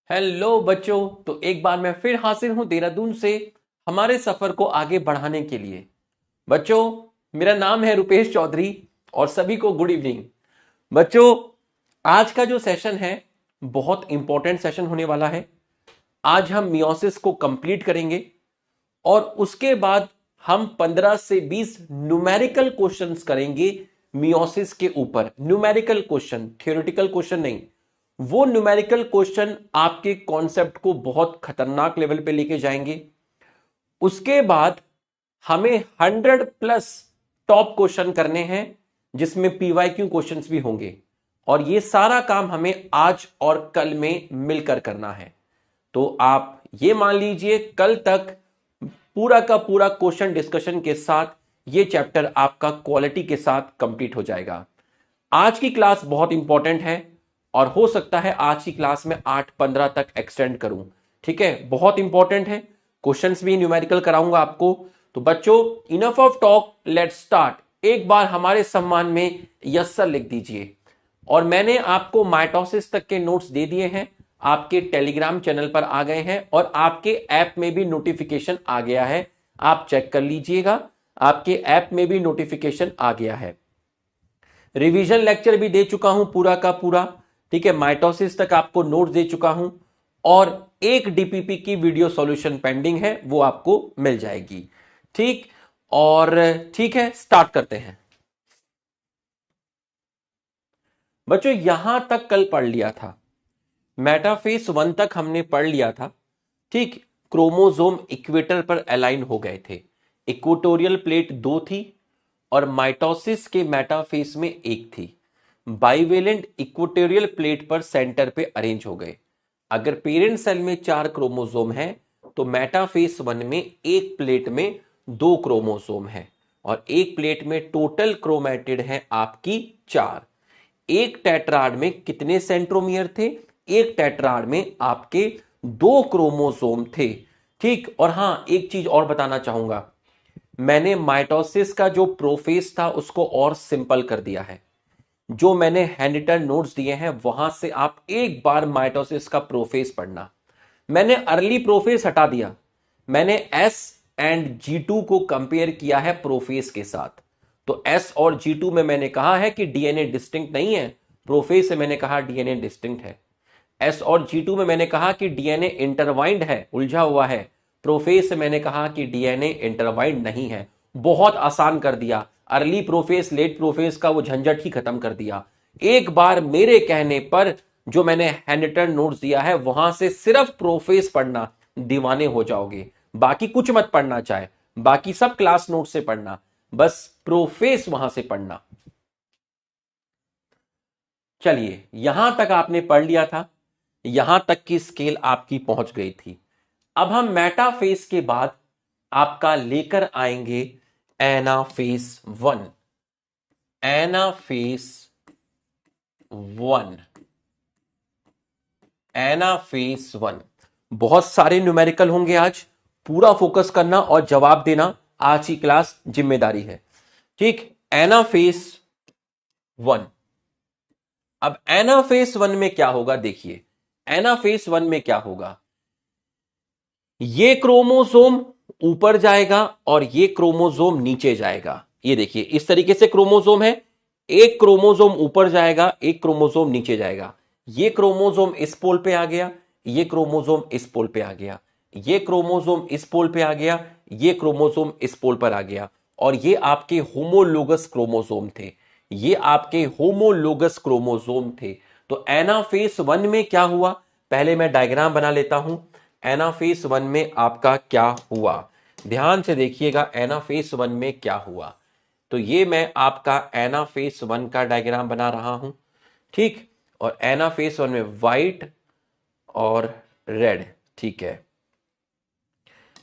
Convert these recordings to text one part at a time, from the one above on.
Hello बच्चों। तो एक बार मैं फिर हाजिर हूं देहरादून से हमारे सफर को आगे बढ़ाने के लिए। बच्चों, मेरा नाम है रुपेश चौधरी और सभी को गुड इवनिंग। बच्चों, आज का जो सेशन है बहुत इंपॉर्टेंट सेशन होने वाला है। आज हम मियोसिस को कंप्लीट करेंगे और उसके बाद हम 15 से 20 न्यूमेरिकल क्वेश्चंस करेंगे मियोसिस के ऊपर। न्यूमेरिकल क्वेश्चन, थ्योरेटिकल क्वेश्चन नहीं। वो न्यूमेरिकल क्वेश्चन आपके कॉन्सेप्ट को बहुत खतरनाक लेवल पे लेके जाएंगे। उसके बाद हमें 100+ टॉप क्वेश्चन करने हैं जिसमें पीवाईक्यू क्वेश्चंस भी होंगे और ये सारा काम हमें आज और कल में मिलकर करना है। तो आप ये मान लीजिए कल तक पूरा का पूरा क्वेश्चन डिस्कशन के साथ ये चैप्टर आपका क्वालिटी के साथ कंप्लीट हो जाएगा। आज की क्लास बहुत इंपॉर्टेंट है और हो सकता है आज की क्लास में 8:15 तक एक्सटेंड करूं। ठीक है, बहुत इंपॉर्टेंट है। क्वेश्चंस भी न्यूमेरिकल कराऊंगा आपको। तो बच्चों, enough of talk, let's start. एक बार हमारे सम्मान में यस सर लिख दीजिए। और मैंने आपको माइटोसिस तक के नोट्स दे दिए हैं, आपके टेलीग्राम चैनल पर आ गए हैं और आपके ऐप में भी नोटिफिकेशन आ गया है। आप चेक कर लीजिएगा, आपके ऐप में भी नोटिफिकेशन आ गया है। रिवीजन लेक्चर भी दे चुका हूं पूरा का पूरा। ठीक है, माइटोसिस तक आपको नोट दे चुका हूं और एक डीपीपी की वीडियो सॉल्यूशन पेंडिंग है, वो आपको मिल जाएगी। ठीक, और ठीक है, स्टार्ट करते हैं। बच्चों, यहां तक कल पढ़ लिया था, मेटाफेज 1 तक हमने पढ़ लिया था। ठीक, क्रोमोसोम इक्वेटर पर अलाइन हो गए थे। इक्वेटोरियल प्लेट 2 थी और माइटोसिस के मेटाफेज में 1 थी। बाइवेलेंट इक्वेटोरियल प्लेट पर सेंटर पे अरेंज हो गए। अगर पेरेंट सेल में 4 क्रोमोसोम है तो मेटाफेज 1 में एक प्लेट में 2 क्रोमोसोम है और एक प्लेट में टोटल क्रोमैटिड है आपकी 4। एक टेट्राड में कितने सेंट्रोमियर थे? एक टेट्राड में आपके 2 क्रोमोसोम थे। ठीक, और हां, एक चीज और बताना चाहूंगा, मैंने माइटोसिस का जो प्रोफेस था उसको और सिंपल कर दिया है। जो मैंने हैंड रिटन नोट्स दिए हैं वहां से आप एक बार माइटोसिस का प्रोफेस पढ़ना। मैंने अर्ली प्रोफेस हटा दिया। मैंने एस एंड G2 को कंपेयर किया है प्रोफेस के साथ। तो एस और G2 में मैंने कहा है कि डीएनए डिस्टिंक्ट नहीं है, प्रोफेस से मैंने कहा डीएनए डिस्टिंक्ट है। एस और G2 में मैंने कहा कि डीएनए इंटरवाइंड है, उलझा हुआ है, प्रोफेस से मैंने कहा कि डीएनए इंटरवाइंड नहीं है। बहुत आसान कर दिया, अर्ली प्रोफेस लेट प्रोफेस का वो झंझट ही खत्म कर दिया। एक बार मेरे कहने पर जो मैंने हैंड रिटन नोट्स दिया है वहां से सिर्फ प्रोफेस पढ़ना, दीवाने हो जाओगे। बाकी कुछ मत पढ़ना, चाहे बाकी सब क्लास नोट से पढ़ना, बस प्रोफेस वहां से पढ़ना। चलिए, यहां तक आपने पढ़ लिया था, यहां तक की स्केल आपकी पहुंच गई थी। अब हम मेटाफेज के बाद आपका लेकर आएंगे एनाफेज 1। Anaphase 1, anaphase 1। बहुत सारे न्यूमेरिकल होंगे आज, पूरा फोकस करना और जवाब देना आज की क्लास जिम्मेदारी है। ठीक, एनाफेज 1। अब एनाफेज 1 में क्या होगा, देखिए एनाफेज 1 में क्या होगा। ये क्रोमोसोम ऊपर जाएगा और ये क्रोमोसोम नीचे जाएगा। ये देखिए इस तरीके से क्रोमोसोम है, एक क्रोमोसोम ऊपर जाएगा, एक क्रोमोसोम नीचे जाएगा। ये क्रोमोसोम इस पोल पे आ गया, ये क्रोमोसोम इस पोल पे आ गया, ये क्रोमोसोम इस पोल पे आ गया, ये क्रोमोसोम इस पोल पर आ गया। और ये आपके होमोलोगस क्रोमोसोम थे, ये आपके होमोलोगस क्रोमोसोम थे। तो एनाफेज 1 में क्या हुआ, पहले मैं डायग्राम बना लेता हूं। एनाफेज 1 में आपका क्या हुआ, ध्यान से देखिएगा एनाफेज 1 में क्या हुआ। तो ये मैं आपका एनाफेज 1 का डायग्राम बना रहा हूं। ठीक, और एनाफेज 1 में व्हाइट और रेड। ठीक है,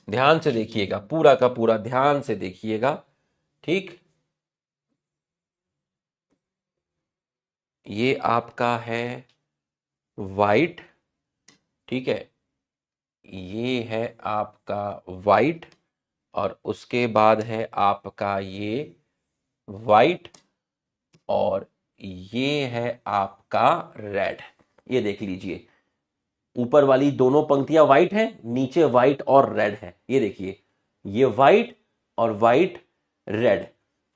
ध्यान से देखिएगा, पूरा का पूरा ध्यान से देखिएगा। ठीक, ये आपका है व्हाइट। ठीक है, ये है आपका व्हाइट और उसके बाद है आपका ये व्हाइट और ये है आपका रेड। ये देख लीजिए, ऊपर वाली दोनों पंक्तियां व्हाइट हैं, नीचे व्हाइट और रेड है। ये देखिए, ये व्हाइट और व्हाइट रेड।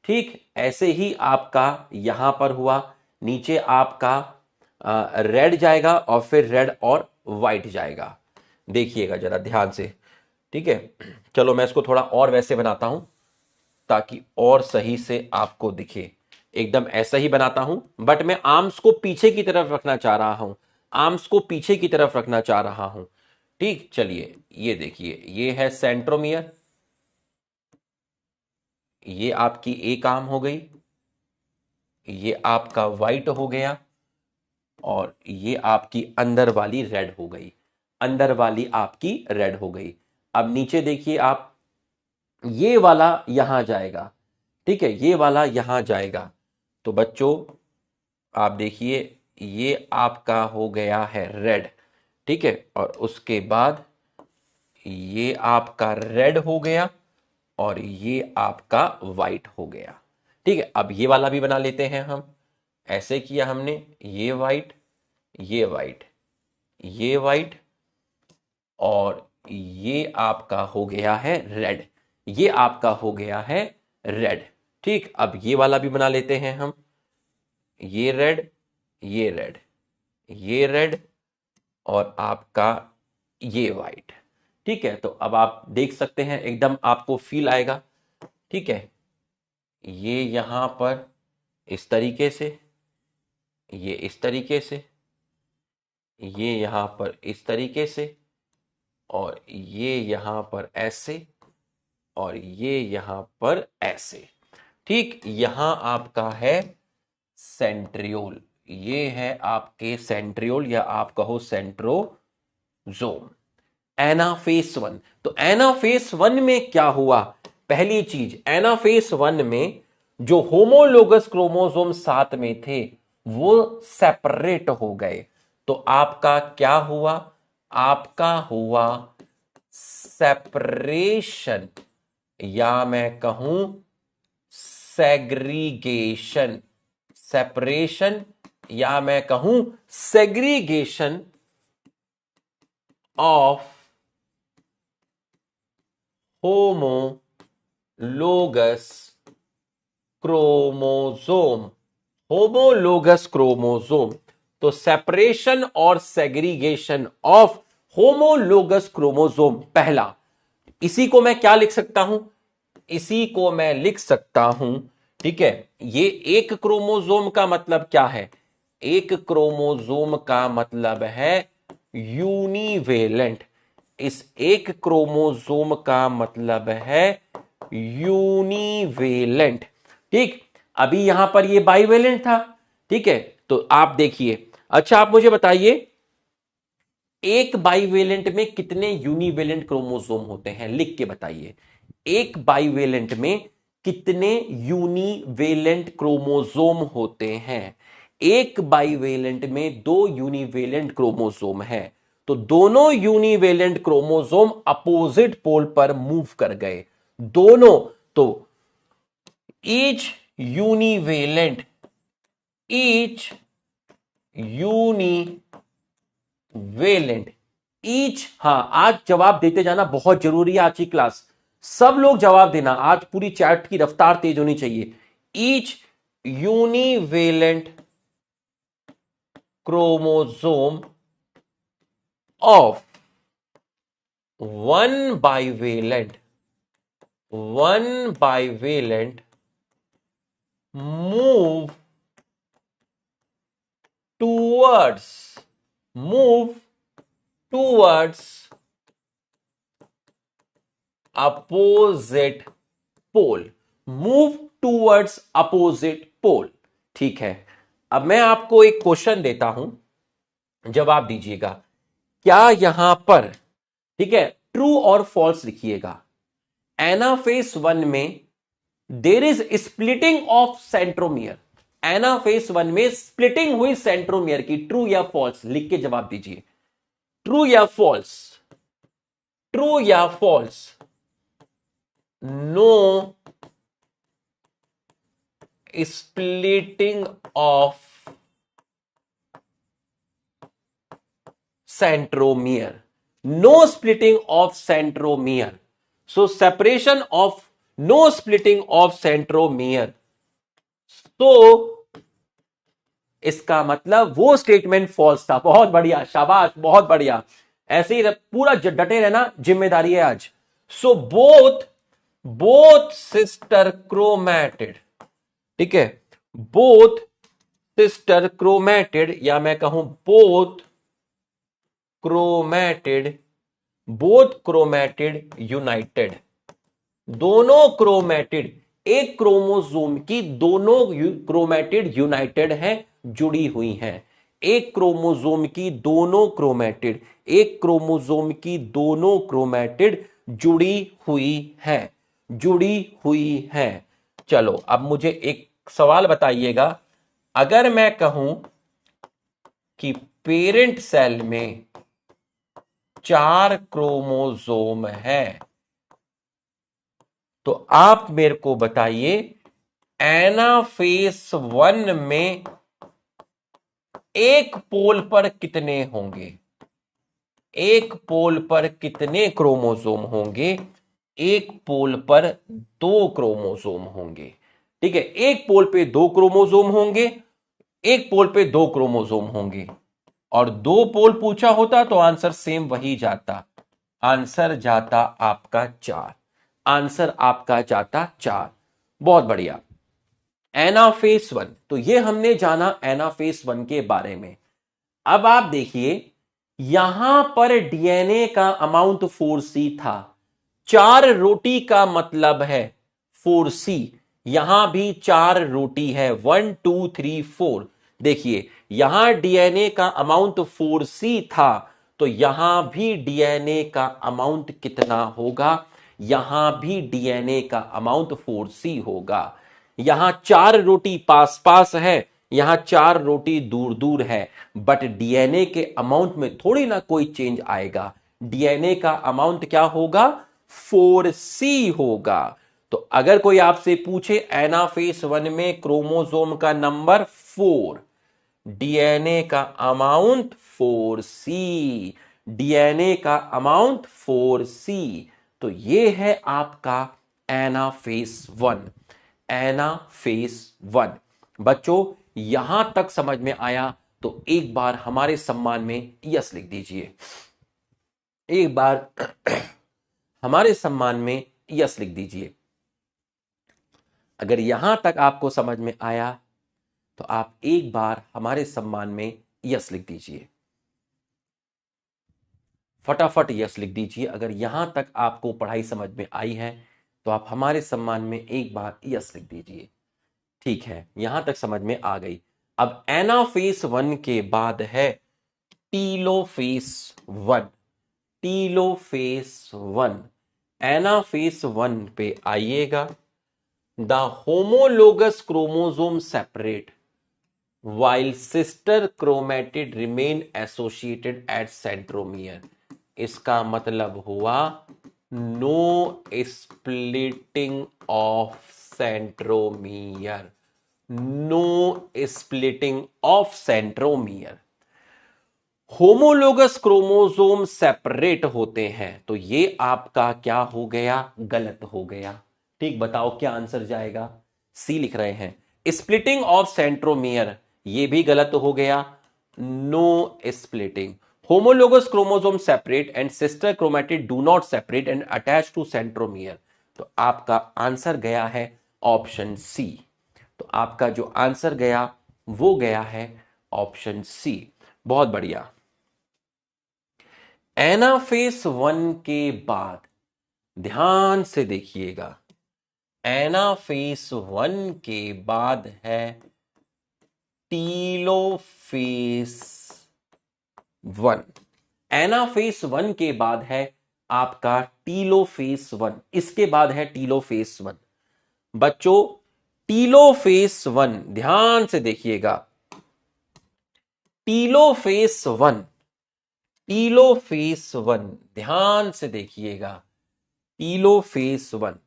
ठीक ऐसे ही आपका यहां पर हुआ, नीचे आपका रेड जाएगा और फिर रेड और व्हाइट जाएगा। देखिएगा जरा ध्यान से, ठीक है। चलो मैं इसको थोड़ा और वैसे बनाता हूं ताकि और सही से आपको दिखे। एकदम ऐसा ही बनाता हूं, बट मैं आर्म्स को पीछे की तरफ रखना चाह रहा हूं, आर्म्स को पीछे की तरफ रखना चाह रहा हूं। ठीक, चलिए ये देखिए, ये है सेंट्रोमियर, ये आपकी एक आर्म हो गई, ये आपका व्हाइट हो गया और ये आपकी अंदर वाली रेड हो गई, अंदर वाली आपकी रेड हो गई। अब नीचे देखिए आप, ये वाला यहां जाएगा, ठीक है, ये वाला यहां जाएगा। तो बच्चों आप देखिए, ये आपका हो गया है रेड, ठीक है, और उसके बाद ये आपका रेड हो गया और ये आपका व्हाइट हो गया। ठीक है, अब ये वाला भी बना लेते हैं हम। ऐसे किया हमने, ये व्हाइट, ये व्हाइट, ये व्हाइट और ये आपका हो गया है रेड, ये आपका हो गया है रेड। ठीक, अब ये वाला भी बना लेते हैं हम। ये रेड, ये रेड, ये रेड और आपका ये व्हाइट। ठीक है, तो अब आप देख सकते हैं, एकदम आपको फील आएगा। ठीक है, ये यहां पर इस तरीके से, ये इस तरीके से, ये यहां पर इस तरीके से और ये यहां पर ऐसे और ये यहां पर ऐसे। ठीक, यहां आपका है सेंट्रियोल, ये है आपके सेंट्रियोल या आप कहो सेंट्रोजोम। एनाफेस वन, तो एनाफेस वन में क्या हुआ? पहली चीज, एनाफेस वन में जो होमोलोगस क्रोमोसोम साथ में थे वो सेपरेट हो गए। तो आपका क्या हुआ? आपका हुआ सेपरेशन या मैं कहूं सेग्रीगेशन, सेपरेशन या मैं कहूं segregation of homologous chromosome, homologous chromosome. तो सेपरेशन और सेग्रीगेशन ऑफ होमोलोगस क्रोमोसोम पहला। इसी को मैं क्या लिख सकता हूं? इसी को मैं लिख सकता हूं, ठीक है, ये एक क्रोमोसोम का मतलब क्या है? एक क्रोमोसोम का मतलब है यूनिवेलेंट। इस एक क्रोमोसोम का मतलब है यूनिवेलेंट। ठीक, अभी यहां पर ये बाइवेलेंट था, ठीक है। तो आप देखिए, अच्छा आप मुझे बताइए, एक बाइवेलेंट में कितने यूनिवेलेंट क्रोमोसोम होते हैं? लिख के बताइए, एक बाइवेलेंट में कितने यूनिवेलेंट क्रोमोसोम होते हैं? एक बाइवेलेंट में दो यूनिवेलेंट क्रोमोसोम है, तो दोनों यूनिवेलेंट क्रोमोसोम अपोजिट पोल पर मूव कर गए, दोनों। तो ईच यूनिवेलेंट, ईच यूनिवेलेंट, ईच, हां आज जवाब देते जाना बहुत जरूरी है। आज की क्लास सब लोग जवाब देना, आज पूरी चैट की रफ्तार तेज होनी चाहिए। Each univalent chromosome of one bivalent, one bivalent move towards, move towards opposite pole, move towards opposite pole. ठीक है, अब मैं आपको एक क्वेश्चन देता हूं, जवाब दीजिएगा। क्या यहां पर, ठीक है, ट्रू और फॉल्स लिखिएगा। एनाफेस वन में there is splitting of centromere, anaphase one में स्प्लिटिंग हुई सेंट्रोमियर की, ट्रू या फॉल्स लिख के जवाब दीजिए। ट्रू या फॉल्स, ट्रू या false? No splitting of centromere. No splitting of centromere. So separation of no splitting of centromere. तो इसका मतलब वो स्टेटमेंट फॉल्स था। बहुत बढ़िया, शाबाश, बहुत बढ़िया। ऐसे ही पूरा डटे रहना, जिम्मेदारी है आज। सो बोथ सिस्टर क्रोमैटिड, ठीक है, बोथ सिस्टर क्रोमैटिड, या मैं कहूं बोथ क्रोमैटिड यूनाइटेड। दोनों क्रोमैटिड, एक क्रोमोसोम की दोनों क्रोमैटिड यूनाइटेड हैं, जुड़ी हुई हैं। एक क्रोमोसोम की दोनों क्रोमैटिड, एक क्रोमोसोम की दोनों क्रोमैटिड जुड़ी हुई हैं, जुड़ी हुई हैं। चलो अब मुझे एक सवाल बताइएगा, अगर मैं कहूं कि पेरेंट सेल में 4 क्रोमोसोम है, तो आप मेरे को बताइए एनाफेज 1 में एक पोल पर कितने होंगे? एक पोल पर कितने क्रोमोसोम होंगे? एक पोल पर 2 क्रोमोसोम होंगे, ठीक है। एक पोल पे 2 क्रोमोसोम होंगे, एक पोल पे 2 क्रोमोसोम होंगे, और 2 पोल पूछा होता तो आंसर सेम वही जाता। आंसर जाता आपका 4, आंसर आपका जाता 4। बहुत बढ़िया। एनाफेज 1, तो ये हमने जाना एनाफेज 1 के बारे में। अब आप देखिए, यहां पर डीएनए का अमाउंट 4C था। 4 रोटी का मतलब है 4C। यहां भी 4 रोटी है, 1 2 3 4। देखिए, यहां डीएनए का अमाउंट 4C था, तो यहां भी डीएनए का अमाउंट कितना होगा? यहां भी डीएनए का अमाउंट 4C होगा। यहां 4 रोटी पास पास है, यहां 4 रोटी दूर दूर है, बट डीएनए के अमाउंट में थोड़ी ना कोई चेंज आएगा। डीएनए का अमाउंट क्या होगा? 4C होगा। तो अगर कोई आपसे पूछे एनाफेज 1 में क्रोमोसोम का नंबर 4, डीएनए का अमाउंट 4C, डीएनए का अमाउंट 4C, तो ये है आपका एनाफेज 1। एनाफेज 1। बच्चों, यहां तक समझ में आया तो एक बार हमारे सम्मान में यस लिख दीजिए। एक बार हमारे सम्मान में यस लिख दीजिए। अगर यहां तक आपको समझ में आया तो आप एक बार हमारे सम्मान में यस लिख दीजिए। फटाफट यस लिख दीजिए। अगर यहां तक आपको पढ़ाई समझ में आई है तो आप हमारे सम्मान में एक बार यस लिख दीजिए। ठीक है, यहां तक समझ में आ गई। अब एनाफेज 1 के बाद है टीलोफेज 1। टीलोफेज 1, एनाफेज 1 पे आइएगा। The homologous chromosome separate while sister chromatid remain associated at centromere। इसका मतलब हुआ no splitting of centromere, no splitting of centromere. Homologous chromosome separate होते हैं, तो ये आपका क्या हो गया? गलत हो गया। ठीक, बताओ क्या आंसर जाएगा? सी लिख रहे हैं। स्प्लिटिंग ऑफ सेंट्रोमियर, ये भी गलत हो गया। No splitting. Homologous chromosome separate and sister chromatid do not separate and attach to centromere, तो आपका आंसर गया है ऑप्शन सी। तो आपका जो आंसर गया वो गया है ऑप्शन सी। बहुत बढ़िया। एनाफेज 1 के बाद ध्यान से देखिएगा, एनाफेज 1 के बाद है टीलोफेज 1। एनाफेज 1 के बाद है आपका टीलोफेज 1। इसके बाद है टीलोफेज 1। बच्चों, टीलोफेज 1 ध्यान से देखिएगा। टीलोफेज 1, टीलोफेज 1 ध्यान से देखिएगा। टीलोफेज 1,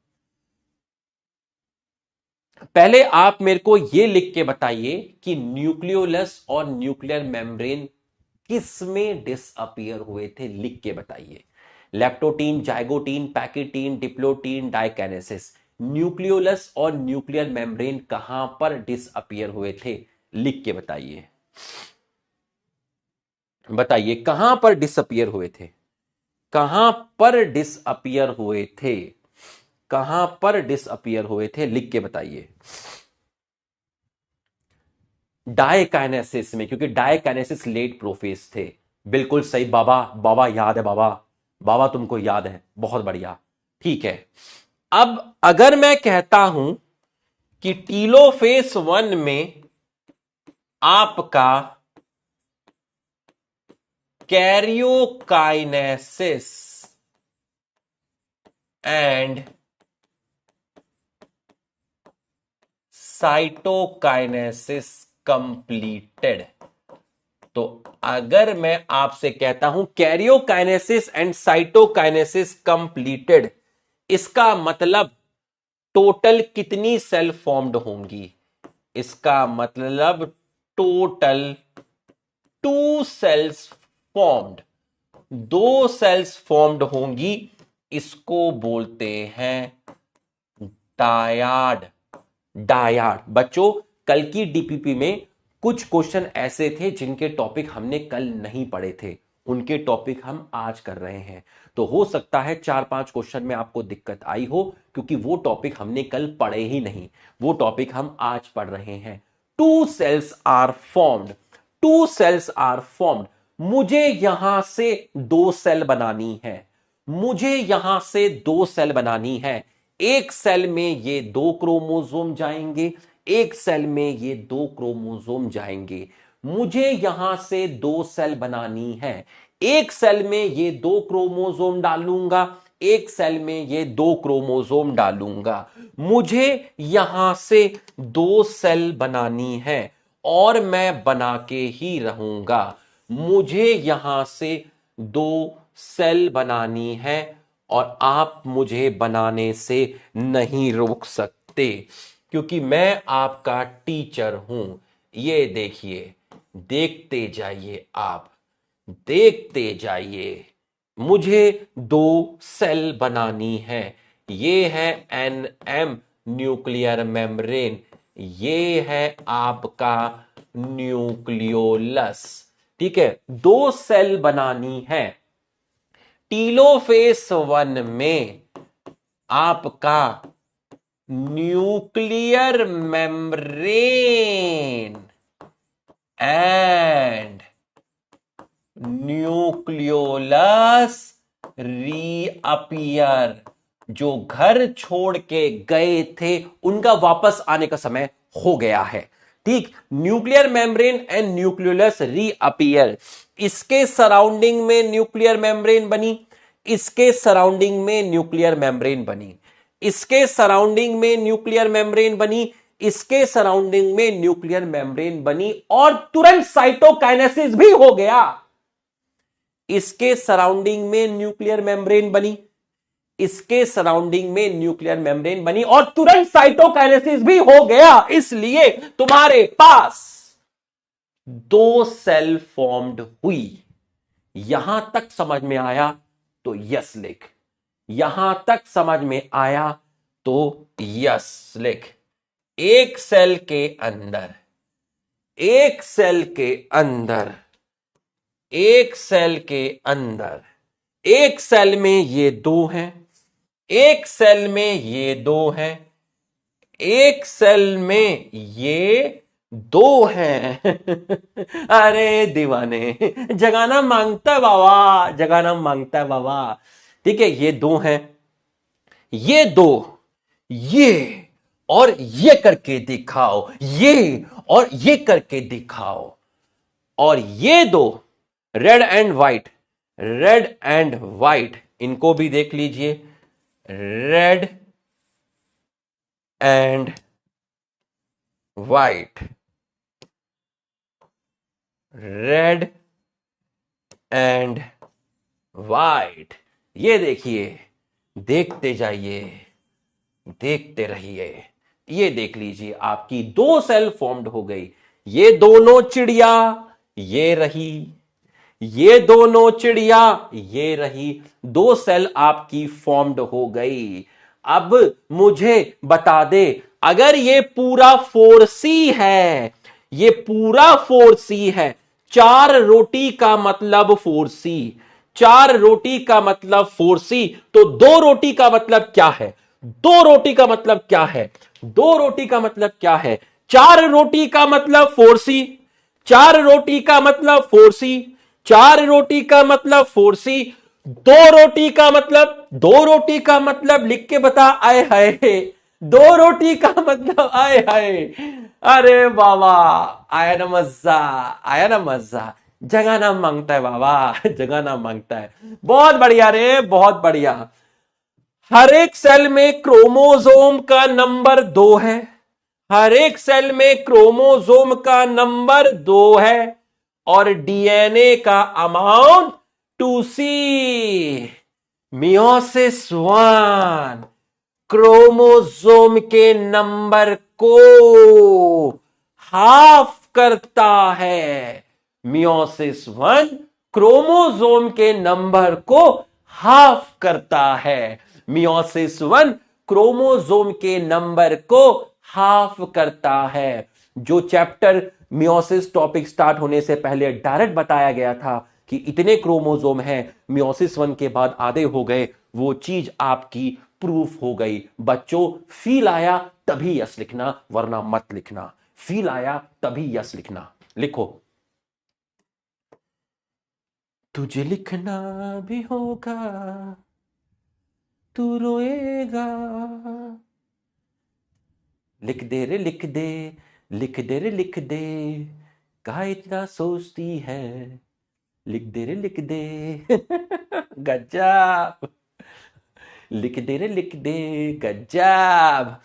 पहले आप मेरे को यह लिख के बताइए कि न्यूक्लियोलस और न्यूक्लियर मेम्ब्रेन किस में डिसअपियर हुए थे, लिख के बताइए। Leptotene, zygotene, pachytene, diplotene, diakinesis. Nucleolus और न्यूक्लियर मेम्ब्रेन कहां पर डिसअपियर हुए थे, लिख के बताइए। बताइए कहां पर डिसअपियर हुए थे, कहां पर डिसअपियर हुए थे, कहां पर डिसअपियर हुए थे, लिख के बताइए। डायकाइनेसिस में, क्योंकि डायकाइनेसिस लेट प्रोफेज थे। बिल्कुल सही बाबा, बाबा याद है बाबा, बाबा तुमको याद है, बहुत बढ़िया। ठीक है, अब अगर मैं कहता हूं कि टीलोफेस 1 में आपका कैरियोकाइनेसिस एंड साइटोकाइनेसिस कंप्लीटेड, तो अगर मैं आपसे कहता हूं कैरियोकाइनेसिस एंड साइटोकाइनेसिस कंप्लीटेड, इसका मतलब टोटल कितनी सेल फॉर्म्ड होंगी, इसका मतलब total 2 cells formed, 2 cells formed होंगी। इसको बोलते हैं डायाड। डायाड। बच्चों कल की डीपीपी में कुछ क्वेश्चन ऐसे थे जिनके टॉपिक हमने कल नहीं पढ़े थे, उनके टॉपिक हम आज कर रहे हैं। तो हो सकता है 4-5 क्वेश्चन में आपको दिक्कत आई हो, क्योंकि वो टॉपिक हमने कल पढ़े ही नहीं, वो टॉपिक हम आज पढ़ रहे हैं। 2 cells are formed, 2 cells are formed. मुझे यहां से 2 सेल बनानी है, मुझे यहां से 2 सेल बनानी है। एक सेल में ये 2 क्रोमोसोम जाएंगे, एक सेल में ये 2 क्रोमोसोम जाएंगे। मुझे यहां से 2 सेल बनानी है, एक सेल में ये 2 क्रोमोसोम डालूंगा, एक सेल में ये 2 क्रोमोसोम डालूंगा। मुझे यहां से 2 सेल बनानी है और मैं बना के ही रहूंगा। मुझे यहां से 2 सेल बनानी है और आप मुझे बनाने से नहीं रोक सकते, क्योंकि मैं आपका टीचर हूं। ये देखिए, देखते जाइए आप, देखते जाइए। मुझे 2 सेल बनानी है। ये है एनएम न्यूक्लियर मेम्ब्रेन, ये है आपका न्यूक्लियोलस। ठीक है, 2 सेल बनानी है। टीलोफेस 1 में आपका nuclear membrane and nucleolus reappear, जो घर छोड़ के गए थे उनका वापस आने का समय हो गया है। ठीक, nuclear membrane and nucleolus reappear. इसके सराउंडिंग में न्यूक्लियर मेम्ब्रेन बनी, इसके सराउंडिंग में न्यूक्लियर मेम्ब्रेन बनी, इसके सराउंडिंग में न्यूक्लियर मेम्ब्रेन बनी, इसके सराउंडिंग में न्यूक्लियर मेम्ब्रेन बनी, और तुरंत साइटोकाइनेसिस भी हो गया। इसके सराउंडिंग में न्यूक्लियर मेम्ब्रेन बनी, इसके सराउंडिंग में न्यूक्लियर मेम्ब्रेन बनी, और तुरंत साइटोकाइनेसिस भी हो गया। इसलिए तुम्हारे पास 2 सेल फॉर्म्ड हुई। यहां तक समझ में आया तो यस लिख, यहां तक समझ में आया तो यस लिख। एक सेल के अंदर, एक सेल के अंदर, एक सेल के अंदर, एक सेल में ये 2 हैं, एक सेल में ये 2 हैं, एक सेल में ये 2 हैं। अरे दीवाने, जगाना मांगता है बाबा, जगाना मांगता है बाबा। ठीक है, ये 2 हैं, ये 2, ये और ये करके दिखाओ, ये और ये करके दिखाओ। और ये 2 red and white, red and white, इनको भी देख लीजिए। Red and white, red and white, ये देखिए, देखते जाइए, देखते रहिए। ये देख लीजिए, आपकी 2 सेल फॉर्म्ड हो गई। ये दोनों चिड़िया ये रही, ये दोनों चिड़िया, ये रही, 2 सेल आपकी फॉर्म्ड हो गई। अब मुझे बता दे, अगर ये पूरा 4C है, ये पूरा 4C है, 4 रोटी का मतलब 4C, 4 रोटी का मतलब 4C, तो 2 रोटी का मतलब क्या है? 2 रोटी का मतलब क्या है? 2 रोटी का मतलब क्या है? 4 रोटी का मतलब 4C, 4 रोटी का मतलब 4C, 4 रोटी का मतलब 4C, 2 रोटी का मतलब, 2 रोटी का मतलब लिख के बता, आए हाय, 2 रोटी का मतलब, आए हाय, अरे बाबा, आया ना मजा, आया ना मजा, जगह ना मांगता है बाबा, जगह ना मांगता है। बहुत बढ़िया रे, बहुत बढ़िया। हर एक सेल में क्रोमोसोम का नंबर 2 है, हर एक सेल में क्रोमोसोम का नंबर 2 है, और डीएनए का अमाउंट 2C। मियोसिस 1 क्रोमोसोम के नंबर को हाफ करता है। मियोसिस 1 क्रोमोसोम के नंबर को हाफ करता है। मियोसिस 1 क्रोमोसोम के नंबर को हाफ करता है। जो चैप्टर मियोसिस टॉपिक स्टार्ट होने से पहले डायरेक्ट बताया गया था कि इतने क्रोमोसोम हैं, मियोसिस 1 के बाद आधे हो गए, वो चीज आपकी प्रूफ हो गई। बच्चों, फील आया तभी यस लिखना, वरना मत लिखना। फील आया तभी यस लिखना। लिखो, तुझे लिखना भी होगा, तू रोएगा, लिख दे रे लिख दे, लिख दे रे लिख दे, कहा इतना सोचती है, लिख दे रे लिख दे। गजब, लिख दे रे लिख दे, गजब।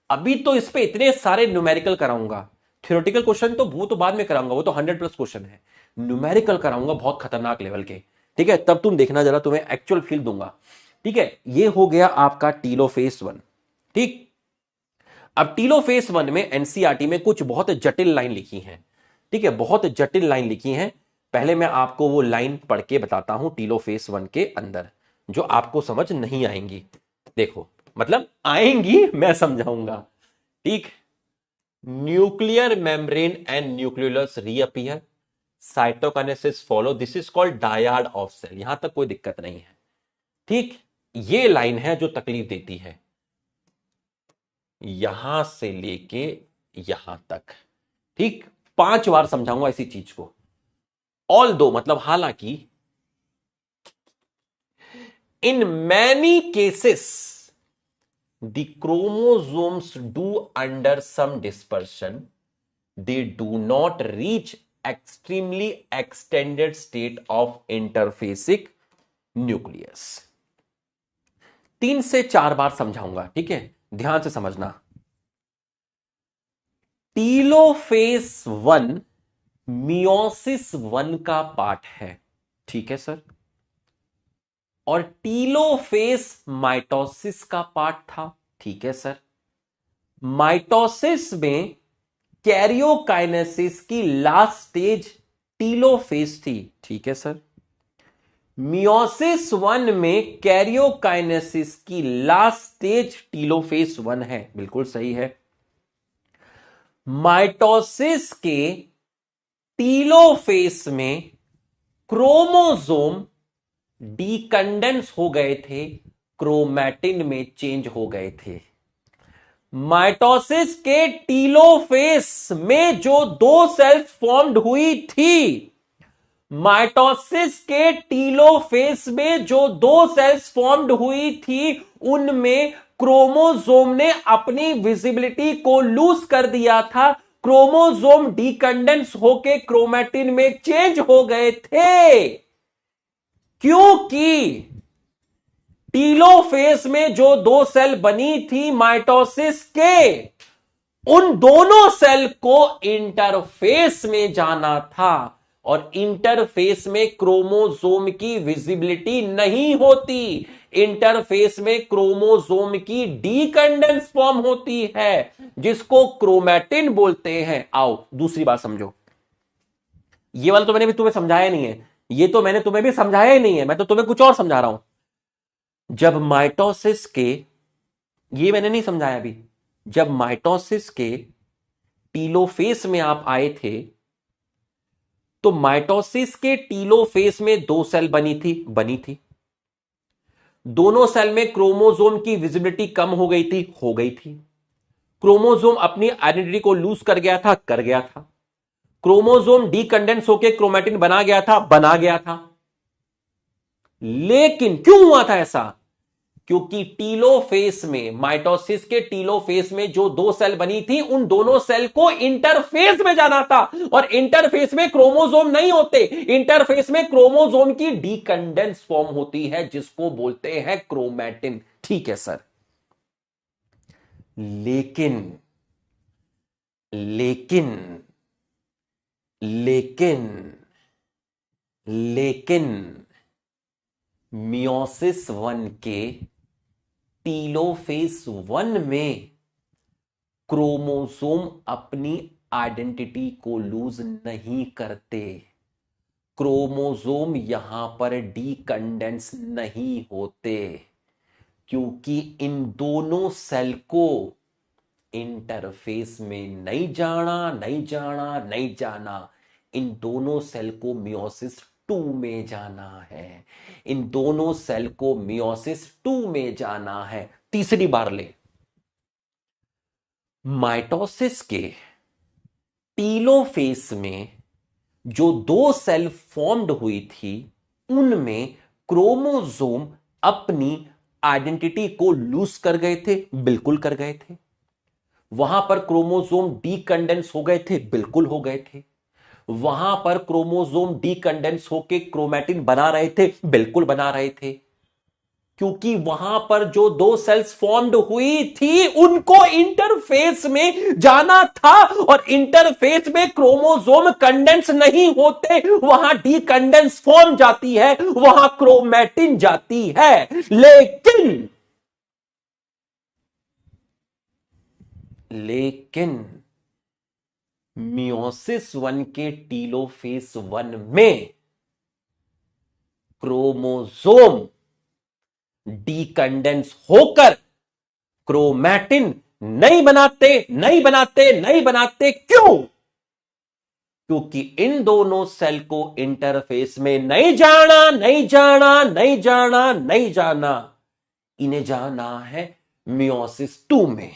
अभी तो इस पे इतने सारे न्यूमेरिकल कराऊंगा। थ्योरेटिकल क्वेश्चन तो वो तो बाद में कराऊंगा, वो तो 100+ क्वेश्चन है। न्यूमेरिकल कराऊंगा बहुत खतरनाक लेवल के, ठीक है? तब तुम देखना जरा, तुम्हें एक्चुअल फील दूंगा, ठीक है? ये हो गया आपका टीलोफेज 1, ठीक। अब टीलोफेज 1 में एनसीईआरटी में कुछ बहुत जटिल लाइन लिखी है, ठीक है? बहुत जटिल लाइन लिखी है। पहले मैं आपको वो लाइन पढ़ के बताता हूं टीलोफेज 1 के अंदर, जो आपको समझ नहीं आएंगी। देखो, मतलब आएंगी, मैं समझाऊंगा, ठीक। Nuclear membrane and nucleolus reappear, cytokinesis follow, this is called dyad of cell. यहां तक कोई दिक्कत नहीं है, ठीक। ये लाइन है जो तकलीफ देती है, यहां से लेके यहां तक, ठीक। 5 बार समझाऊंगा इसी चीज को। ऑल दो मतलब हालांकि, in many cases the chromosomes do under some dispersion, they do not reach extremely extended state of interphasic nucleus। 3 से 4 बार समझाऊंगा, ठीक है? ध्यान से समझना। टीलोफेज 1 मियोसिस 1 का पार्ट है, ठीक है सर? और टीलोफेज माइटोसिस का पार्ट था, ठीक है सर? माइटोसिस में कैरियोकाइनेसिस की लास्ट स्टेज टीलोफेज थी, ठीक है सर? मियोसिस 1 में कैरियोकाइनेसिस की लास्ट स्टेज टीलोफेज 1 है, बिल्कुल सही है। माइटोसिस के टीलोफेज में क्रोमोसोम डीकंडेंस हो गए थे, क्रोमैटिन में चेंज हो गए थे। माइटोसिस के टीलोफेज में जो 2 सेल्स फॉर्म्ड हुई थी, माइटोसिस के टीलोफेज में जो 2 सेल्स फॉर्म्ड हुई थी, उनमें क्रोमोसोम ने अपनी विजिबिलिटी को लूज कर दिया था। क्रोमोसोम डीकंडेंस होके क्रोमैटिन में चेंज हो गए थे, क्योंकि टीलोफेज में जो 2 सेल बनी थी माइटोसिस के, उन दोनों सेल को इंटरफेस में जाना था, और इंटरफेस में क्रोमोसोम की विजिबिलिटी नहीं होती। इंटरफेस में क्रोमोसोम की डीकंडेंस फॉर्म होती है, जिसको क्रोमैटिन बोलते हैं। आओ दूसरी बात समझो, ये वाला तो मैंने भी तुम्हें समझाया नहीं है, ये तो मैंने तुम्हें भी समझाया ही नहीं है, मैं तो तुम्हें कुछ और समझा रहा हूं। जब माइटोसिस के, ये मैंने नहीं समझाया अभी, जब माइटोसिस के टीलोफेस में आप आए थे, तो माइटोसिस के टीलोफेस में दो सेल बनी थी। दोनों सेल में क्रोमोसोम की विजिबिलिटी कम हो गई थी। क्रोमोसोम अपनी आइडेंटिटी को लूज कर गया था। क्रोमोसोम डीकंडेंस होकर क्रोमैटिन बना गया था। लेकिन क्यों हुआ था ऐसा? क्योंकि टीलोफेस में, माइटोसिस के टीलोफेस में जो दो सेल बनी थी, उन दोनों सेल को इंटरफेस में जाना था, और इंटरफेस में क्रोमोसोम नहीं होते। इंटरफेस में क्रोमोसोम की डीकंडेंस फॉर्म होती है, जिसको बोलते हैं क्रोमैटिन। ठीक है सर। लेकिन लेकिन लेकिन लेकिन मियोसिस वन के टीलोफेस वन में क्रोमोसोम अपनी आइडेंटिटी को लूज नहीं करते। क्रोमोसोम यहां पर डीकंडेंस नहीं होते, क्योंकि इन दोनों सेल को इंटरफेस में नहीं जाना। इन दोनों सेल को मियोसिस टू में जाना है। इन दोनों सेल को मियोसिस टू में जाना है। तीसरी बार ले, माइटोसिस के टीलोफेस में जो दो सेल फॉर्म्ड हुई थी, उनमें क्रोमोसोम अपनी आइडेंटिटी को लूज कर गए थे, बिल्कुल कर गए थे। वहां पर क्रोमोसोम डीकंडेंस हो गए थे, बिल्कुल हो गए थे। वहां पर क्रोमोसोम डीकंडेंस होके क्रोमैटिन बना रहे थे, बिल्कुल बना रहे थे। क्योंकि वहां पर जो दो सेल्स फॉर्म्ड हुई थी, उनको इंटरफेस में जाना था, और इंटरफेस में क्रोमोसोम कंडेंस नहीं होते, वहां डीकंडेंस फॉर्म जाती है, वहां क्रोमैटिन जाती है। लेकिन मियोसिस वन के टीलोफेस वन में क्रोमोसोम डीकंडेंस होकर क्रोमैटिन नहीं बनाते। क्यों? क्योंकि इन दोनों सेल को इंटरफेस में नहीं जाना। इन्हें जाना है मियोसिस टू में।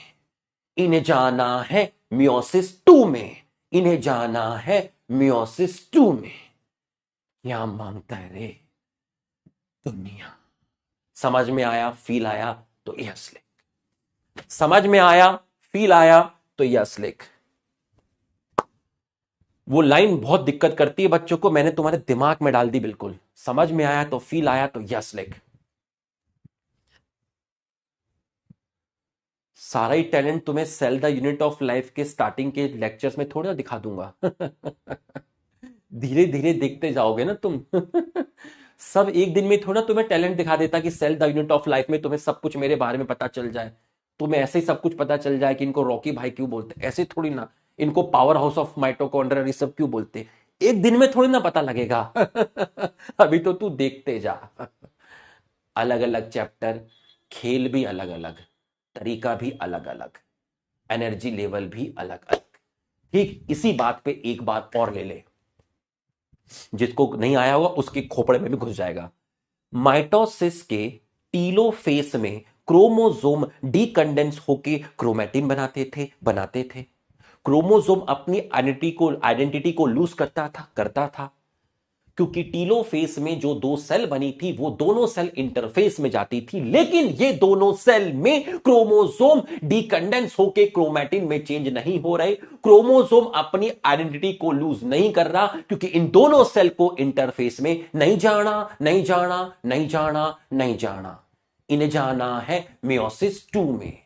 इन्हें जाना है मियोसिस टू में। इन्हें जाना है मियोसिस टू में। क्या मांगता है रे दुनिया? समझ में आया, फील आया तो यस लिख। समझ में आया, फील आया तो यस लिख। वो लाइन बहुत दिक्कत करती है बच्चों को, मैंने तुम्हारे दिमाग में डाल दी बिल्कुल। समझ में आया तो फील आया तो यस लिख। सारा ही टैलेंट तुम्हें cell the unit of life के स्टार्टिंग के लेक्चर्स में थोड़ा दिखा दूंगा। धीरे धीरे देखते जाओगे ना तुम। सब एक दिन में थोड़ा तुम्हें टैलेंट दिखा देता कि cell the unit of life में तुम्हें सब कुछ मेरे बारे में पता चल जाए। तुम्हें ऐसे ही सब कुछ पता चल जाए कि इनको रॉकी भाई क्यों बोलते, ऐसे थोड़ी ना। इनको पावर हाउस ऑफ माइटोकॉन्ड्रिया ये सब क्यों बोलते, एक दिन में थोड़ी ना पता लगेगा। अभी तो तू देखते जा। अलग अलग चैप्टर, खेल भी अलग अलग, तरीका भी अलग अलग, एनर्जी लेवल भी अलग अलग। ठीक इसी बात पे एक बात और ले ले, जिसको नहीं आया होगा उसके खोपड़े में भी घुस जाएगा। माइटोसिस के टीलोफेस में क्रोमोसोम डीकंडेंस होके क्रोमैटिन बनाते थे। क्रोमोसोम अपनी आइडेंटिटी को लूज करता था, क्योंकि टीलोफेस में जो दो सेल बनी थी, वो दोनों सेल इंटरफेस में जाती थी। लेकिन ये दोनों सेल में क्रोमोसोम डीकंडेंस होके क्रोमैटिन में चेंज नहीं हो रहे। क्रोमोसोम अपनी आइडेंटिटी को लूज नहीं कर रहा, क्योंकि इन दोनों सेल को इंटरफेस में नहीं जाना। इन्हें जाना है मियोसिस टू में।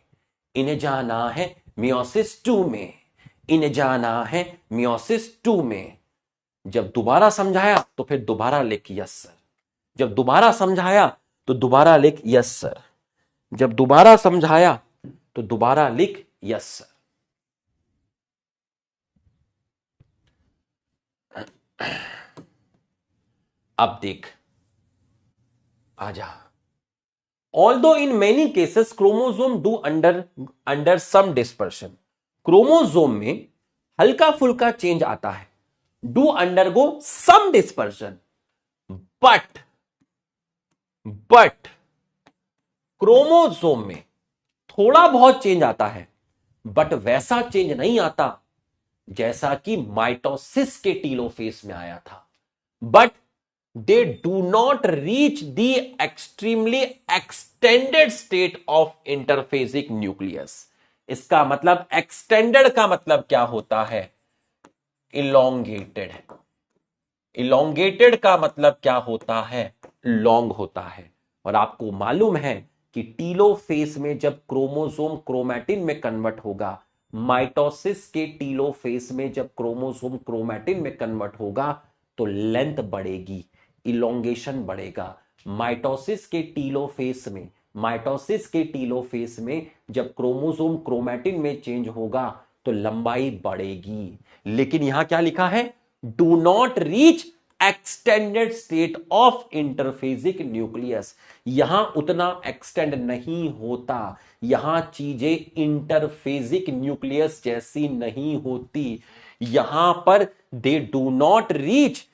इन्हें जाना है मियोसिस टू में। इन्हें जाना है मियोसिस टू में। जब दोबारा समझाया तो फिर दोबारा लिख यस सर। जब दोबारा समझाया तो दोबारा लिख यस सर। जब दोबारा समझाया तो दोबारा लिख यस सर। अब देख, आजा। Although in many cases chromosome do under some dispersion, chromosome में हल्का फुल्का चेंज आता है, do undergo some dispersion, but chromosome में थोड़ा बहुत चेंज आता है, बट वैसा चेंज नहीं आता जैसा कि माइटोसिस के टीलोफेज में आया था। But they do not reach the extremely extended state of interphasic nucleus. इसका मतलब एक्सटेंडेड का मतलब क्या होता है? इलोंगेटेड। इलोंगेटेड का मतलब क्या होता है? लॉन्ग होता है। और आपको मालूम है कि टीलोफेज में जब क्रोमोसोम क्रोमैटिन में कन्वर्ट होगा, माइटोसिस के टीलोफेज में जब क्रोमोसोम क्रोमैटिन में कन्वर्ट होगा तो लेंथ बढ़ेगी, इलोंगेशन बढ़ेगा। माइटोसिस के टीलोफेज में जब क्रोमोसोम क्रोमैटिन में चेंज होगा तो लंबाई बढ़ेगी। लेकिन यहां क्या लिखा है? Do not reach extended state of interphasic nucleus. यहां उतना एक्सटेंड नहीं होता, यहां चीजें इंटरफेजिक न्यूक्लियस जैसी नहीं होती। यहां पर दे do not reach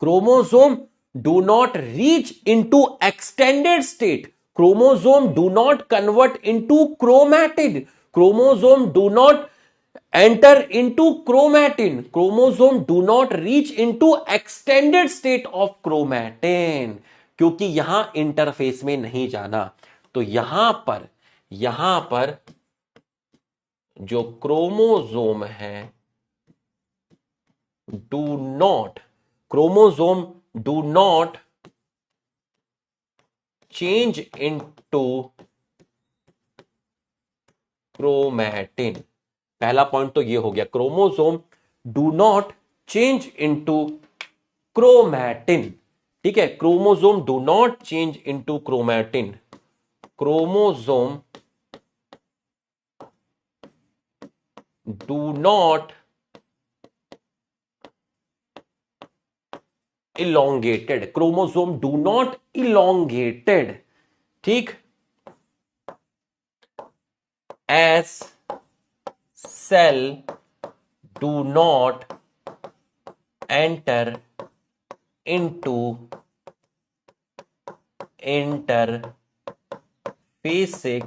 chromosome do not reach into extended state, chromosome do not convert into chromatin, chromosome do not enter into chromatin, chromosome do not reach into extended state of chromatin, क्योंकि यहां interface में नहीं जाना। तो यहां पर जो chromosome है chromosome do not change into chromatin। पहला पॉइंट तो ये हो गया, chromosome do not change into chromatin. ठीक है, chromosome do not change into chromatin, chromosome do not elongated, chromosome do not elongated, ठीक, as cell do not enter into interphasic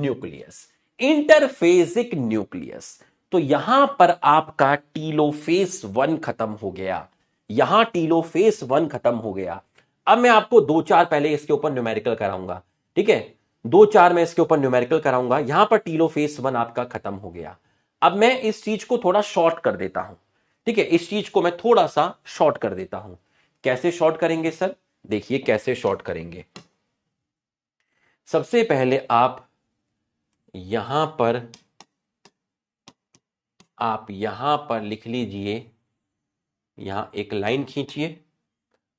nucleus। Interphasic nucleus, तो यहां पर आपका टीलोफेज 1 खत्म हो गया, यहां टीलोफेज 1 खत्म हो गया। अब मैं आपको 2-4 पहले इसके ऊपर न्यूमेरिकल कराऊंगा। ठीक है, 2-4 मैं इसके ऊपर न्यूमेरिकल कराऊंगा। यहां पर टीलोफेज 1 आपका खत्म हो गया। अब मैं इस चीज को थोड़ा शॉर्ट कर देता हूं। ठीक है, इस चीज को मैं थोड़ा सा शॉर्ट कर देता हूं। कैसे शॉर्ट करेंगे सर? देखिए कैसे शॉर्ट करेंगे। सबसे पहले आप यहां पर लिख लीजिए, यहां एक लाइन खींचिए,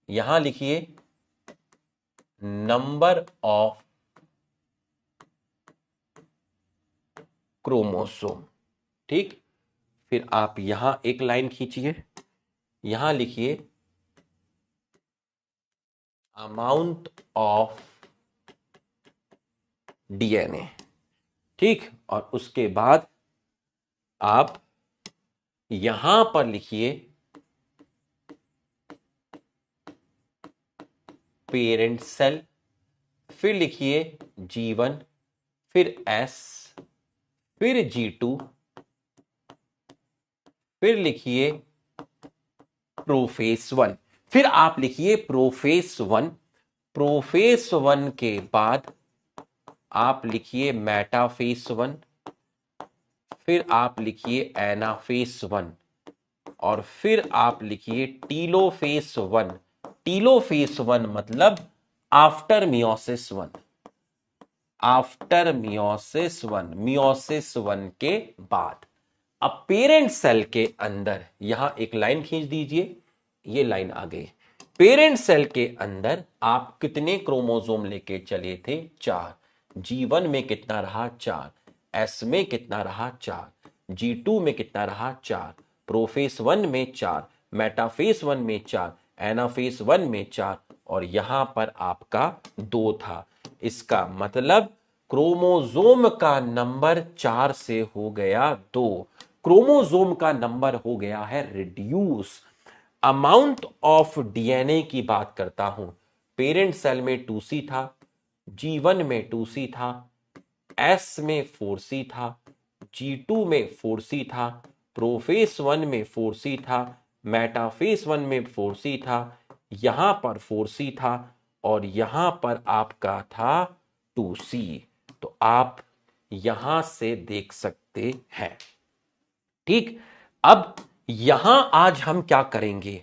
यहां लिखिए नंबर ऑफ क्रोमोसोम। ठीक, फिर आप यहां एक लाइन खींचिए, यहां लिखिए अमाउंट ऑफ डीएनए। ठीक, और उसके बाद आप यहां पर लिखिए पेरेंट सेल, फिर लिखिए G1, फिर S, फिर G2, फिर लिखिए प्रोफेज 1, फिर आप लिखिए प्रोफेज 1। प्रोफेज 1 के बाद आप लिखिए मेटाफेज 1, फिर आप लिखिए एनाफेज 1, और फिर आप लिखिए टीलोफेज 1। टीलोफेज 1 मतलब after meiosis 1, after meiosis 1, meiosis 1 के बाद। अब पेरेंट सेल के अंदर यहां एक लाइन खींच दीजिए, ये लाइन आ गई। पेरेंट सेल के अंदर आप कितने क्रोमोसोम लेके चले थे? 4। G1 में कितना रहा? 4। S में कितना रहा? 4। G2 में कितना रहा? 4। प्रोफेज 1 में 4, मेटाफेज 1 में 4, एनाफेज 1 में 4 और यहां पर आपका 2 था। इसका मतलब क्रोमोसोम का नंबर 4 से हो गया 2। क्रोमोसोम का नंबर हो गया है रिड्यूस। अमाउंट ऑफ डीएनए की बात करता हूं, पेरेंट सेल में 2C था, G1 में 2C था, S में 4C था, G2 में 4C था, प्रोफेज 1 में 4C था, मेटाफेज 1 में 4C था, यहां पर 4C था और यहां पर आपका था 2C। तो आप यहां से देख सकते हैं। ठीक, अब यहां आज हम क्या करेंगे?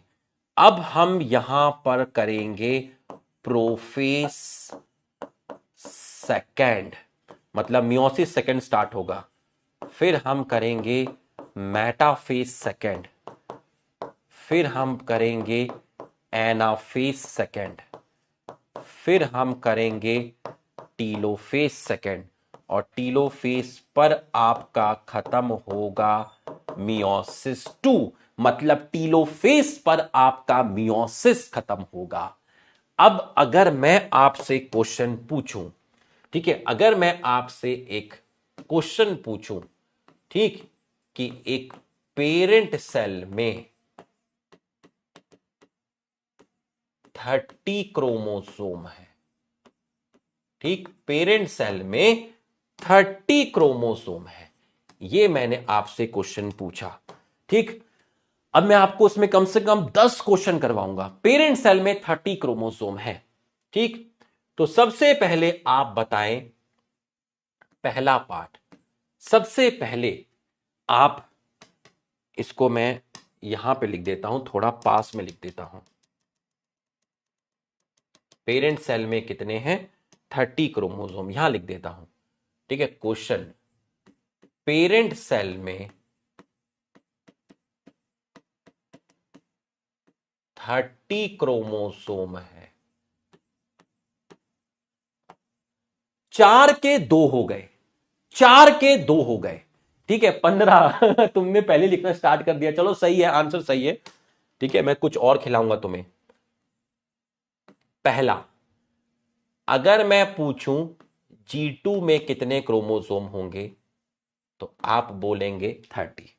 अब हम यहां पर करेंगे प्रोफेज सेकेंड, मतलब मियोसिस सेकेंड स्टार्ट होगा, फिर हम करेंगे मेटाफेज सेकेंड, फिर हम करेंगे एनाफेज सेकेंड, फिर हम करेंगे टीलोफेज सेकेंड और टीलोफेज पर आपका खत्म होगा मियोसिस 2, मतलब टीलोफेज पर आपका मियोसिस खत्म होगा। अब अगर मैं आपसे क्वेश्चन पूछूं, ठीक है, अगर मैं आपसे एक क्वेश्चन पूछूं, ठीक, कि एक पेरेंट सेल में 30 क्रोमोसोम है, ठीक, पेरेंट सेल में 30 क्रोमोसोम है, ये मैंने आपसे क्वेश्चन पूछा। ठीक, अब मैं आपको उसमें कम से कम 10 क्वेश्चन करवाऊंगा। पेरेंट सेल में 30 क्रोमोसोम है, ठीक, तो सबसे पहले आप बताएं, पहला पार्ट, सबसे पहले आप, इसको मैं यहां पे लिख देता हूं, थोड़ा पास में लिख देता हूं। पेरेंट सेल में कितने हैं? 30 क्रोमोसोम, यहां लिख देता हूं। ठीक है, क्वेश्चन, पेरेंट सेल में 30 क्रोमोसोम है, 4 के 2 हो गए, 4 के 2 हो गए, ठीक है, 15 तुमने पहले लिखना स्टार्ट कर दिया, चलो सही है, आंसर सही है। ठीक है, मैं कुछ और खिलाऊंगा तुम्हें। पहला, अगर मैं पूछूं G2 में कितने क्रोमोसोम होंगे तो आप बोलेंगे 30।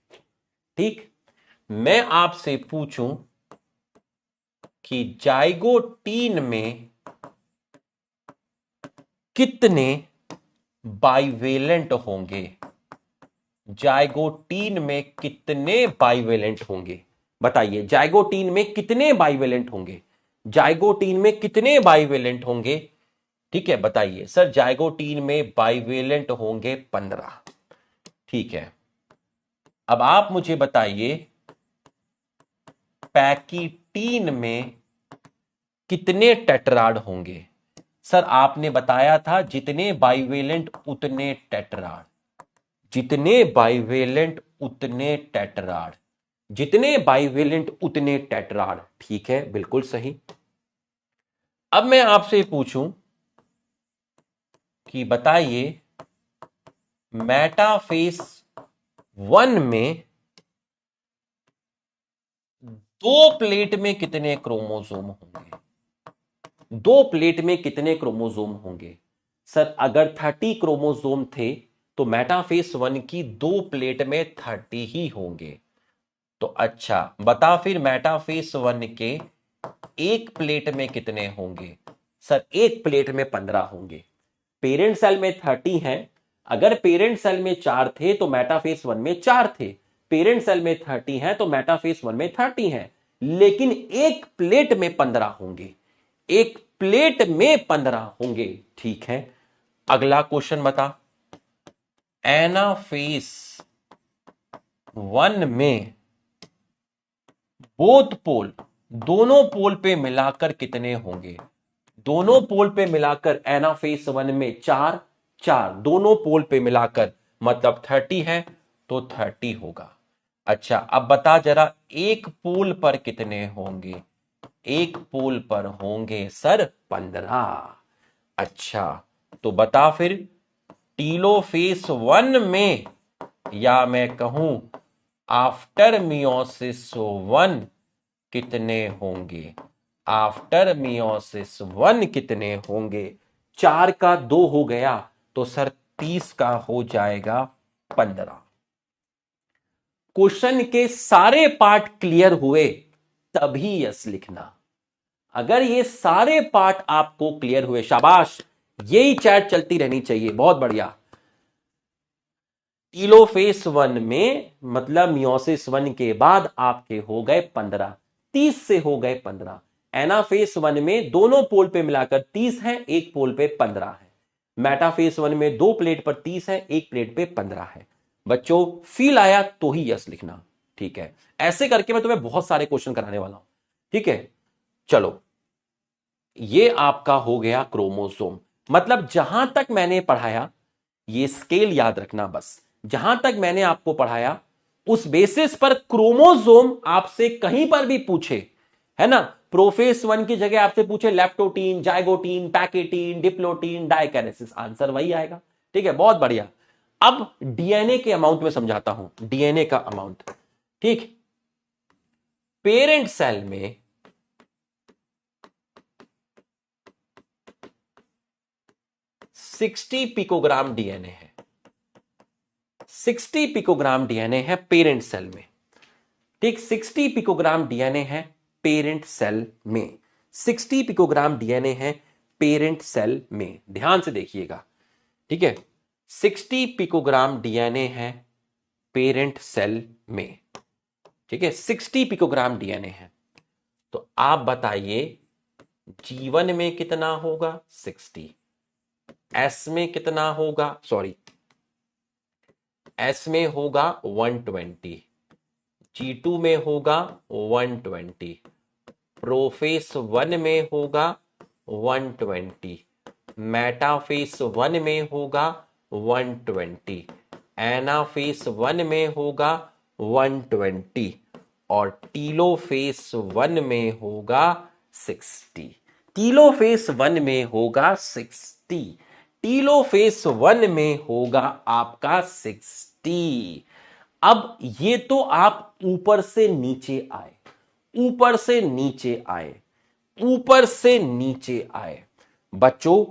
ठीक, मैं आपसे पूछूं कि जाइगोटीन में कितने बाइवेलेंट होंगे, जाइगोटीन में कितने बाइवेलेंट होंगे, बताइए, जाइगोटीन में कितने बाइवेलेंट होंगे, जाइगोटीन में कितने बाइवेलेंट होंगे? ठीक है, बताइए सर, जाइगोटीन में बाइवेलेंट होंगे 15। ठीक है, अब आप मुझे बताइए पैकीटीन में कितने टेट्राड होंगे? सर आपने बताया था जितने बाइवेलेंट उतने टेट्राड, जितने बाइवेलेंट उतने टेट्राड, जितने बाइवेलेंट उतने टेट्राड। ठीक है, बिल्कुल सही। अब मैं आपसे पूछूं कि बताइए मेटाफेज 1 में 2 प्लेट में कितने क्रोमोसोम होंगे? 2 प्लेट में कितने क्रोमोसोम होंगे? सर अगर 30 क्रोमोसोम थे तो मेटाफेज 1 की 2 प्लेट में 30 ही होंगे। तो अच्छा बता फिर, मेटाफेज 1 के एक प्लेट में कितने होंगे? सर एक प्लेट में 15 होंगे। पेरेंट सेल में 30 है, अगर पेरेंट सेल में 4 थे तो मेटाफेज 1 में 4 थे, पेरेंट सेल में 30 है तो मेटाफेज 1 में 30 है, लेकिन एक प्लेट में 15 होंगे, एक प्लेट में 15 होंगे। ठीक है, अगला क्वेश्चन बता, एनाफेज 1 में बोथ पोल, दोनों पोल पे मिलाकर कितने होंगे? दोनों पोल पे मिलाकर एनाफेज 1 में 4 4, दोनों पोल पे मिलाकर मतलब 30 है तो 30 होगा। अच्छा अब बता जरा, एक पोल पर कितने होंगे? एक पोल पर होंगे सर 15। अच्छा तो बता फिर, टीलोफेज 1 में, या मैं कहूं आफ्टर मियोसिस 1 कितने होंगे? आफ्टर मियोसिस 1 कितने होंगे? 4 का 2 हो गया तो सर 30 का हो जाएगा 15। क्वेश्चन के सारे पार्ट क्लियर हुए तभी यस लिखना। अगर ये सारे पार्ट आपको क्लियर हुए, शाबाश, यही चैट चलती रहनी चाहिए, बहुत बढ़िया। टीलोफेस 1 में मतलब मियोसिस 1 के बाद आपके हो गए 15, 30 से हो गए 15। एनाफेस 1 में दोनों पोल पे मिलाकर 30 है, एक पोल पे 15 है। मेटाफेस 1 में 2 प्लेट पर 30 है, एक प्लेट पे 15 है। बच्चों फील आया तो ही यस लिखना, ठीक है? ऐसे करके मैं तुम्हें बहुत सारे क्वेश्चन कराने वाला हूं, ठीक है? चलो, ये आपका हो गया क्रोमोसोम। मतलब जहां तक मैंने पढ़ाया, ये स्केल याद रखना बस, जहां तक मैंने आपको पढ़ाया उस बेसिस पर क्रोमोसोम आपसे कहीं पर भी पूछे, है ना, प्रोफेस 1 की जगह आपसे पूछे leptotene, zygotene, pachytene, diplotene, डाइकेनेसिस, answer वही आएगा, ठीक है? बहुत बढ़िया। अब डीएनए के अमाउंट में समझाता हूं, डीएनए का अमाउंट, ठीक? पेरेंट सेल में 60 पिकोग्राम डीएनए है, 60 पिकोग्राम डीएनए है पेरेंट सेल में, ठीक? 60 पिकोग्राम डीएनए है पेरेंट सेल में, 60 पिकोग्राम डीएनए है पेरेंट सेल में, ध्यान से देखिएगा, ठीक है? 60 पिकोग्राम डीएनए है पेरेंट सेल में, ठीक है? 60 पिकोग्राम डीएनए है। तो आप बताइए जीवन में कितना होगा? 60। एस में कितना होगा? सॉरी, एस में होगा 120, G2 में होगा 120, प्रोफेस 1 में होगा 120, मेटाफेस 1 में होगा 120, एनाफेस 1 में होगा 120 और टीलोफेस 1 में होगा 60। टीलोफेस 1 में होगा 60, टीलोफेस 1 में होगा आपका 60। अब ये तो आप ऊपर से नीचे आए, ऊपर से नीचे आए, ऊपर से नीचे आए। बच्चों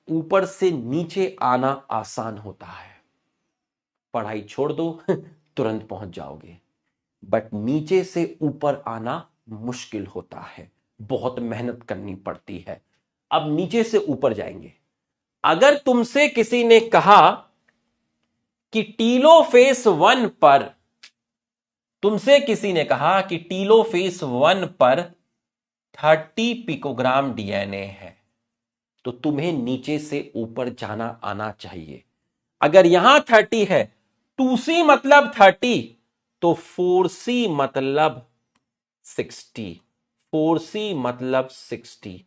ऊपर से नीचे आना आसान होता है, पढ़ाई छोड़ दो तुरंत पहुंच जाओगे, बट नीचे से ऊपर आना मुश्किल होता है, बहुत मेहनत करनी पड़ती है। अब नीचे से ऊपर जाएंगे। अगर तुमसे किसी ने कहा कि टीलोफेस 1 पर, तुमसे किसी ने कहा कि टीलोफेस 1 पर 30 पिकोग्राम डीएनए है, तो तुम्हें नीचे से ऊपर जाना आना चाहिए। अगर यहां 30 है, 2C मतलब 30, तो 4C मतलब 60, 4C मतलब 60,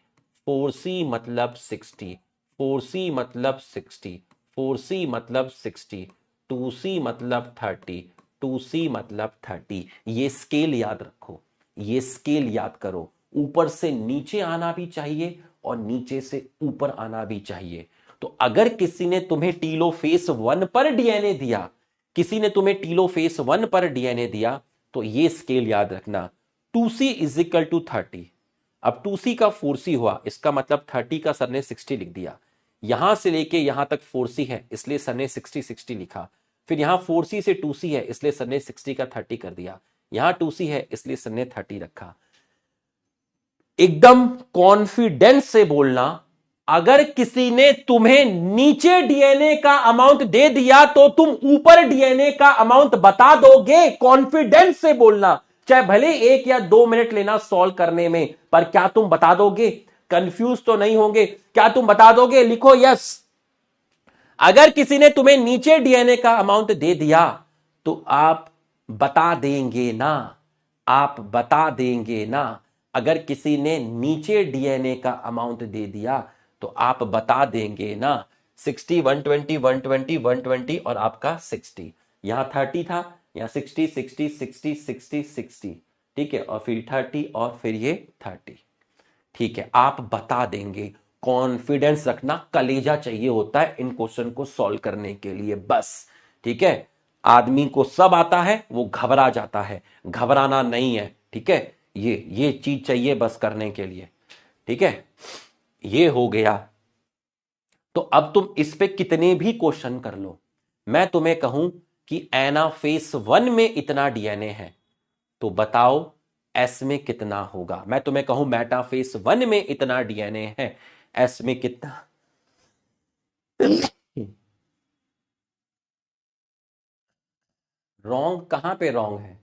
4C मतलब 60, 4C मतलब 60, 4C मतलब 60, 2C मतलब 30, 2C मतलब 30। ये स्केल याद रखो, ये स्केल याद करो। ऊपर से नीचे आना भी चाहिए और नीचे से ऊपर आना भी चाहिए। तो अगर किसी ने तुम्हें टीलोफेस 1 पर डीएनए दिया, किसी ने तुम्हें टीलोफेस 1 पर डीएनए दिया, तो ये स्केल याद रखना, 2C इज इक्वल टू 30। अब 2C का 4C हुआ, इसका मतलब 30 का सर ने 60 लिख दिया। यहां से लेके यहां तक 4C है, इसलिए सर ने 60 60 लिखा। फिर यहां 4C से 2C है, इसलिए सर ने 60 का 30 कर दिया। यहां 2C है, इसलिए सर ने 30 रखा। एकदम कॉन्फिडेंस से बोलना, अगर किसी ने तुम्हें नीचे डीएनए का अमाउंट दे दिया तो तुम ऊपर डीएनए का अमाउंट बता दोगे। कॉन्फिडेंस से बोलना, चाहे भले 1 या 2 मिनट लेना सॉल्व करने में, पर क्या तुम बता दोगे? कंफ्यूज तो नहीं होंगे? क्या तुम बता दोगे? लिखो यस। अगर किसी ने तुम्हें नीचे डीएनए का अमाउंट दे दिया तो आप बता देंगे ना, आप बता देंगे ना। अगर किसी ने नीचे डीएनए का अमाउंट दे दिया तो आप बता देंगे ना। 60, 120, 120, 120 और आपका 60। यहां 30 था, यहां 60, 60, 60, 60, 60, ठीक है, और फिर 30 और फिर ये 30, ठीक है, आप बता देंगे। कॉन्फिडेंस रखना, कलेजा चाहिए होता है इन क्वेश्चन को सॉल्व करने के लिए बस, ठीक है। आदमी को सब आता है, वो घबरा जाता है, घबराना नहीं है, ठीक है। ये चीज चाहिए बस करने के लिए, ठीक है। ये हो गया। तो अब तुम इस पे कितने भी क्वेश्चन कर लो, मैं तुम्हें कहूं कि एनाफेज 1 में इतना डीएनए है, तो बताओ एस में कितना होगा। मैं तुम्हें कहूं मेटाफेज 1 में इतना डीएनए है, एस में कितना। रॉन्ग कहां पे रॉन्ग है,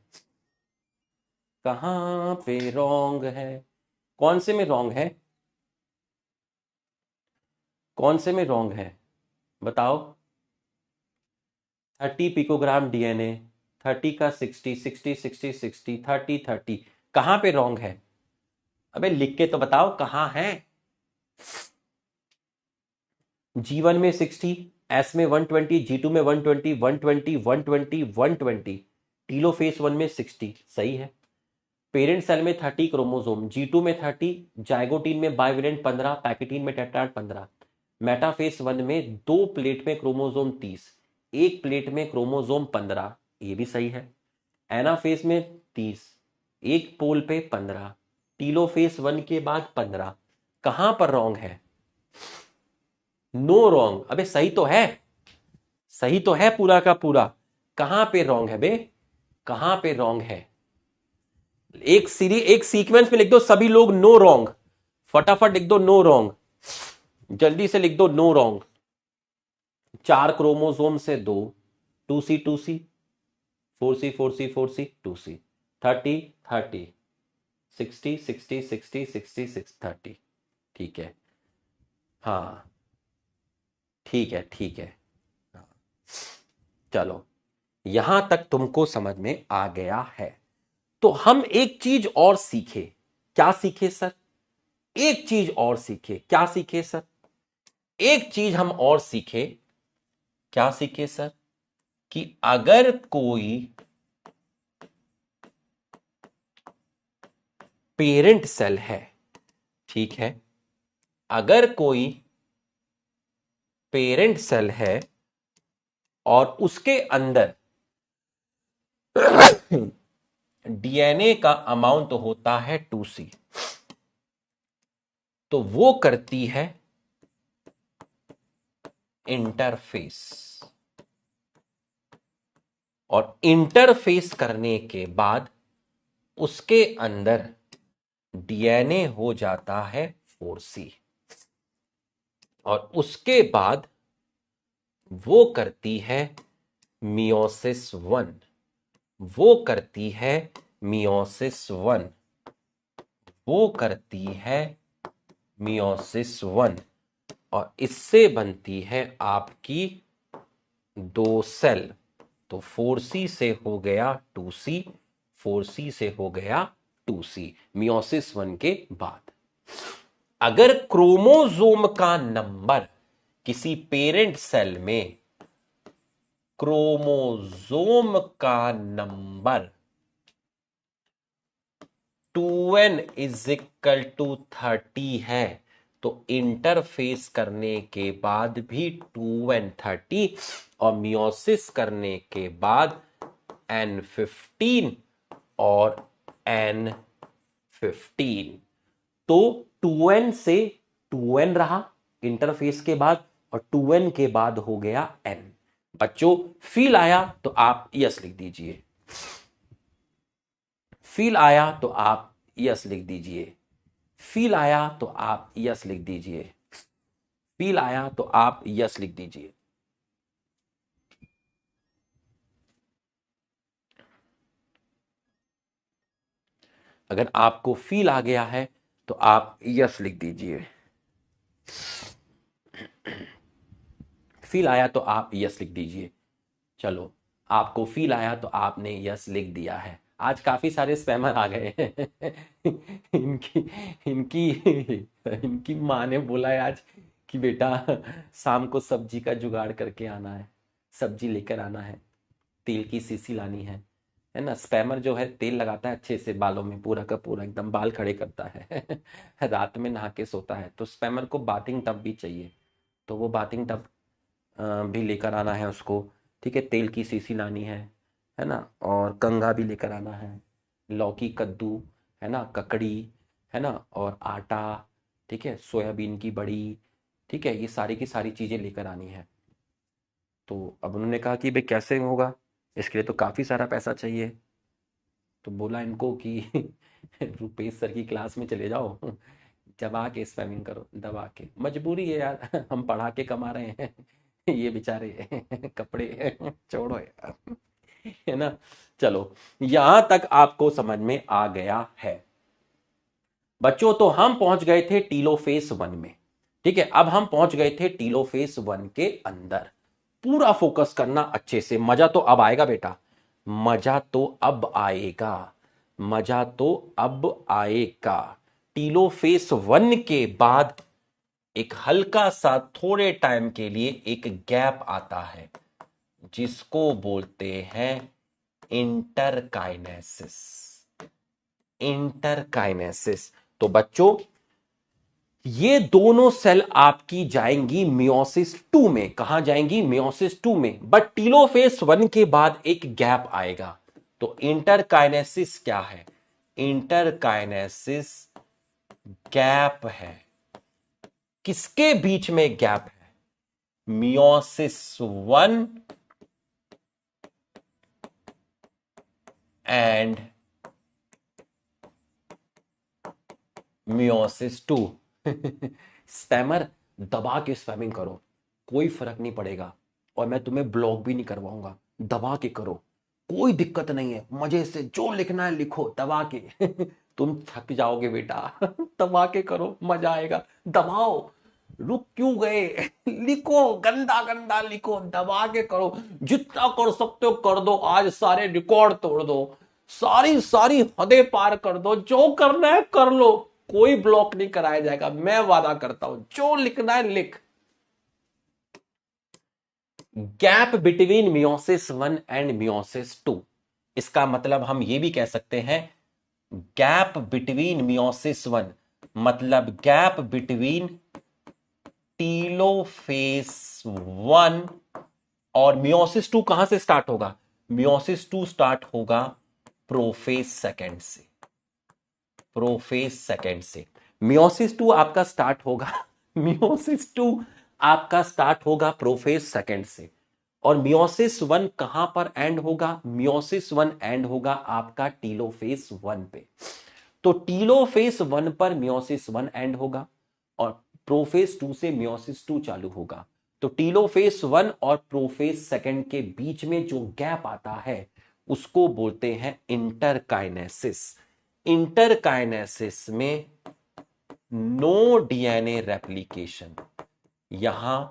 कहां पे रॉन्ग है, कौन से में रॉन्ग है, कौन से में रॉन्ग है बताओ। 30 पिकोग्राम डीएनए, 30 का 60, 60 60 60, 30 30, कहां पे रॉन्ग है। अबे लिख के तो बताओ कहां है। G1 में 60, एस में 120, G2 में 120, 120 120 120, टीलोफेज 1 में 60, सही है। पेरेंट सेल में 30 क्रोमोसोम, G2 में 30, जाइगोटीन में बाइवेलेंट 15, पैकेटीन में टेट्राड 15। मेटाफेज 1 में 2 प्लेट में क्रोमोसोम 30, एक प्लेट में क्रोमोसोम 15, ये भी सही है। एनाफेज में 30, एक पोल पे 15, टीलोफेज 1 के बाद 15, कहां पर रॉन्ग है। नो रॉन्ग, अबे सही तो है, सही तो है पूरा का पूरा, कहां पे रॉन्ग है बे, कहां पे रॉन्ग है। एक सीक्वेंस में लिख दो सभी लोग नो रॉन्ग, फटाफट लिख दो नो रॉन्ग, जल्दी से लिख दो नो रॉन्ग। 4 क्रोमोसोम से 2, 2C 2C, 4C 4C 4C 2C, 30 30, 60 60 60 60 6 30, ठीक है। हाँ ठीक है ठीक है। हाँ, चलो यहां तक तुमको समझ में आ गया है। तो हम एक चीज और सीखे, क्या सीखे सर, एक चीज और सीखे, क्या सीखे सर, एक चीज हम और सीखे, क्या सीखे सर, कि अगर कोई पेरेंट सेल है, ठीक है, अगर कोई पेरेंट सेल है और उसके अंदर डीएनए का अमाउंट होता है 2C, तो वो करती है इंटरफेस, और इंटरफेस करने के बाद उसके अंदर डीएनए हो जाता है 4C, और उसके बाद वो करती है मियोसिस 1, वो करती है मियोसिस 1, वो करती है मियोसिस 1, और इससे बनती है आपकी 2 सेल। तो 4C से हो गया 2C, 4C से हो गया 2C मियोसिस 1 के बाद। अगर क्रोमोसोम का नंबर किसी पेरेंट सेल में, क्रोमोसोम का number 2n is equal to 30 है, तो इंटरफेस करने के बाद भी 2n 30, और मियोसिस करने के बाद n 15 और n 15, तो 2n से 2n रहा इंटरफेस के बाद, और 2n के बाद हो गया n। बच्चों फील आया तो आप यस लिख दीजिए, फील आया तो आप यस लिख दीजिए, फील आया तो आप यस लिख दीजिए, फील आया तो आप यस लिख दीजिए। अगर आपको फील आ गया है तो आप यस लिख दीजिए, फील आया तो आप यस लिख दीजिए। चलो आपको फील आया तो आपने यस लिख दिया है। आज काफी सारे स्पैमर आ गए हैं इनकी इनकी इनकी माँ ने बोला है आज कि बेटा शाम को सब्जी का जुगाड़ करके आना है, सब्जी लेकर आना है, तेल की सीसी लानी है ना। स्पैमर जो है तेल लगाता है अच्छे से बालों में, पूरा का पूरा एकदम बाल खड़े करता है रात में नहा के सोता है, तो स्पैमर को बाथिंग टब भी चाहिए, तो वो बाथिंग टब भी लेकर आना है उसको। ठीक है, तेल की शीशी लानी है ना, और कंघा भी लेकर आना है, लौकी, कद्दू, है ना, ककड़ी, है ना, और आटा, ठीक है, सोयाबीन की बड़ी, ठीक है, ये सारी की सारी चीज़ें लेकर आनी है। तो अब उन्होंने कहा कि भाई कैसे होगा, इसके लिए तो काफ़ी सारा पैसा चाहिए। तो बोला इनको कि रुपेश सर की क्लास में चले जाओ, दबा के स्पैमिंग करो, दबा के, मजबूरी है यार, हम पढ़ा के कमा रहे हैं, ये बेचारे कपड़े छोड़ो यार, है ना। चलो, यहां तक आपको समझ में आ गया है बच्चों। तो हम पहुंच गए थे टीलोफेस 1 में, ठीक है। अब हम पहुंच गए थे टीलोफेस 1 के अंदर। पूरा फोकस करना अच्छे से, मजा तो अब आएगा बेटा, मजा तो अब आएगा, मजा तो अब आएगा। टीलोफेस 1 के बाद एक हल्का सा थोड़े टाइम के लिए एक गैप आता है जिसको बोलते हैं इंटरकाइनेसिस। इंटरकाइनेसिस। तो बच्चों, ये दोनों सेल आपकी जाएंगी मियोसिस 2 में। कहां जाएंगी? मियोसिस 2 में। बट टीलोफेस 1 के बाद एक गैप आएगा। तो इंटरकाइनेसिस क्या है? इंटरकाइनेसिस गैप है। किसके बीच में गैप है? Meiosis 1 and meiosis 2। स्पैमर, दबा के स्पैमिंग करो, कोई फर्क नहीं पड़ेगा, और मैं तुम्हें ब्लॉक भी नहीं करवाऊंगा। दबा के करो, कोई दिक्कत नहीं है, मजे से जो लिखना है लिखो दबा के। तुम थक जाओगे बेटा, दबा के करो, मजा आएगा। दबाओ, रुक क्यों गए? लिखो, गंदा गंदा लिखो, दबा के करो, जितना कर सकते हो कर दो। आज सारे रिकॉर्ड तोड़ दो, सारी सारी हदें पार कर दो, जो करना है कर लो, कोई ब्लॉक नहीं कराया जाएगा, मैं वादा करता हूं। जो लिखना है लिख। Gap between meiosis 1 and meiosis 2, इसका मतलब हम ये भी कह सकते हैं गैप बिटवीन मियोसिस 1 मतलब गैप बिटवीन टीलोफेस 1 और मियोसिस 2 कहां से स्टार्ट होगा? मियोसिस 2 स्टार्ट होगा प्रोफेज सेकंड से। प्रोफेज सेकंड से मियोसिस 2 आपका स्टार्ट होगा। मियोसिस 2 आपका स्टार्ट होगा प्रोफेज सेकंड से। और मियोसिस 1 कहां पर एंड होगा? मियोसिस 1 एंड होगा आपका टीलोफेज 1 पे। तो टीलोफेज 1 पर मियोसिस 1 एंड होगा और प्रोफेज 2 से मियोसिस 2 चालू होगा। तो टीलोफेज 1 और प्रोफेज सेकंड के बीच में जो गैप आता है उसको बोलते हैं इंटरकाइनेसिस। इंटरकाइनेसिस में नो डीएनए रेप्लिकेशन, यहां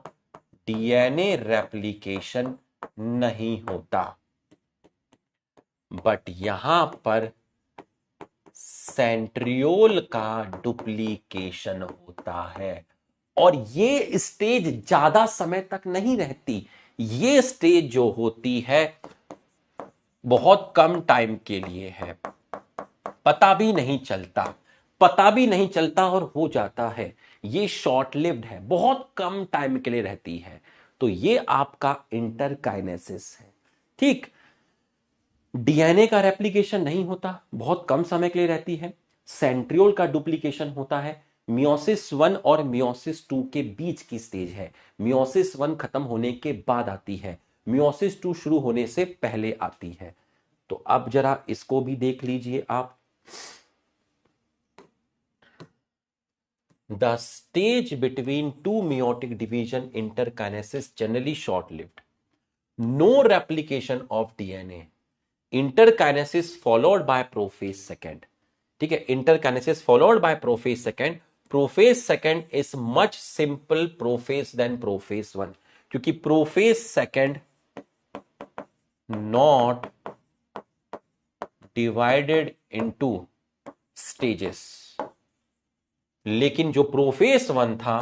डीएनए रेप्लिकेशन नहीं होता, बट यहां पर सेंट्रियोल का डुप्लीकेशन होता है। और ये स्टेज ज्यादा समय तक नहीं रहती, ये स्टेज जो होती है बहुत कम टाइम के लिए है, पता भी नहीं चलता, पता भी नहीं चलता और हो जाता है। ये शॉर्ट लिव्ड है, बहुत कम टाइम के लिए रहती है। तो ये आपका इंटरकाइनेसिस है। ठीक, डीएनए का रेप्लिकेशन नहीं होता, बहुत कम समय के लिए रहती है। सेंट्रियोल का डुप्लीकेशन होता है। मियोसिस 1 और मियोसिस 2 के बीच की स्टेज है। मियोसिस 1 खत्म होने के बाद आती है, मियोसिस 2 शुरू होने से पहले आती है। तो अब जरा इसको भी देख लीजिए आप। The stage between to meiotic division interkinesis generally short-lived. No replication of DNA. Interkinesis followed by prophase second. ठीक है, interkinesis followed by prophase second. Prophase second is much simple prophase than prophase 1, क्योंकि prophase second not divided into stages, लेकिन जो profess 1 था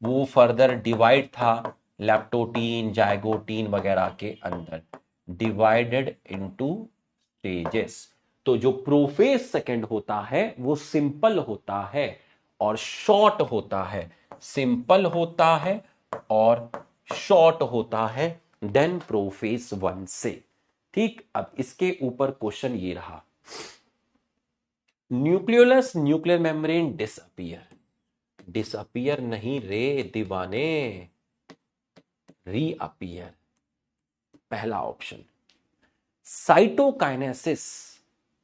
वो further divide था लैप्टोटीन, zygotene वगैरह के अंदर, डिवाइडेड इनटू स्टेजेस। तो जो प्रोफेस सेकंड होता है वो सिंपल होता है और शॉर्ट होता है। सिंपल होता है और शॉर्ट होता है, देन प्रोफेज 1 से। ठीक, अब इसके ऊपर क्वेश्चन ये रहा, न्यूक्लियोलस न्यूक्लियर मेम्ब्रेन डिसअपियर नहीं रे दीवाने, रीअपियर, पहला option. Cytokinesis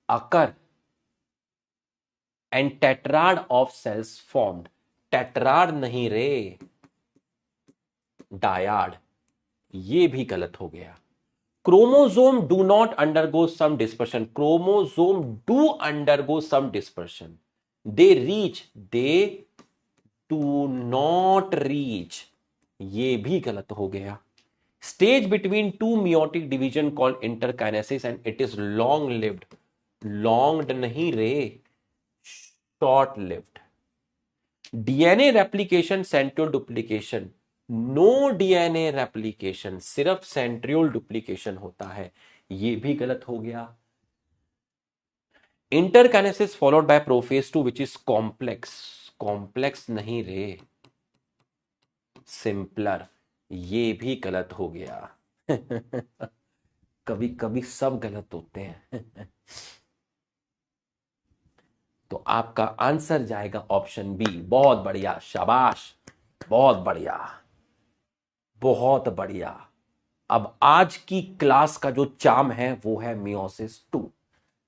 occur and tetrad of cells formed, tetrad नहीं रे डायाड, ये भी गलत हो गया। Chromosome do not undergo some dispersion, chromosome do undergo some dispersion, they reach, they do not reach, ये भी गलत हो गया। Stage between two meiotic division called interkinesis and it is long lived, longed नहीं रे short lived. DNA replication centriole duplication, no DNA replication, सिर्फ centriole duplication होता है, ये भी गलत हो गया। Interkinesis followed by prophase 2 which is complex, complex नहीं रे सिंपलर, ये भी गलत हो गया। कभी कभी सब गलत होते हैं। तो आपका आंसर जाएगा ऑप्शन बी। बहुत बढ़िया, शाबाश, बहुत बढ़िया, बहुत बढ़िया। अब आज की क्लास का जो चार्म है वो है मियोसिस 2।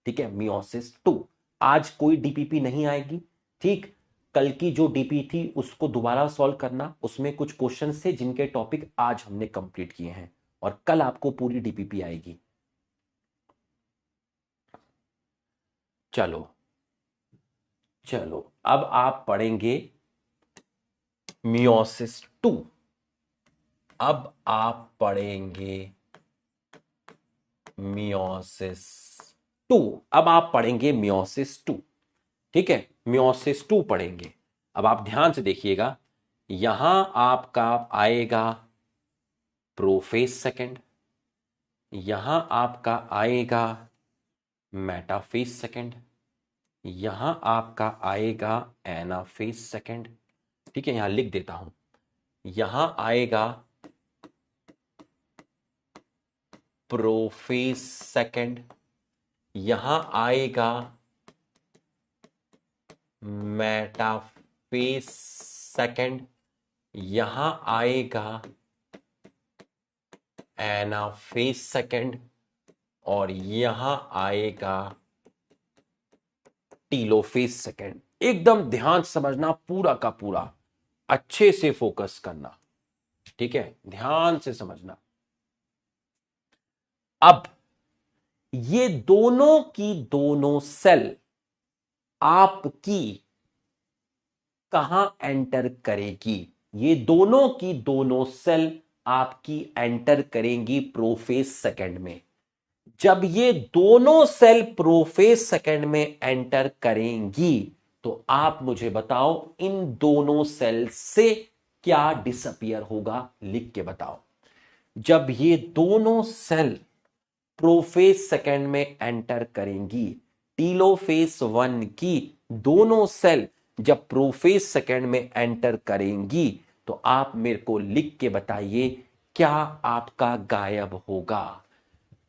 ठीक है, मियोसिस 2। आज कोई डीपीपी नहीं आएगी। ठीक, कल की जो डीपी थी उसको दोबारा सॉल्व करना, उसमें कुछ क्वेश्चन थे जिनके टॉपिक आज हमने कंप्लीट किए हैं, और कल आपको पूरी डीपीपी आएगी। चलो चलो, अब आप पढ़ेंगे मियोसिस 2। अब आप पढ़ेंगे मियोसिस 2। अब आप पढ़ेंगे मियोसिस 2। ठीक है, मियोसिस 2 पढ़ेंगे। अब आप ध्यान से देखिएगा, यहां आपका आएगा प्रोफेज सेकंड, यहां आपका आएगा मेटाफेज सेकंड, यहां आपका आएगा एनाफेज सेकंड। ठीक है, यहां लिख देता हूं, यहां आएगा प्रोफेज सेकंड, यहां आएगा मेटाफेज सेकंड, यहां आएगा एनाफेज सेकंड, और यहां आएगा टीलोफेज सेकंड। एकदम ध्यान समझना, पूरा का पूरा अच्छे से फोकस करना। ठीक है, ध्यान से समझना। अब ये दोनों की दोनों सेल आपकी कहां एंटर करेगी, ये दोनों की दोनों सेल आपकी एंटर करेंगी प्रोफेज सेकंड में। जब ये दोनों सेल प्रोफेज सेकंड में एंटर करेंगी तो आप मुझे बताओ इन दोनों सेल से क्या डिसअपियर होगा, लिख के बताओ। जब ये दोनों सेल प्रोफेज सेकंड में एंटर करेंगी, टीलोफेज 1 की दोनों सेल जब प्रोफेज सेकंड में एंटर करेंगी तो आप मेरे को लिख के बताइए क्या आपका गायब होगा,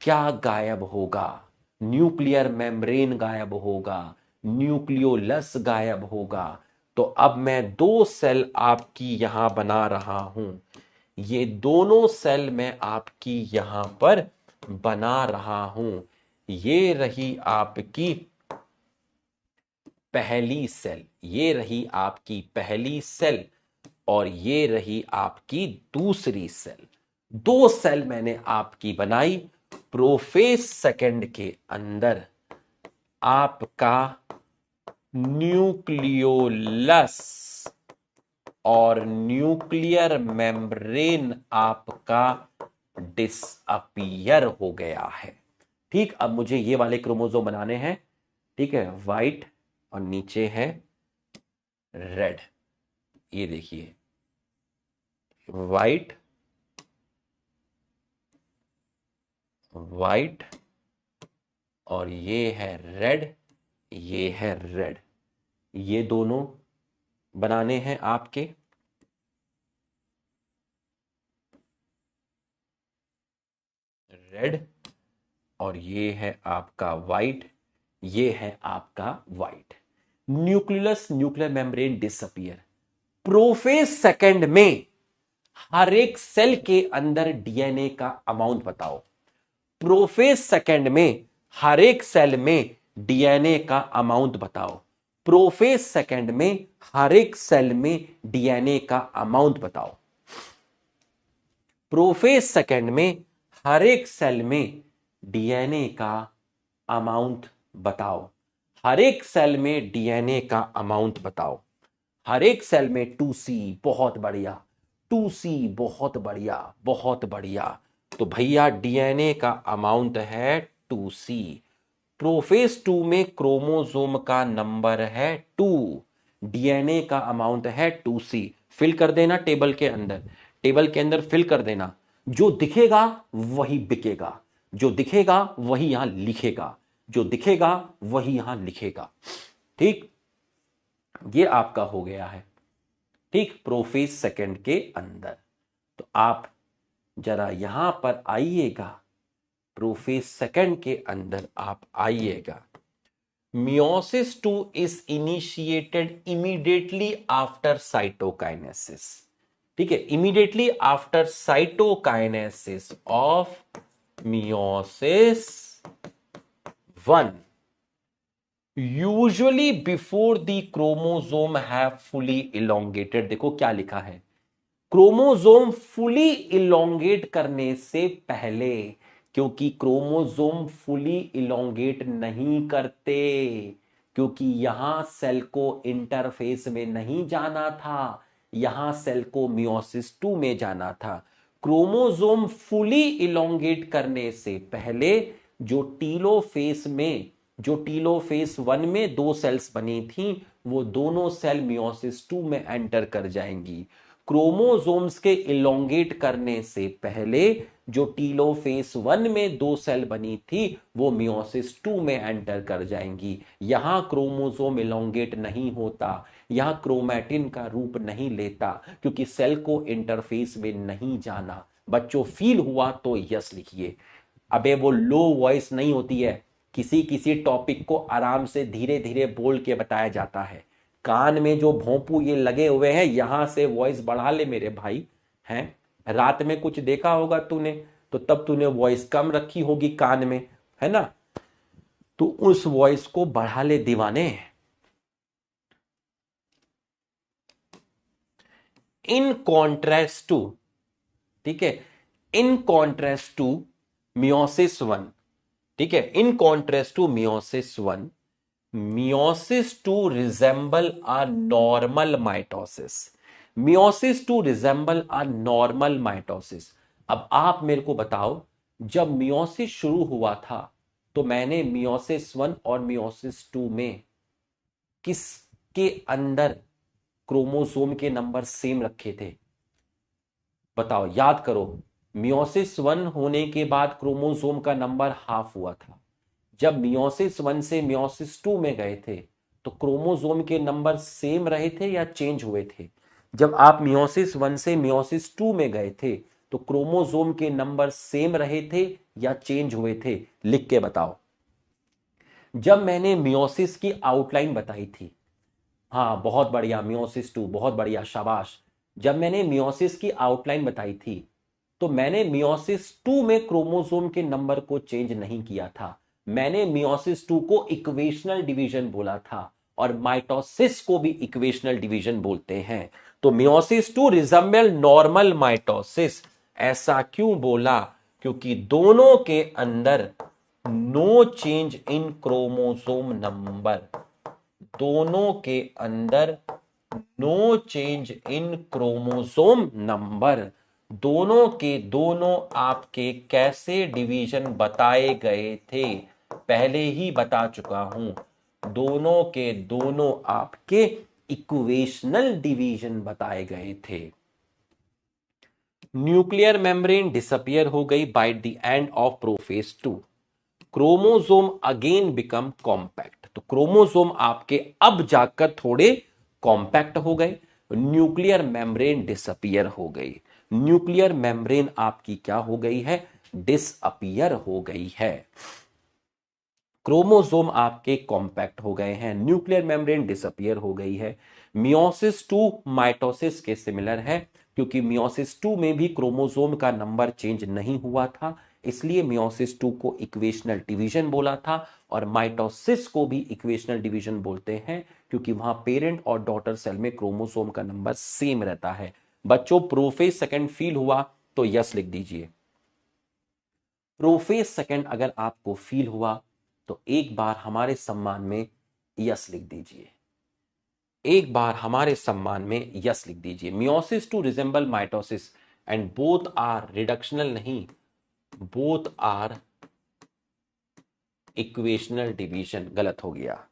क्या गायब होगा। न्यूक्लियर मेम्ब्रेन गायब होगा, न्यूक्लियोलस गायब होगा। तो अब मैं दो सेल आपकी यहां बना रहा हूं, ये दोनों सेल मैं आपकी यहां पर बना रहा हूं। ये रही आपकी पहली सेल, ये रही आपकी पहली सेल, और ये रही आपकी दूसरी सेल। दो सेल मैंने आपकी बनाई। प्रोफेज सेकंड के अंदर आपका न्यूक्लियोलस और न्यूक्लियर मेम्ब्रेन आपका डिसअपियर हो गया है। ठीक, अब मुझे ये वाले क्रोमोसोम बनाने हैं। ठीक है, व्हाइट और नीचे है रेड। ये देखिए, व्हाइट व्हाइट और ये है रेड, ये है रेड। ये दोनों बनाने हैं आपके। रेड, और ये है आपका व्हाइट, ये है आपका white. Nucleus nuclear membrane disappear. Prophase second में हर एक सेल के अंदर डीएनए का अमाउंट बताओ। प्रोफेज सेकंड में हर एक सेल में डीएनए का अमाउंट बताओ। प्रोफेज सेकंड में हर एक सेल में डीएनए का अमाउंट बताओ। प्रोफेज सेकंड में हर एक सेल में डीएनए का अमाउंट बताओ। हर एक सेल में डीएनए का अमाउंट बताओ। हर एक सेल में 2C, बहुत बढ़िया, 2C, बहुत बढ़िया, बहुत बढ़िया। तो भैया डीएनए का अमाउंट है 2C। प्रोफेज 2 में क्रोमोसोम का नंबर है 2, डीएनए का अमाउंट है 2C। फिल कर देना टेबल के अंदर, टेबल के अंदर फिल कर देना। जो दिखेगा वही बिकेगा, जो दिखेगा वही यहां लिखेगा, जो दिखेगा वही यहां लिखेगा। ठीक, ये आपका हो गया है। ठीक, प्रोफेज सेकंड के अंदर। तो आप जरा यहां पर आइएगा, प्रोफेज सेकंड के अंदर आप आइएगा। Meiosis 2 is initiated immediately after cytokinesis. ठीक है, immediately after cytokinesis of meiosis 1, usually before the chromosome have fully elongated। देखो क्या लिखा है, क्रोमोसोम फुली इलोंगेट करने से पहले, क्योंकि क्रोमोसोम फुली इलोंगेट नहीं करते, क्योंकि यहां सेल को इंटरफेस में नहीं जाना था, यहां सेल को मियोसिस 2 में जाना था। क्रोमोसोम फुली इलोंगेट करने से पहले जो टीलोफेस में, जो टीलोफेस 1 में 2 सेल्स बनी थी, वो दोनों सेल मियोसिस 2 में एंटर कर जाएंगी। क्रोमोसोम्स के इलोंगेट करने से पहले जो टीलोफेस 1 में 2 सेल बनी थी, वो मियोसिस 2 में एंटर कर जाएंगी। यहां क्रोमोसोम इलोंगेट नहीं होता, यहां क्रोमैटिन का रूप नहीं लेता, क्योंकि सेल को इंटरफेस में नहीं जाना। बच्चों फील हुआ तो यस लिखिए। अबे वो लो वॉइस नहीं होती है, किसी किसी टॉपिक को आराम से धीरे धीरे बोल के बताया जाता है। कान में जो भोंपू ये लगे हुए हैं, यहां से वॉइस बढ़ा ले मेरे भाई। हैं, रात में कुछ देखा होगा तूने, तो तब तूने वॉइस कम रखी होगी कान में, है ना, तो उस वॉइस को बढ़ा ले दीवाने। इन कॉन्ट्रास्ट टू, ठीक है, इन कॉन्ट्रास्ट टू मियोसिस 1, ठीक है, in contrast to meiosis 1, Meiosis 2 resemble a normal mitosis. Meiosis 2 resemble a normal mitosis. अब आप मेरे को बताओ, जब मियोसिस शुरू हुआ था तो मैंने मियोसिस 1 और मियोसिस 2 में किसके अंदर क्रोमोसोम के नंबर सेम रखे थे? बताओ, याद करो। मियोसिस 1 होने के बाद क्रोमोसोम का नंबर हाफ हुआ था। जब मियोसिस 1 से मियोसिस 2 में गए थे तो क्रोमोसोम के नंबर सेम रहे थे या चेंज हुए थे? जब आप मियोसिस 1 से मियोसिस 2 में गए थे तो क्रोमोसोम के नंबर सेम रहे थे या चेंज हुए थे? लिख के बताओ। जब मैंने मियोसिस की आउटलाइन बताई थी, हाँ बहुत बढ़िया, मियोसिस 2, बहुत बढ़िया, शाबाश। जब मैंने मियोसिस की आउटलाइन बताई थी तो मैंने मियोसिस 2 में क्रोमोसोम के नंबर को चेंज नहीं किया था। मैंने मियोसिस 2 को इक्वेशनल डिवीजन बोला था, और माइटोसिस को भी इक्वेशनल डिवीजन बोलते हैं। तो मियोसिस 2 रिजेंबल नॉर्मल माइटोसिस। ऐसा क्यों बोला? क्योंकि दोनों के अंदर no change in chromosome number, दोनों के अंदर no change in chromosome number. दोनों के दोनों आपके कैसे डिवीजन बताए गए थे? पहले ही बता चुका हूं, दोनों के दोनों आपके इक्वेशनल डिवीजन बताए गए थे। न्यूक्लियर मेम्ब्रेन डिसअपियर हो गई by the end of prophase 2। Chromosome again become compact. तो क्रोमोसोम आपके अब जाकर थोड़े कॉम्पैक्ट हो गए, न्यूक्लियर मेम्ब्रेन डिसअपियर हो गई। न्यूक्लियर मेम्ब्रेन आपकी क्या हो गई है? डिसअपियर हो गई है। क्रोमोसोम आपके कॉम्पैक्ट हो गए हैं, न्यूक्लियर मेम्ब्रेन डिसअपियर हो गई है। मियोसिस 2 माइटोसिस के सिमिलर है, क्योंकि मियोसिस 2 में भी क्रोमोसोम का नंबर चेंज नहीं हुआ था, इसलिए मियोसिस 2 को इक्वेशनल डिवीजन बोला था, और माइटोसिस को भी इक्वेशनल डिवीजन बोलते हैं, क्योंकि वहां पेरेंट और डॉटर सेल में क्रोमोसोम का नंबर सेम रहता है। बच्चों, प्रोफेज सेकंड फील हुआ तो यस लिख दीजिए। प्रोफेज सेकंड अगर आपको फील हुआ तो एक बार हमारे सम्मान में यस लिख दीजिए। एक बार हमारे सम्मान में यस लिख दीजिए। Meiosis two resemble mitosis and both are reductional नहीं, बोथ आर इक्वेशनल डिवीजन गलत हो गया।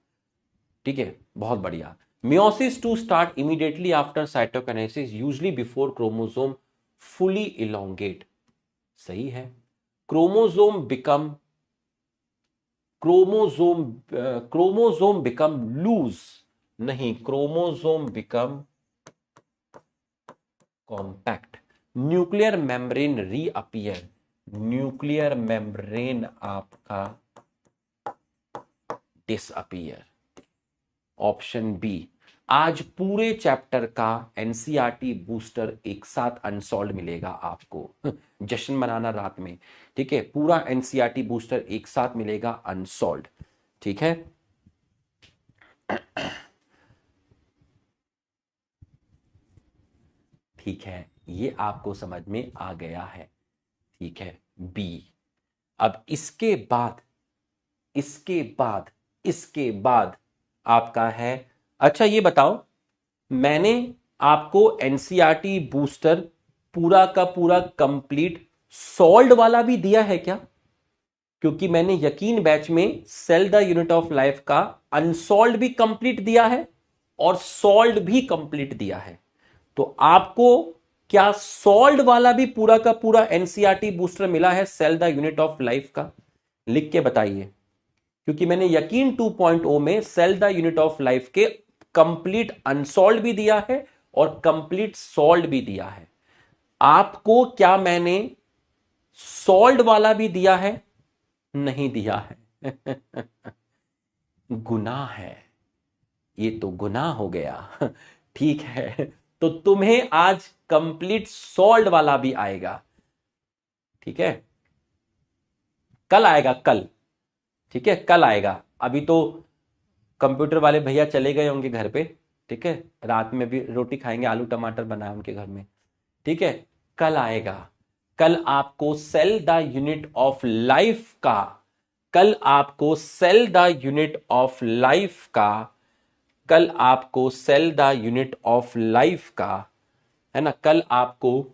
ठीक है, बहुत बढ़िया। Meiosis two start immediately after cytokinesis usually before chromosome fully elongate, सही है। Chromosome become chromosome become loose नहीं, chromosome become compact. Nuclear membrane reappear, nuclear membrane आपका डिसअपियर। Option B. आज पूरे चैप्टर का एनसीईआरटी बूस्टर एक साथ अनसॉल्व मिलेगा आपको। जश्न मनाना रात में, ठीक है। पूरा एनसीईआरटी बूस्टर एक साथ मिलेगा अनसॉल्व, ठीक है। ठीक है, ये आपको समझ में आ गया है, ठीक है। बी। अब इसके बाद आपका है, अच्छा ये बताओ, मैंने आपको एनसीईआरटी बूस्टर पूरा का पूरा कंप्लीट सॉल्व वाला भी दिया है क्या? क्योंकि मैंने यकीन बैच में cell the unit of life का अनसॉल्व भी कंप्लीट दिया है और सॉल्व भी कंप्लीट दिया है। तो आपको क्या सॉल्व वाला भी पूरा का पूरा एनसीईआरटी बूस्टर मिला है cell the unit of life का? लिख के बताइए, क्योंकि मैंने यकीन 2.0 में cell the unit of life के कंप्लीट अनसॉल्व भी दिया है और कंप्लीट सॉल्व भी दिया है। आपको क्या मैंने सॉल्व वाला भी दिया है? नहीं दिया है। गुनाह है, ये तो गुनाह हो गया। ठीक है, तो तुम्हें आज कंप्लीट सॉल्व वाला भी आएगा, ठीक है। कल आएगा, कल, ठीक है, कल आएगा। अभी तो कंप्यूटर वाले भैया चले गए होंगे घर पे, ठीक है। रात में भी रोटी खाएंगे, आलू टमाटर बनाए उनके घर में, ठीक है। कल आएगा। कल आपको cell the unit of life का, कल आपको cell the unit of life का, कल आपको cell the unit of life का, है ना, कल आपको